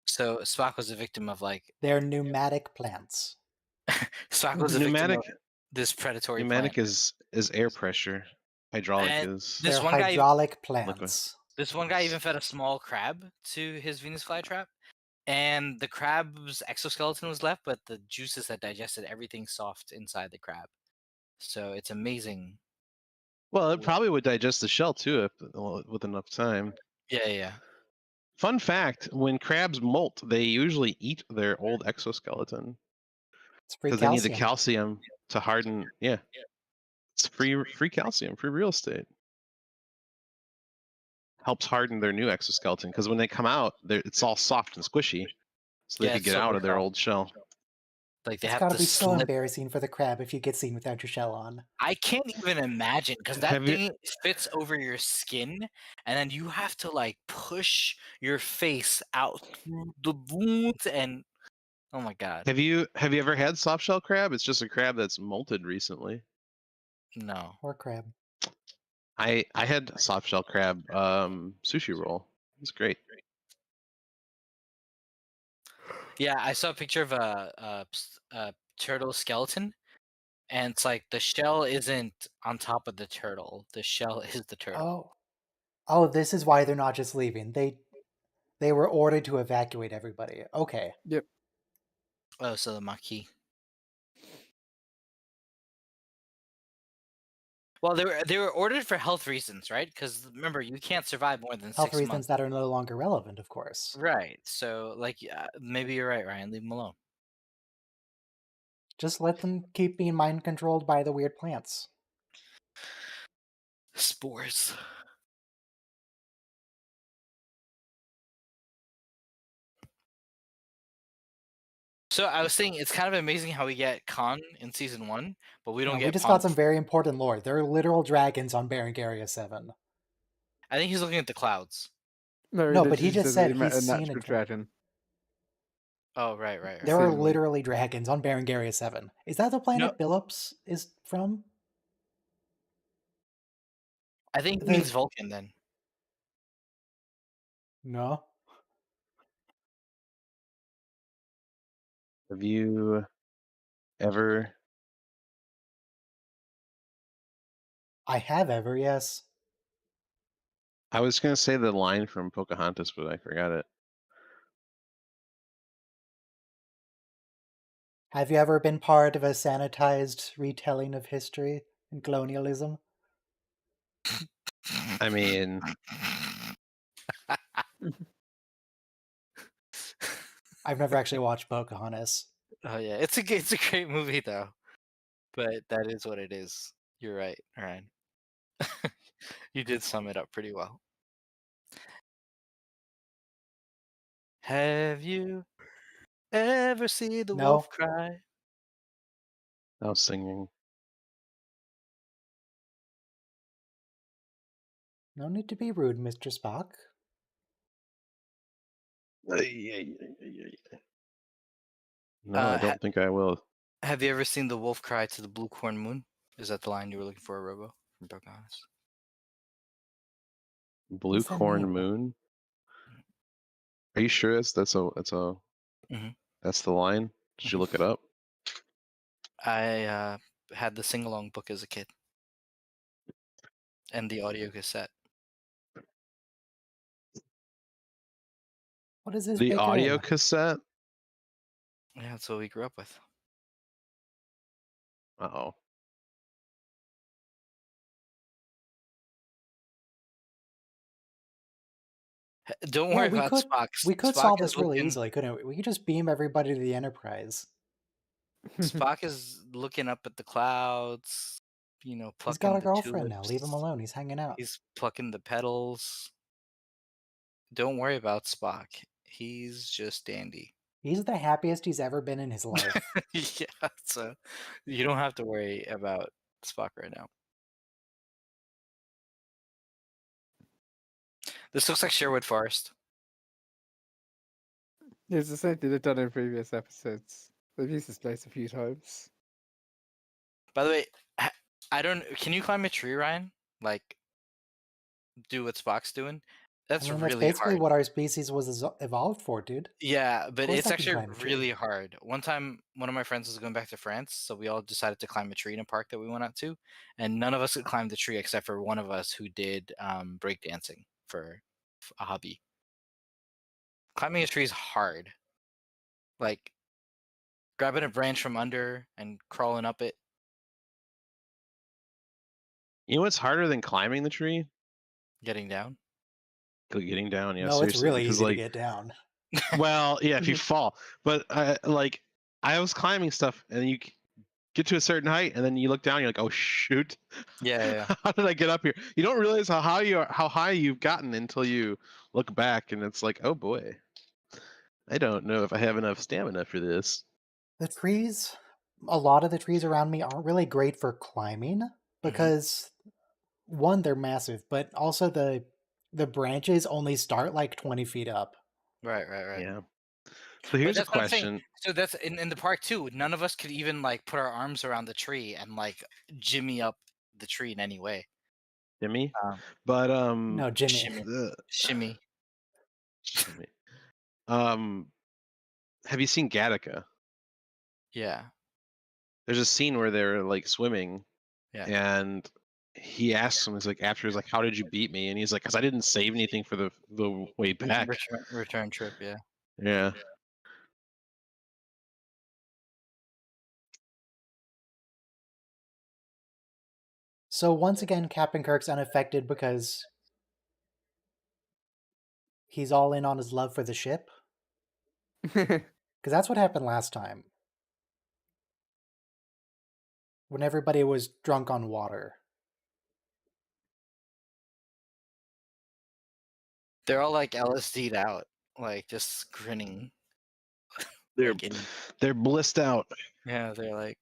So Spock was a victim of like They're pneumatic plants. Spock was a victim Pneumatic of this predatory pneumatic plant. is air pressure. Hydraulic And is This They're one guy- hydraulic plants. This one guy even fed a small crab to his Venus flytrap, and the crab's exoskeleton was left, but the juices had digested everything soft inside the crab. So it's amazing. well, it probably would digest the shell too if with enough time. Yeah. Fun fact: when crabs molt, they usually eat their old exoskeleton It's free because they need the calcium. calcium to harden. Yeah, it's free calcium, free real estate. Helps harden their new exoskeleton because when they come out, it's all soft and squishy, so they Yeah, can it's get so out of their rough. old shell. Like they It's have gotta to be so slip. embarrassing for the crab if you get seen without your shell on. I can't even imagine because that Have you- thing fits over your skin, and then you have to like push your face out through the wounds, and oh my god, Have you ever had soft shell crab? It's just a crab that's molted recently. no. Or crab. I had soft shell crab sushi roll. It's great. Yeah, I saw a picture of a turtle skeleton, and it's like the shell isn't on top of the turtle. The shell is the turtle. Oh, this is why they're not just leaving. They were ordered to evacuate everybody. Okay. Yep. Oh, so the Maquis. Well, they were ordered for health reasons, right? Because remember, you can't survive more than Health 6 reasons months. that are no longer relevant, of course. Right. So, like, maybe you're right, Ryan. Leave them alone. Just let them keep being mind controlled by the weird plants. Spores. So I was saying it's kind of amazing how we get Khan in season 1, but we don't No, get we just Pon. got some very important lore. There are literal dragons on Berengaria 7. I think he's looking at the clouds. No, No, but he literally just says that said he met he's a seen natural a dragon. Oh, right. There are Season one. literally dragons on Berengaria 7. Is that the planet Billups is from? I think it The- means Vulcan then. No. Have you ever? I have ever, yes. I was gonna say the line from Pocahontas, but I forgot it. Have you ever been part of a sanitized retelling of history and colonialism? I mean, I've never actually watched Pocahontas. Oh yeah, it's a great movie though, but that is what it is. You're right, Ryan. You did sum it up pretty well. Have you ever seen the No. wolf cry? I was singing. No need to be rude, Mr. Spock. No, I don't think I will. Have you ever seen the wolf cry to the blue corn moon? Is that the line you were looking for, Robo, from Pocahontas? Blue What's that corn mean? moon. Are you sure that's Mhm. that's the line? Did you look it up? I had the sing-along book as a kid, and the audio cassette. What is this The big audio room? cassette? Yeah, that's what we grew up with. Uh-oh. Don't Yeah, worry we about could Spock. we could Spock solve is this really looking. easily, couldn't we? We could just beam everybody to the Enterprise. Spock is looking up at the clouds. You know, He's plucking got a the girlfriend now. Leave him tulips. alone. He's hanging out. He's plucking the petals. Don't worry about Spock. He's just dandy. He's the happiest he's ever been in his life. Yeah, so you don't have to worry about Spock right now. This looks like Sherwood Forest. It's the same thing they've done in previous episodes. They've used this place a few times. By the way, I don't. Can you climb a tree, Ryan? Like, do what Spock's doing? That's I mean, that's really basically hard. what our species was evolved for, dude. Yeah, but course it's I can actually climb a tree. really hard. One time, one of my friends was going back to France, so we all decided to climb a tree in a park that we went out to, and none of us could climb the tree except for one of us who did breakdancing for a hobby. Climbing a tree is hard. Like grabbing a branch from under and crawling up it. You know what's harder than climbing the tree? Getting down. Getting down, yeah, No, it's seriously. really Because easy to like, get down. well, yeah, if you fall. But like, I was climbing stuff, and you get to a certain height, and then you look down, you're like, oh shoot, Yeah. how did I get up here? You don't realize how high you've gotten until you look back, and it's like, oh boy, I don't know if I have enough stamina for this. The trees, a lot of the trees around me aren't really great for climbing because one, they're massive, but also the branches only start like 20 feet up. Right. Yeah. So But here's a that's what I'm saying. question. So that's in the park too. None of us could even like put our arms around the tree and like jimmy up the tree in any way. Jimmy, Um, but No, Jimmy. Shimmy. Jimmy. Have you seen Gattaca? Yeah. There's a scene where they're like swimming, Yeah. and he asks him, he's like, after he's like, how did you beat me? And he's like, because I didn't save anything for the way back. Return trip, yeah. Yeah. So once again, Captain Kirk's unaffected because he's all in on his love for the ship. Because that's what happened last time. When everybody was drunk on water. They're all like LSD'd out, like just grinning. They're Like in, they're blissed out yeah, they're like,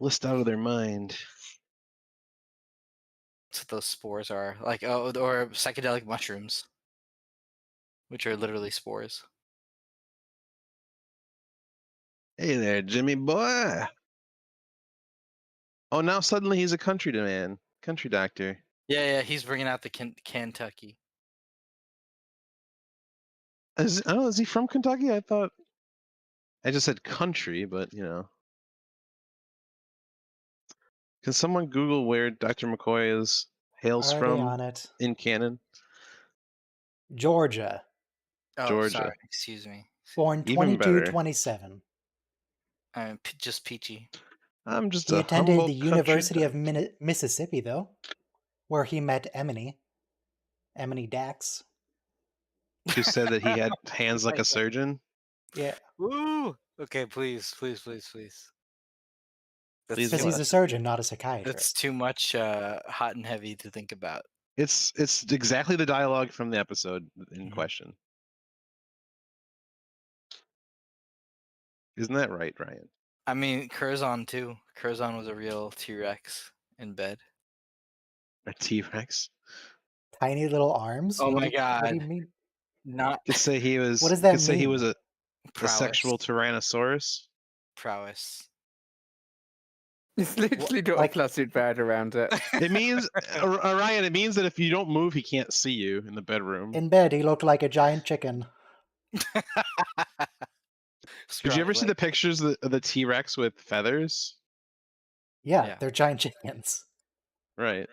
of their mind. that's what those spores are. Like, oh, or psychedelic mushrooms, which are literally spores. Hey there, Jimmy boy. Oh, now suddenly he's a country doctor. Yeah, he's bringing out the Kentucky. I don't know, is he from Kentucky? I thought I just said country, but you know. Can someone Google where Dr. McCoy hails Already from on it. in canon? Georgia. Oh, Georgia. sorry, excuse me. Born Even better. 22-27. I'm just peachy. I'm just He a attended humble the University of country Mississippi, though, where he met Emily Dax. who said that he had hands like a surgeon. Yeah, Woo! Okay, please. Please because he's a what? surgeon, not a psychiatrist. That's too much hot and heavy to think about. It's exactly the dialogue from the episode in question. Isn't that right, Ryan? I mean, Curzon too. Curzon was a real T-Rex in bed. A T-Rex. Tiny little arms? Oh What my do you God. mean? Not Could say he was. What does that could say he mean? was a prowess. sexual Tyrannosaurus. Prowess. It's literally got like- a plastic bag around it. It means, Ryan. It means that if you don't move, he can't see you in the bedroom. In bed, he looked like a giant chicken. Did you ever see the pictures of the T-Rex with feathers? Yeah, Yeah. they're giant chickens. Right.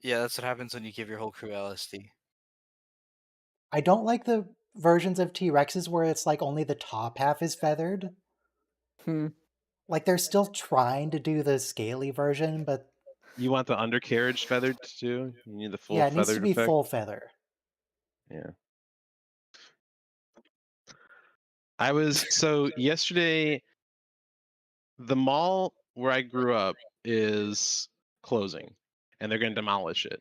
Yeah, that's what happens when you give your whole crew LSD. I don't like the versions of T-Rexes where it's like only the top half is feathered. Like they're still trying to do the scaly version, but You want the undercarriage feathered too? You need the full yeah, it feathered needs to be effect? full feather. Yeah. So yesterday, the mall where I grew up is closing, and they're going to demolish it.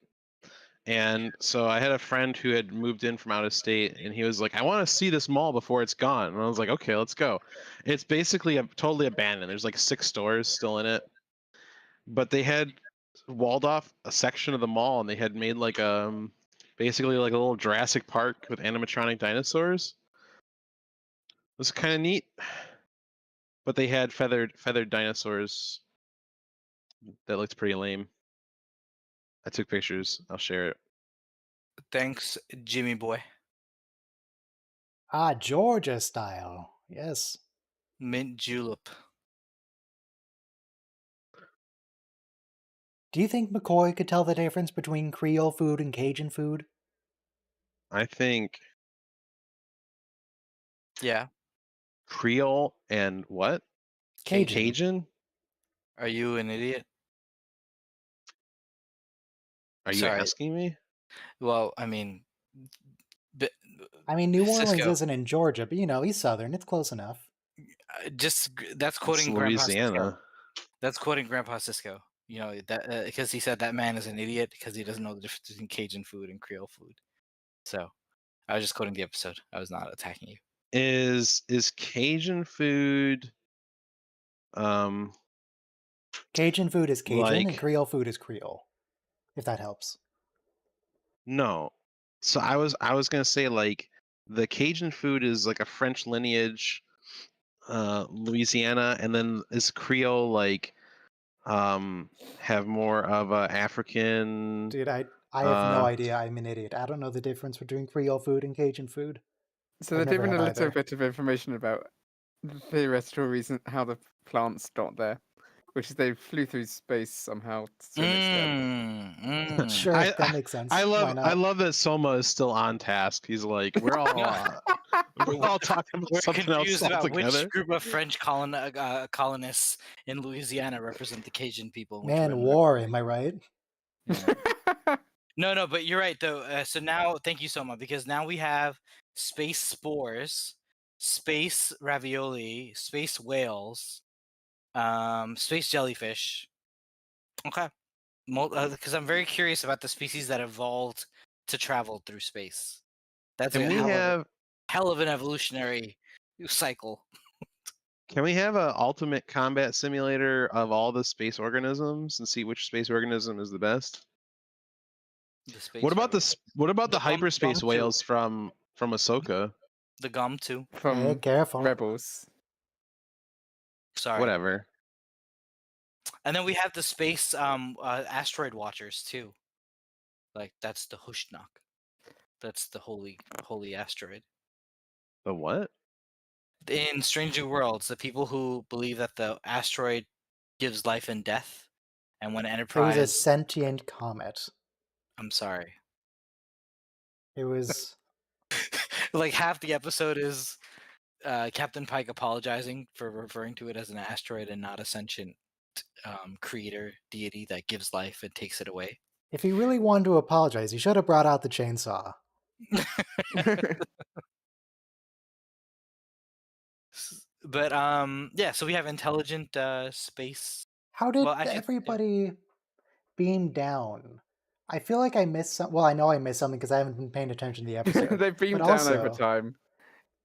And so I had a friend who had moved in from out of state, and he was like, I want to see this mall before it's gone. And I was like, okay, let's go. It's basically totally abandoned. There's like 6 stores still in it. But they had walled off a section of the mall, and they had made like basically like a little Jurassic Park with animatronic dinosaurs. It was kind of neat. But they had feathered dinosaurs that looked pretty lame. I took pictures. I'll share it. Thanks, Jimmy boy. Ah, Georgia style. Yes. Mint julep. Do you think McCoy could tell the difference between Creole food and Cajun food? I think Yeah. Creole and what? Cajun. Cajun? Are you an idiot? Are you Sorry. asking me? Well, I mean, I mean, New Orleans Cisco. isn't in Georgia, but you know, he's southern. It's close enough. That's It's quoting Grandpa Cisco. Louisiana. That's quoting Grandpa Cisco. You know that because he said that man is an idiot because he doesn't know the difference between Cajun food and Creole food. So, I was just quoting the episode. I was not attacking you. Is Cajun food Cajun food is Cajun and like Creole food is Creole. If that helps. no. So I was gonna say like the Cajun food is like a French lineage, Louisiana, and then is Creole like have more of a African. Dude, I have no idea. I'm an idiot. I don't know the difference between Creole food and Cajun food. So I they're never given a have little either. bit of information about the theoretical reason how the plants got there, which is they flew through space somehow to an extent. Sure, I, that makes sense. I Why love not? that Soma is still on task. He's like, we're all talking about We're something else confused about altogether. which group of French colonists in Louisiana represent the Cajun people. and which Man, one war, represent- am I right? Yeah. No, but you're right though. So now, thank you, Soma, because now we have space spores, space ravioli, space whales, space jellyfish. Okay, because I'm very curious about the species that evolved to travel through space. That's Can a we have hell of an evolutionary cycle. Can we have an ultimate combat simulator of all the space organisms and see which space organism is the best? The space What about ravioli. what about the The gum- hyperspace gum too. whales from Ahsoka? The gum too. Hey, From careful. Rebels. Sorry. Whatever. And then we have the space asteroid watchers too. Like that's the Hushnok. That's the holy asteroid. The what? In Strange New Worlds, the people who believe that the asteroid gives life and death, and when It was a Enterprise, sentient comet. I'm sorry, It was. like half the episode is Captain Pike apologizing for referring to it as an asteroid and not a sentient creator deity that gives life and takes it away. If he really wanted to apologize, he should have brought out the chainsaw. But yeah, so we have intelligent space. How did Well, actually, yeah. everybody beam down? I feel like I missed some. Well, I know I missed something because I haven't been paying attention to the episode. They've beamed but down over also- time.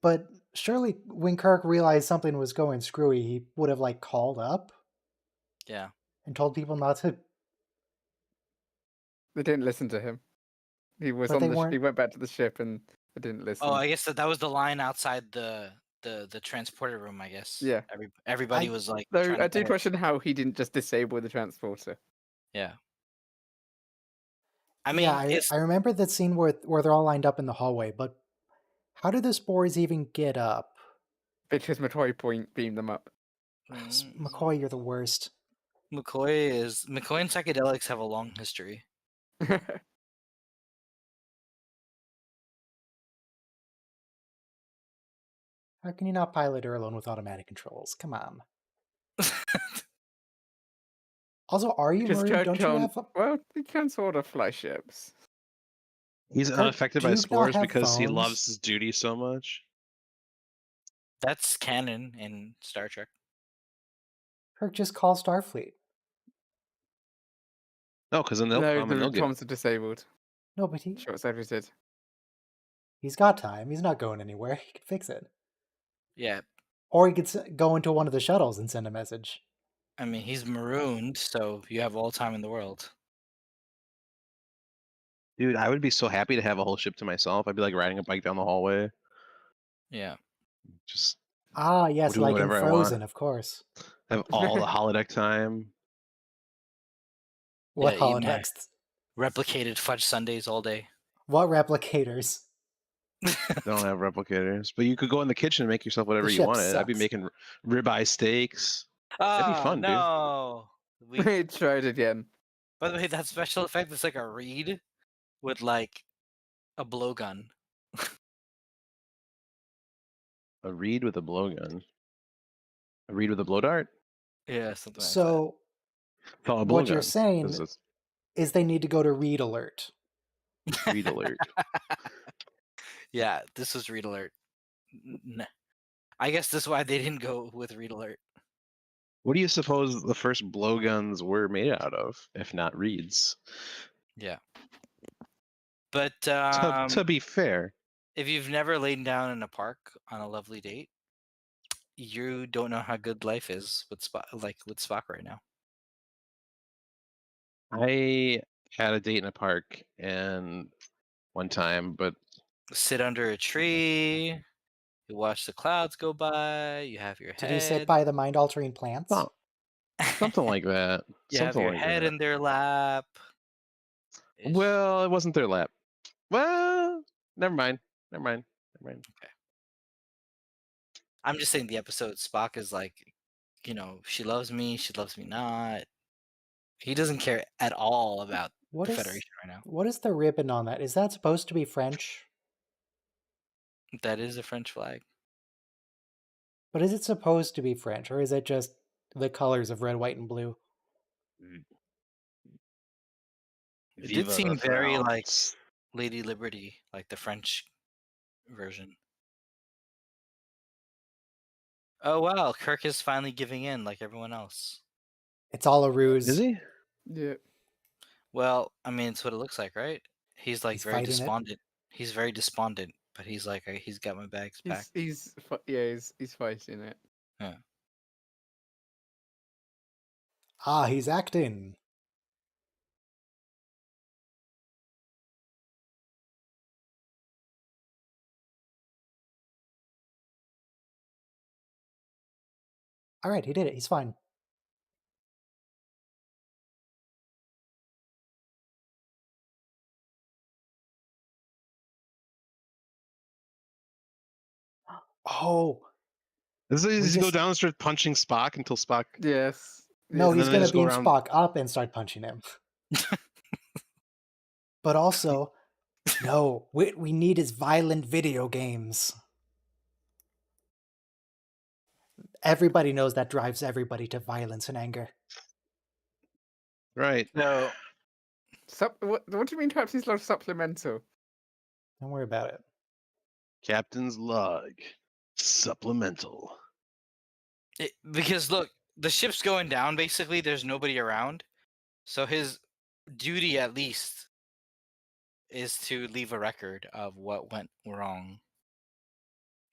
But surely, when Kirk realized something was going screwy, he would have like called up Yeah. and told people not to. They didn't listen to him. He was But on they the. weren't- He went back to the ship and they didn't listen. Oh, I guess that was the line outside the transporter room. I guess. Yeah. Everybody was like. Though trying to I do get it. question how he didn't just disable the transporter. Yeah. I mean, yeah, it's I remember that scene where they're all lined up in the hallway. But how did the spores even get up? Because McCoy beamed them up. McCoy, you're the worst. McCoy and psychedelics have a long history. How can you not pilot her alone with automatic controls? Come on. Also, are you Because worried? Kirk Don't you can't. have? Well, he can sort of fly ships. He's Kirk, unaffected do by you not spores have because he phones? loves his duty so much. That's canon in Star Trek. Kirk, just call Starfleet. No, because then they'll No, come and the they'll get. comms are disabled. No, but Short circuited. he's got time. He's not going anywhere. He can fix it. Yeah, Or he could go into one of the shuttles and send a message. I mean he's marooned, so you have all time in the world. Dude, I would be so happy to have a whole ship to myself. I'd be like riding a bike down the hallway, Yeah. just Ah, yes, doing like in whatever I want. Frozen, of course. have all the holodeck time. What Yeah, eat my- holodecks? Replicated fudge sundaes all day. What replicators? They don't have replicators, but you could go in the kitchen and make yourself whatever you ship wanted. I'd be sucks. making ribeye steaks. Oh, be fun, dude. no. We, We tried again. by the way, that special effect is like a reed with like a blowgun. A reed with a blowgun. A reed with a blow dart. Yeah, something like that. So, Oh, a what you're blowgun. saying 'Cause it's is they need to go to read alert. read alert. Yeah, this was read alert. I guess this is why they didn't go with read alert. What do you suppose the first blowguns were made out of, if not reeds? Yeah. But To be fair, if you've never lain down in a park on a lovely date, you don't know how good life is with Spock right now. I had a date in a park and one time, but Sit under a tree, you watch the clouds go by, you have your Did head. you sit by the mind-altering plants? oh, something like that. You have Something your like head that. in their lap. Ish. Well, it wasn't their lap. Well, never mind. I'm just saying the episode Spock is like, she loves me not. He doesn't care at all about What the is Federation right now. what is the ribbon on that? Is that supposed to be French? That is a French flag. But is it supposed to be French, or is it just the colors of red, white, and blue? It did Viva seem la very like France. Lady Liberty, like the French version. Oh wow, Kirk is finally giving in like everyone else. It's all a ruse. Is he? Yeah. Well, I mean, it's what it looks like, right? He's like He's very fighting it. despondent. He's very despondent, but he's like, he's got my bags packed. He's fighting it. Yeah. Ah, he's acting. All right, he did it. He's fine. Oh, Does We he go just- down and start punching Spock until Spock? Yes. no, and he's then they gonna just go beam around- Spock up and start punching him. But also, no, what we need is violent video games. Everybody knows that drives everybody to violence and anger. Right. No. What do you mean perhaps he's not supplemental? Don't worry about it. Captain's log. Supplemental. Because look, the ship's going down. Basically, there's nobody around, so his duty at least is to leave a record of what went wrong.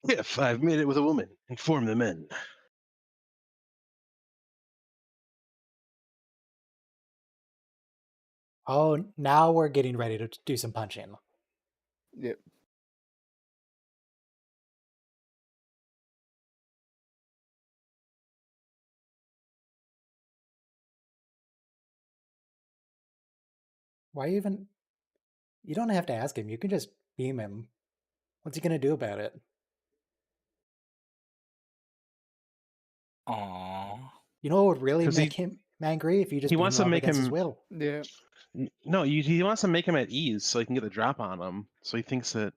If I've made it with a woman, inform the men. Oh, now we're getting ready to do some punching. Yep. Why even? You don't have to ask him. You can just beam him. What's he gonna do about it? Aww. You know what would really 'Cause make him angry if you just he beam wants him to up make against his him- will. Yeah. No, he wants to make him at ease so he can get the drop on him. So he thinks that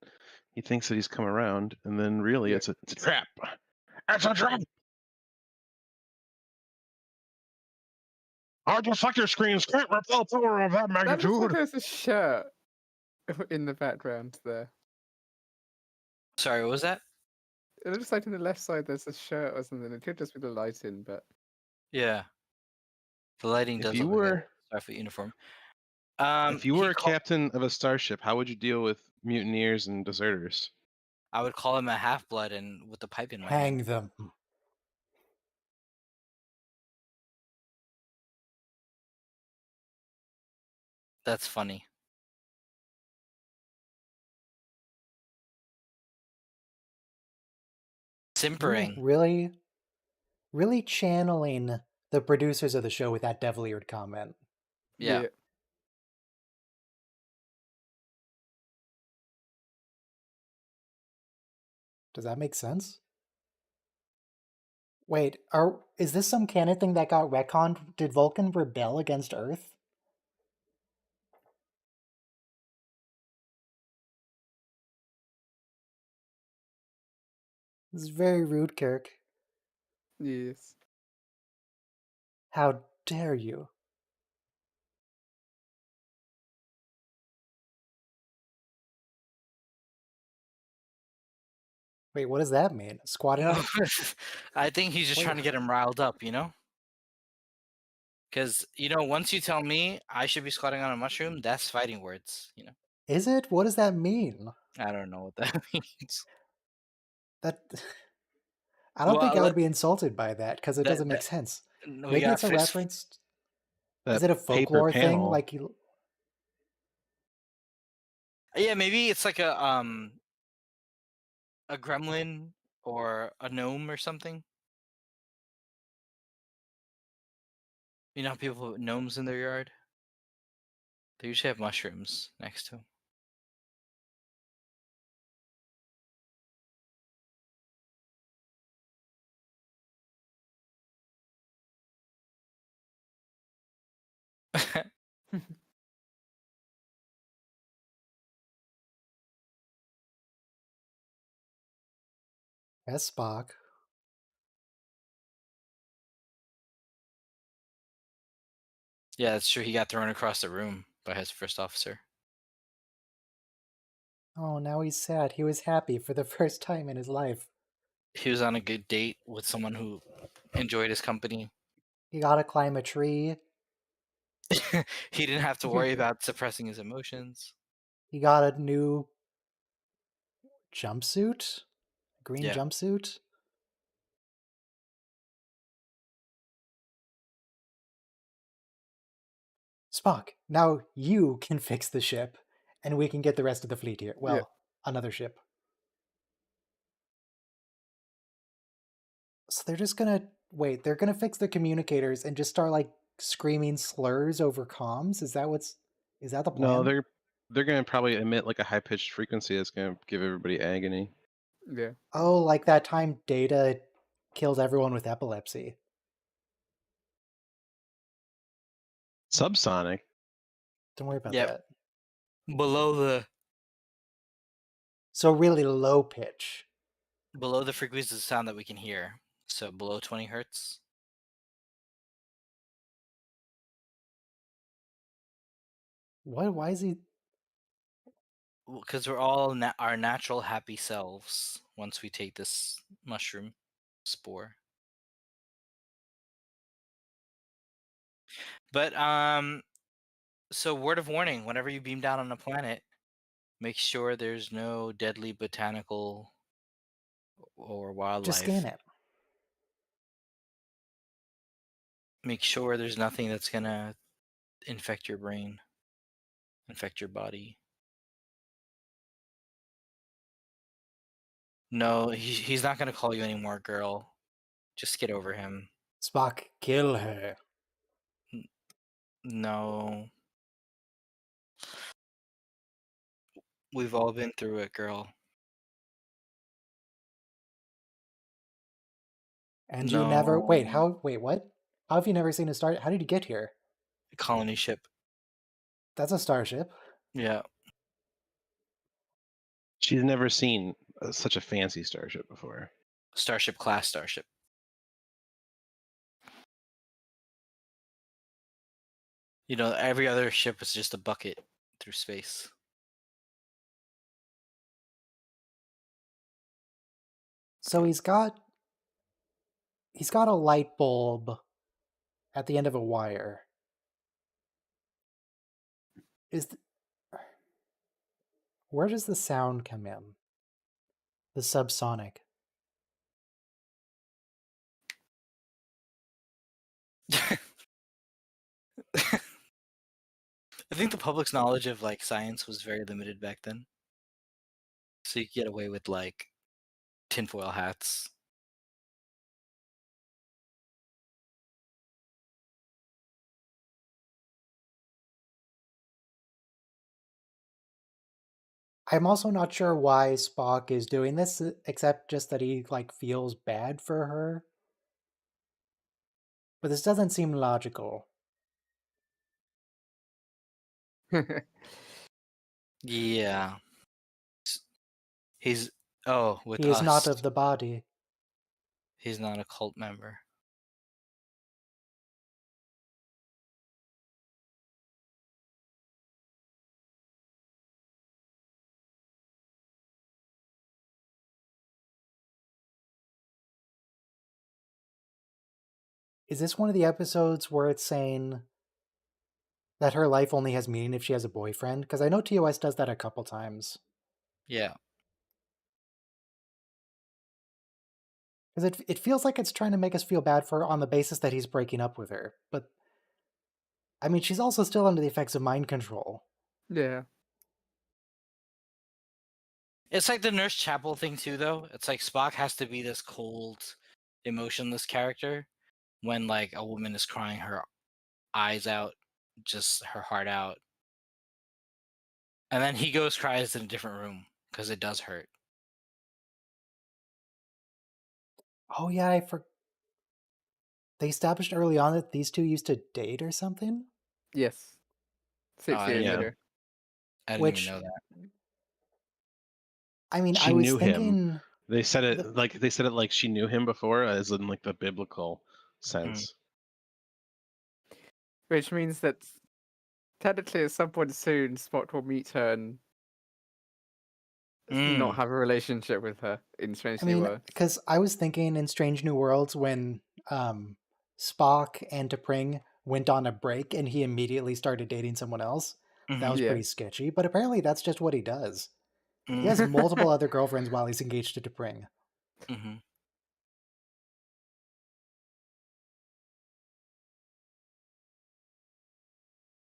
he's come around, and then really Yeah. it's a trap. It's a trap. Our deflector screens can't repel power of that That looks like magnitude. there's a shirt in the background there. Sorry, what was that? It looks like on the left side there's a shirt or something. It could just be the lighting, but Yeah. The lighting If does you look like were a Starfleet uniform. if you were he a call- captain of a starship, how would you deal with mutineers and deserters? I would call him a half-blood and with the pipe in my Hang hand. them. That's funny. Simpering. Really channeling the producers of the show with that devil-eared comment. Yeah. Does that make sense? Wait, is this some canon thing that got retconned? Did Vulcan rebel against Earth? This is very rude, Kirk. yes. How dare you? Wait, what does that mean? Squatting on? I think he's just Wait. trying to get him riled up, Because, once you tell me I should be squatting on a mushroom, that's fighting words, Is it? What does that mean? I don't know what that means. That I don't Well, think I let- would be insulted by that because it that- doesn't make that- sense. No, we Maybe got it's a fist- reference. That Is it a paper folklore thing? panel. Like you? Yeah, maybe it's like a gremlin or a gnome or something. You know how people put gnomes in their yard? They usually have mushrooms next to them. Yes, Spock. Yeah, that's true. He got thrown across the room by his first officer. Oh, now he's sad. He was happy for the first time in his life. He was on a good date with someone who enjoyed his company. He got to climb a tree. He didn't have to worry about suppressing his emotions. He got a new jumpsuit, green Yeah. jumpsuit. Spock, now you can fix the ship, and we can get the rest of the fleet here. Well, Yeah. another ship. So they're just gonna wait. They're gonna fix the communicators and just start like screaming slurs over comms. Is that the plan? No, they're gonna probably emit like a high pitched frequency that's gonna give everybody agony. Yeah. Oh, like that time Data killed everyone with epilepsy. Subsonic. Don't worry about Yep. that. Below the So really low pitch. frequency of sound that we can hear. So below 20 hertz. What? Why is he? Because we're all our natural happy selves once we take this mushroom spore. But so word of warning: whenever you beam down on a planet, make sure there's no deadly botanical or wildlife. Just scan it. Make sure there's nothing that's gonna infect your brain, infect your body. No, he's not gonna call you anymore, girl. Just get over him. Spock, kill her. No. We've all been through it, girl. And you never wait. No. Wait, what? How have you never seen a star? How did you get here? Colony ship. That's a starship. Yeah. She's never seen such a fancy starship before. Starship class starship. You know, every other ship was just a bucket through space. So he's got a light bulb at the end of a wire. Where does the sound come in? The subsonic. I think the public's knowledge of like science was very limited back then. So you could get away with like tinfoil hats. I'm also not sure why Spock is doing this, except just that he like feels bad for her. But this doesn't seem logical. Yeah. With He is us. not of the body. He's not a cult member. Is this one of the episodes where it's saying that her life only has meaning if she has a boyfriend? Because I know TOS does that a couple times. Yeah. Because it feels like it's trying to make us feel bad for her on the basis that he's breaking up with her. But, I mean, she's also still under the effects of mind control. Yeah. It's like the Nurse Chapel thing too, though. It's like Spock has to be this cold, emotionless character when like a woman is crying her eyes out, just her heart out. And then he goes cries in a different room because it does hurt. Oh yeah, they established early on that these two used to date or something? Yes. 6 I years yeah. ago. didn't Which even know that. I mean, She I was knew him. thinking They said it the, like she knew him before, as in like the biblical sense. Which means that technically at some point soon Spock will meet her and not Mm. have a relationship with her in Strange I New mean, Worlds. because I was thinking in Strange New Worlds when Spock and T'Pring went on a break and he immediately started dating someone else. That was Mhm. Yeah. pretty sketchy, but apparently that's just what he does. He Mm. has multiple other girlfriends while he's engaged to T'Pring. Mhm.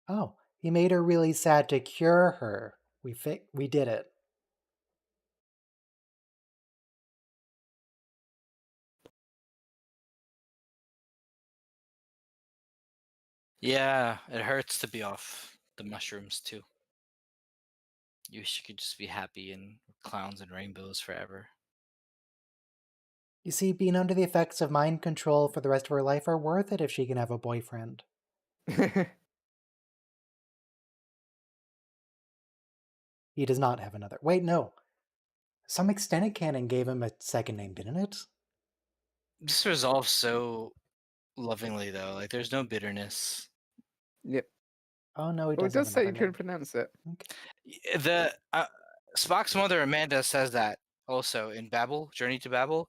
Oh, he made her really sad to cure her. We did it. Yeah, it hurts to be off the mushrooms too. You wish you could just be happy and clowns and rainbows forever. You see, being under the effects of mind control for the rest of her life are worth it if she can have a boyfriend. He does not have another. Wait, no. Some extended canon gave him a second name, didn't it? This resolves so lovingly though. Like there's no bitterness. Yep. Oh no, he Well, it does have does say another you name. couldn't pronounce it. The Spock's mother Amanda says that also in Babel, Journey to Babel.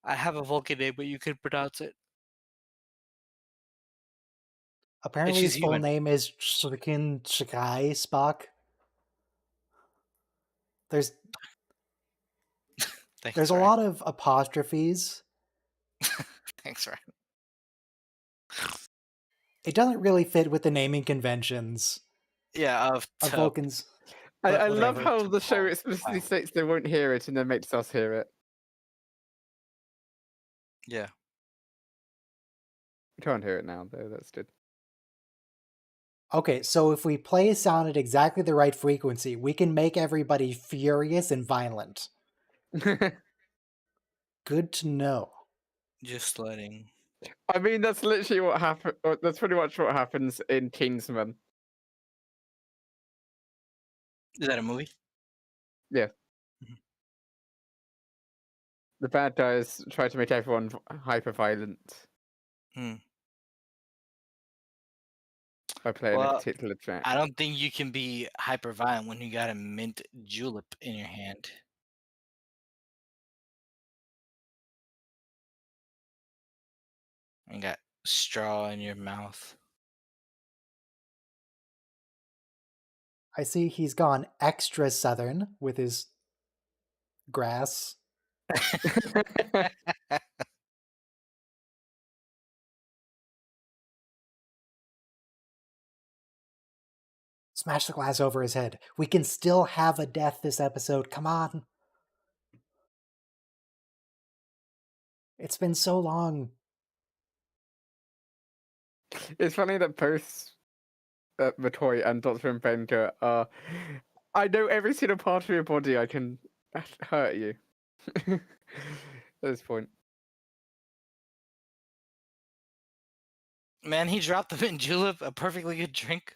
I have a Vulcan name, but you could pronounce it. And Apparently she's his full human. name is Shrikin Shikai Spock. There's Thanks, a Ryan. lot of apostrophes. Thanks, Ryan. It doesn't really fit with the naming conventions Yeah, of of Vulcans. I But love whatever. how the show Paul. explicitly Wow. states they won't hear it and then makes us hear it. Yeah. We can't hear it now, though. That's good. Okay, so if we play a sound at exactly the right frequency, we can make everybody furious and violent. Good to know. Just letting. I mean, that's literally what happened. That's pretty much what happens in Kingsman. Is that a movie? Yeah. Mhm. The bad guys try to make everyone hyper violent Hmm. by playing a Well, particular track. I don't think you can be hyper violent when you got a mint julep in your hand. And got straw in your mouth. I see he's gone extra southern with his grass. Smash the glass over his head. We can still have a death this episode. Come on. It's been so long. It's funny that both Matoy and Dr. Mbenga are. I know every single part of your body. I can hurt you. At this point. Man, he dropped the mint julep, a perfectly good drink.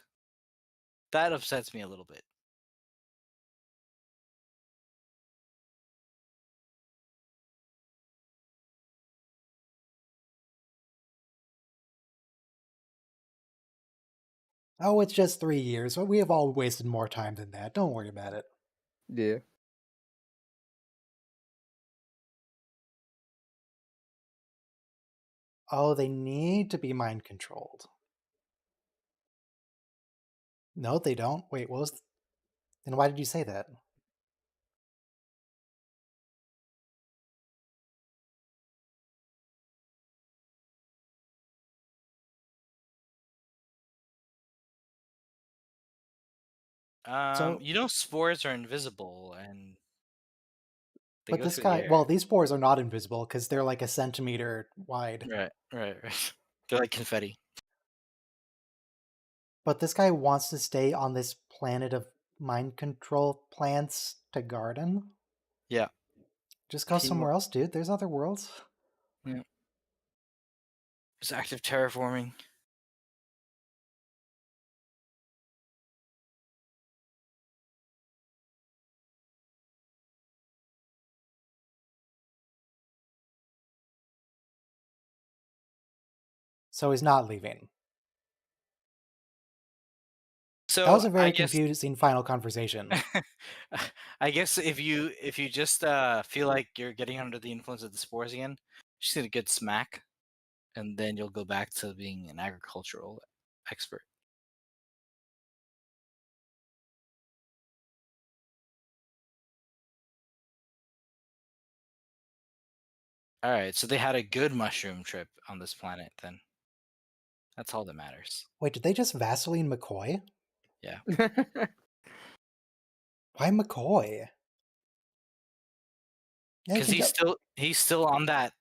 That upsets me a little bit. Oh, it's just 3 years. We have all wasted more time than that. Don't worry about it. Yeah. Oh, they need to be mind controlled. No, they don't. Wait, what was... Then why did you say that? So, You know, spores are invisible and they but go this through the guy... air. Well, these spores are not invisible because they're like a centimeter wide. Right. They're like confetti. But this guy wants to stay on this planet of mind control plants to garden? Yeah. Just go He wa- somewhere else, dude. There's other worlds. It's active terraforming. So he's not leaving. So That was a I very guess confusing final conversation. I guess if you just feel like you're getting under the influence of the spores again, just need a good smack, and then you'll go back to being an agricultural expert. All right, so they had a good mushroom trip on this planet. Then that's all that matters. Wait, did they just Vaseline McCoy? Yeah, Why McCoy? Yeah, because he's still on that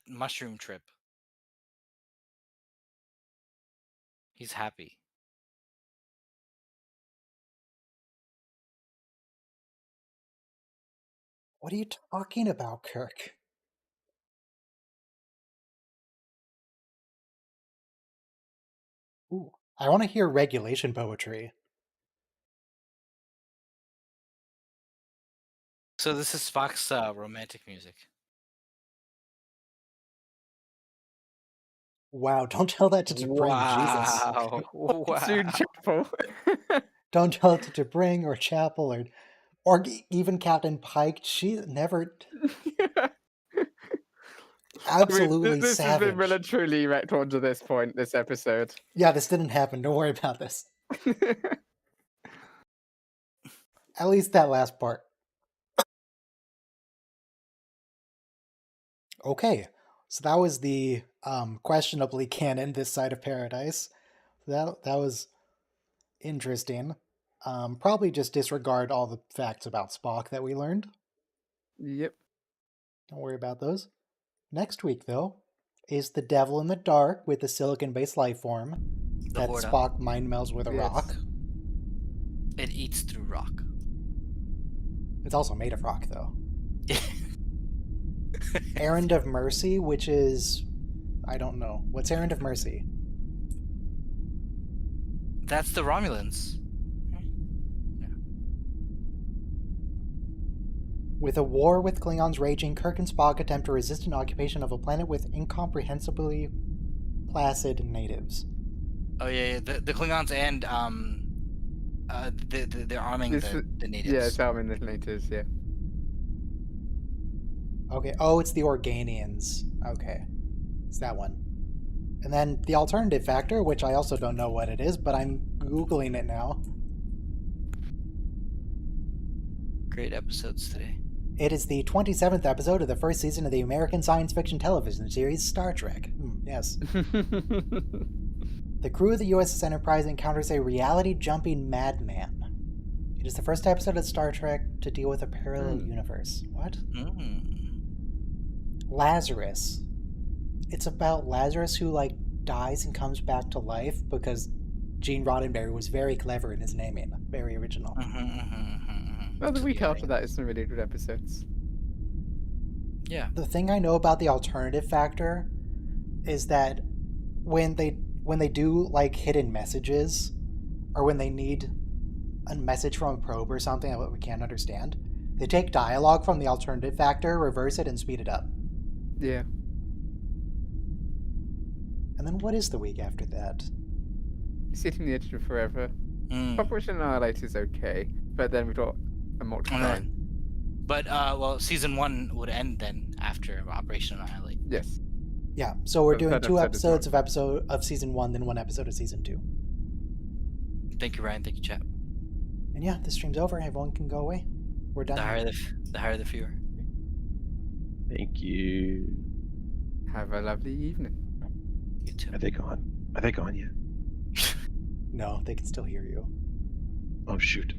mushroom trip. He's happy. What are you talking about, Kirk? Ooh, I want to hear regulation poetry. So this is Spock's romantic music. Wow, don't tell that to T'Pring, Jesus. Wow. Soon, Chapel. Don't tell it to T'Pring or Chapel or even Captain Pike. She never... Absolutely this has savage. been militarily wrecked on to this point, this episode. Yeah, this didn't happen. Don't worry about this. At least that last part. Okay, so that was the questionably canon this side of paradise. That was interesting. Probably just disregard all the facts about Spock that we learned. Yep. Don't worry about those. Next week, though, is the Devil in the Dark with the silicon-based life form that Horta. Spock mind melds with a rock. It eats through rock. It's also made of rock, though. Errand of Mercy, which is... I don't know. What's Errand of Mercy? That's the Romulans. With a war with Klingons raging, Kirk and Spock attempt to resist an occupation of a planet with incomprehensibly placid natives. Oh yeah, the Klingons and they're arming the natives. Yeah, it's arming the natives. Yeah. Okay. Oh, it's the Organians. Okay, it's that one. And then the alternative factor, which I also don't know what it is, but I'm googling it now. Great episodes today. It is the 27th episode of the first season of the American science fiction television series Star Trek. Yes. The crew of the USS Enterprise encounters a reality-jumping madman. It is the first episode of Star Trek to deal with a parallel universe. What? Lazarus. It's about Lazarus who, dies and comes back to life because Gene Roddenberry was very clever in his naming. Very original. Well, the week after that is some really good episodes. Yeah. The thing I know about the alternative factor is that when they do hidden messages, or when they need a message from a probe or something that we can't understand, they take dialogue from the alternative factor, reverse it, and speed it up. Yeah. And then what is the week after that? Sitting the Edge of Forever. Operation Annihilate is okay, but then we've got a multiply. But well, season 1 would end then after Operation Annihilate. Yes. Yeah, so we're The doing third 2 episode episodes of season 1, then 1 episode of season 2. Thank you, Ryan. Thank you, chat. And yeah, the stream's over. Everyone can go away. We're done. The higher the fewer. Thank you. Have a lovely evening. You too. Are they gone? Are they gone yet? No, they can still hear you. Oh shoot.